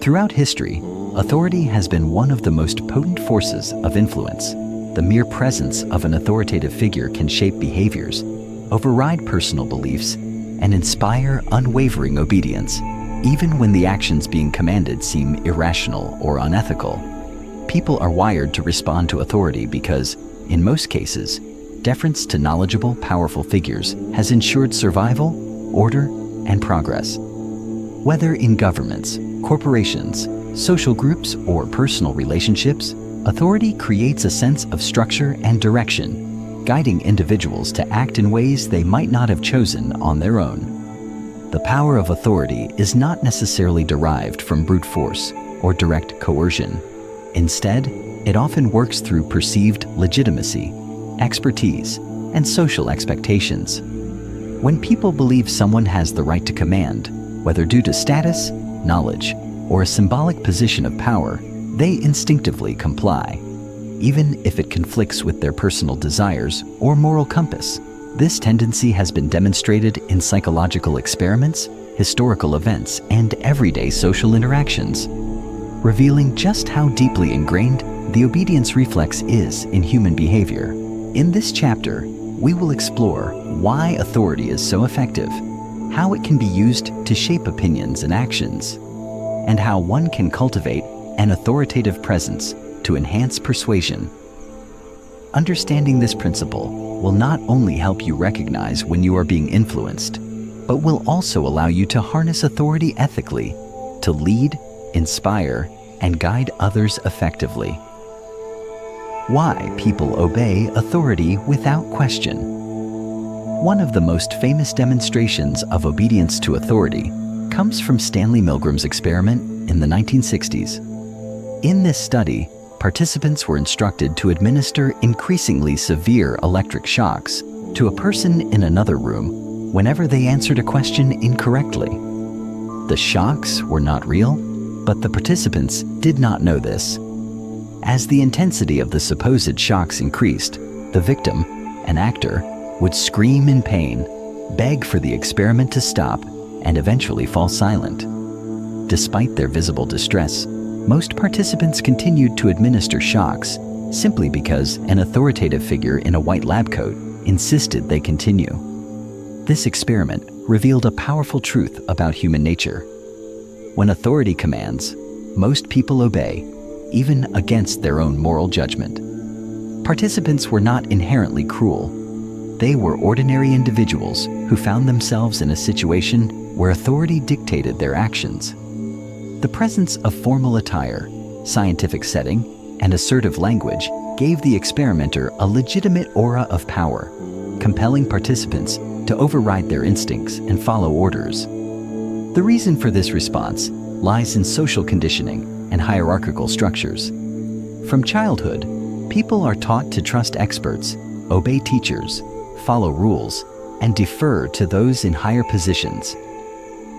Throughout history, authority has been one of the most potent forces of influence. The mere presence of an authoritative figure can shape behaviors, override personal beliefs, and inspire unwavering obedience, even when the actions being commanded seem irrational or unethical. People are wired to respond to authority because In most cases, deference to knowledgeable, powerful figures has ensured survival, order, and progress. Whether in governments, corporations, social groups, or personal relationships, authority creates a sense of structure and direction, guiding individuals to act in ways they might not have chosen on their own. The power of authority is not necessarily derived from brute force or direct coercion. Instead, it often works through perceived legitimacy, expertise, and social expectations. When people believe someone has the right to command, whether due to status, knowledge, or a symbolic position of power, they instinctively comply, even if it conflicts with their personal desires or moral compass. This tendency has been demonstrated in psychological experiments, historical events, and everyday social interactions, revealing just how deeply ingrained the obedience reflex is in human behavior. In this chapter, we will explore why authority is so effective, how it can be used to shape opinions and actions, and how one can cultivate an authoritative presence to enhance persuasion. Understanding this principle will not only help you recognize when you are being influenced, but will also allow you to harness authority ethically, to lead, inspire, and guide others effectively. Why people obey authority without question. One of the most famous demonstrations of obedience to authority comes from Stanley Milgram's experiment in the 1960s. In this study, participants were instructed to administer increasingly severe electric shocks to a person in another room whenever they answered a question incorrectly. The shocks were not real, but the participants did not know this. As the intensity of the supposed shocks increased, the victim, an actor, would scream in pain, beg for the experiment to stop, and eventually fall silent. Despite their visible distress, most participants continued to administer shocks simply because an authoritative figure in a white lab coat insisted they continue. This experiment revealed a powerful truth about human nature. When authority commands, most people obey, even against their own moral judgment. Participants were not inherently cruel. They were ordinary individuals who found themselves in a situation where authority dictated their actions. The presence of formal attire, scientific setting, and assertive language gave the experimenter a legitimate aura of power, compelling participants to override their instincts and follow orders. The reason for this response lies in social conditioning and hierarchical structures. From childhood, people are taught to trust experts, obey teachers, follow rules, and defer to those in higher positions.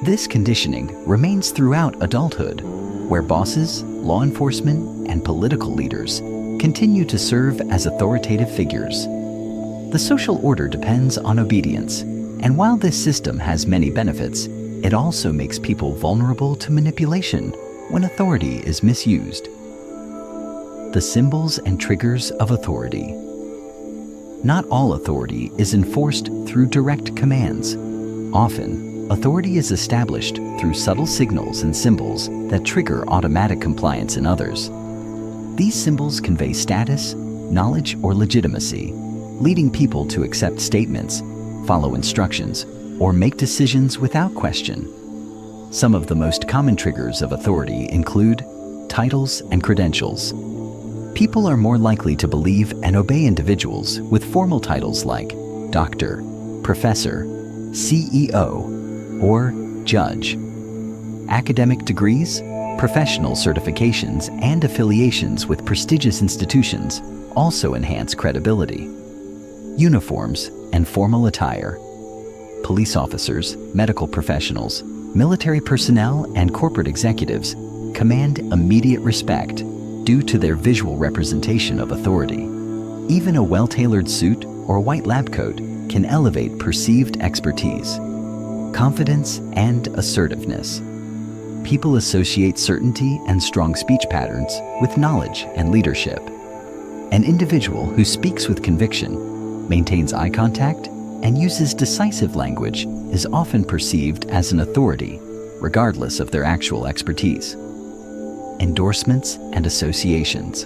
This conditioning remains throughout adulthood, where bosses, law enforcement, and political leaders continue to serve as authoritative figures. The social order depends on obedience, and while this system has many benefits, it also makes people vulnerable to manipulation when authority is misused. The symbols and triggers of authority. Not all authority is enforced through direct commands. Often, authority is established through subtle signals and symbols that trigger automatic compliance in others. These symbols convey status, knowledge, or legitimacy, leading people to accept statements, follow instructions, or make decisions without question. Some of the most common triggers of authority include titles and credentials. People are more likely to believe and obey individuals with formal titles like doctor, professor, CEO, or judge. Academic degrees, professional certifications, and affiliations with prestigious institutions also enhance credibility. Uniforms and formal attire. Police officers, medical professionals, military personnel, and corporate executives command immediate respect due to their visual representation of authority. Even a well-tailored suit or white lab coat can elevate perceived expertise, confidence, and assertiveness. People associate certainty and strong speech patterns with knowledge and leadership. An individual who speaks with conviction, maintains eye contact, and uses decisive language is often perceived as an authority, regardless of their actual expertise. Endorsements and associations.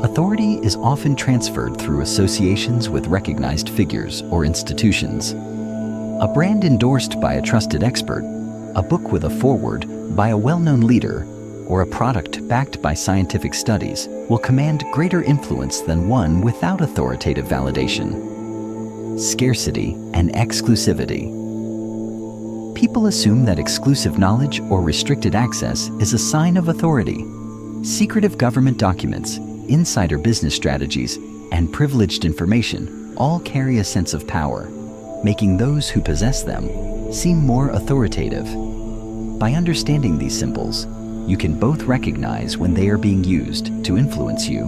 Authority is often transferred through associations with recognized figures or institutions. A brand endorsed by a trusted expert, a book with a foreword by a well-known leader, or a product backed by scientific studies will command greater influence than one without authoritative validation. Scarcity and exclusivity. People assume that exclusive knowledge or restricted access is a sign of authority. Secretive government documents, insider business strategies, and privileged information all carry a sense of power, making those who possess them seem more authoritative. By understanding these symbols, you can both recognize when they are being used to influence you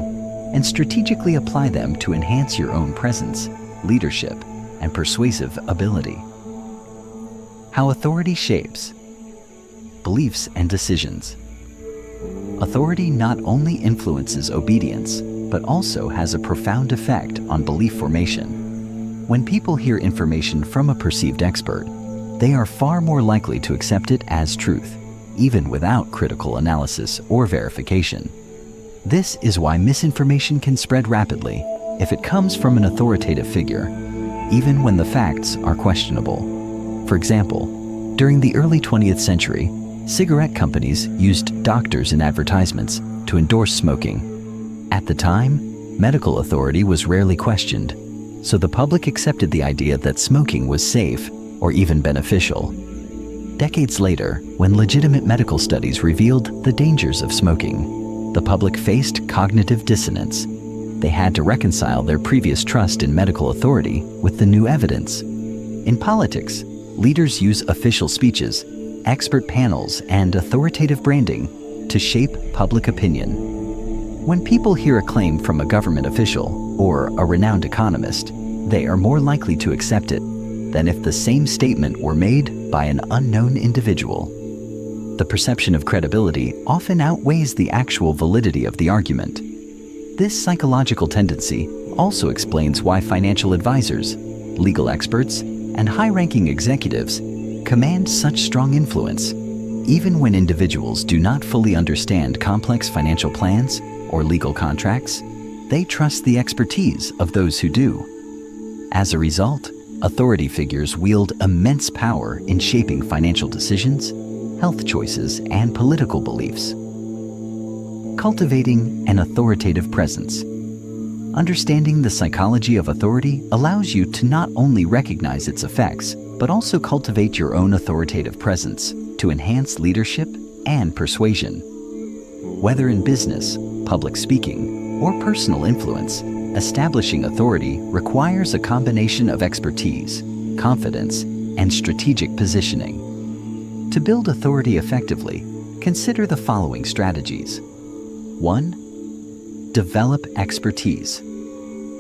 and strategically apply them to enhance your own presence, leadership, and persuasive ability. How authority shapes beliefs and decisions. Authority not only influences obedience, but also has a profound effect on belief formation. When people hear information from a perceived expert, they are far more likely to accept it as truth, even without critical analysis or verification. This is why misinformation can spread rapidly if it comes from an authoritative figure, even when the facts are questionable. For example, during the early 20th century, cigarette companies used doctors in advertisements to endorse smoking. At the time, medical authority was rarely questioned, so the public accepted the idea that smoking was safe or even beneficial. Decades later, when legitimate medical studies revealed the dangers of smoking, the public faced cognitive dissonance. They had to reconcile their previous trust in medical authority with the new evidence. In politics, leaders use official speeches, expert panels, and authoritative branding to shape public opinion. When people hear a claim from a government official or a renowned economist, they are more likely to accept it than if the same statement were made by an unknown individual. The perception of credibility often outweighs the actual validity of the argument. This psychological tendency also explains why financial advisors, legal experts, and high-ranking executives command such strong influence. Even when individuals do not fully understand complex financial plans or legal contracts, they trust the expertise of those who do. As a result, authority figures wield immense power in shaping financial decisions, health choices, and political beliefs. Cultivating an authoritative presence. Understanding the psychology of authority allows you to not only recognize its effects, but also cultivate your own authoritative presence to enhance leadership and persuasion. Whether in business, public speaking, or personal influence, establishing authority requires a combination of expertise, confidence, and strategic positioning. To build authority effectively, consider the following strategies. 1. Develop expertise.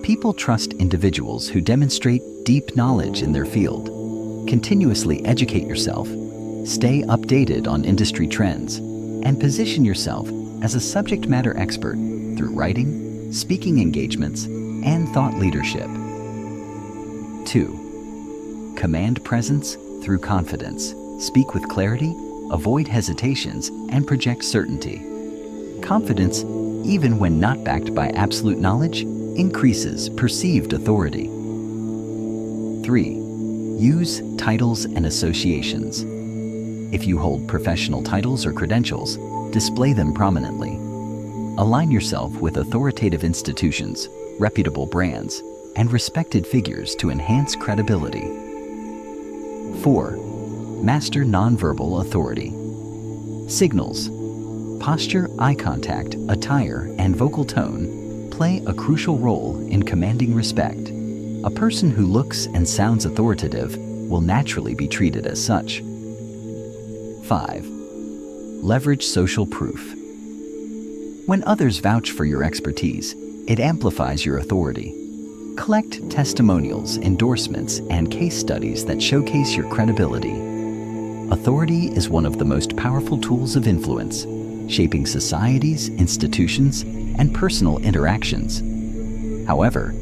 People trust individuals who demonstrate deep knowledge in their field. Continuously educate yourself, stay updated on industry trends, and position yourself as a subject matter expert through writing, speaking engagements, and thought leadership. 2. Command presence through confidence. Speak with clarity, avoid hesitations, and project certainty. Confidence, even when not backed by absolute knowledge, increases perceived authority. 3. Use titles and associations. If you hold professional titles or credentials, display them prominently. Align yourself with authoritative institutions, reputable brands, and respected figures to enhance credibility. 4. Master nonverbal authority. Signals, posture, eye contact, attire, and vocal tone play a crucial role in commanding respect. A person who looks and sounds authoritative will naturally be treated as such. 5. Leverage social proof. When others vouch for your expertise, it amplifies your authority. Collect testimonials, endorsements, and case studies that showcase your credibility. Authority is one of the most powerful tools of influence, shaping societies, institutions, and personal interactions. However,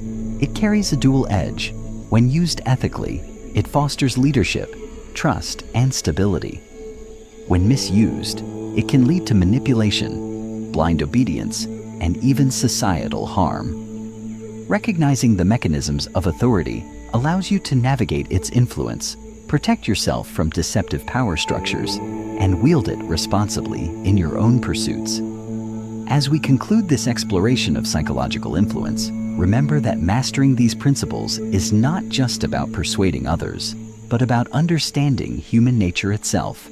it carries a dual edge. When used ethically, it fosters leadership, trust, and stability. When misused, it can lead to manipulation, blind obedience, and even societal harm. Recognizing the mechanisms of authority allows you to navigate its influence, protect yourself from deceptive power structures, and wield it responsibly in your own pursuits. As we conclude this exploration of psychological influence, remember that mastering these principles is not just about persuading others, but about understanding human nature itself.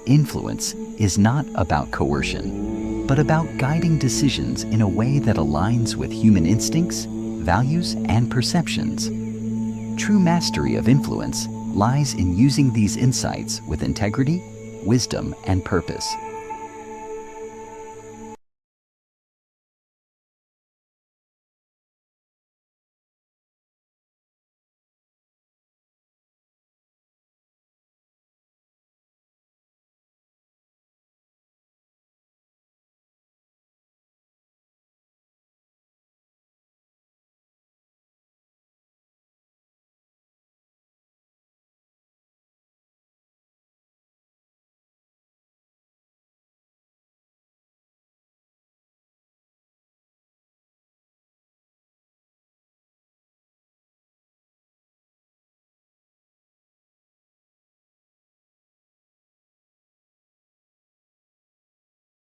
Influence is not about coercion, but about guiding decisions in a way that aligns with human instincts, values, and perceptions. True mastery of influence lies in using these insights with integrity, wisdom, and purpose.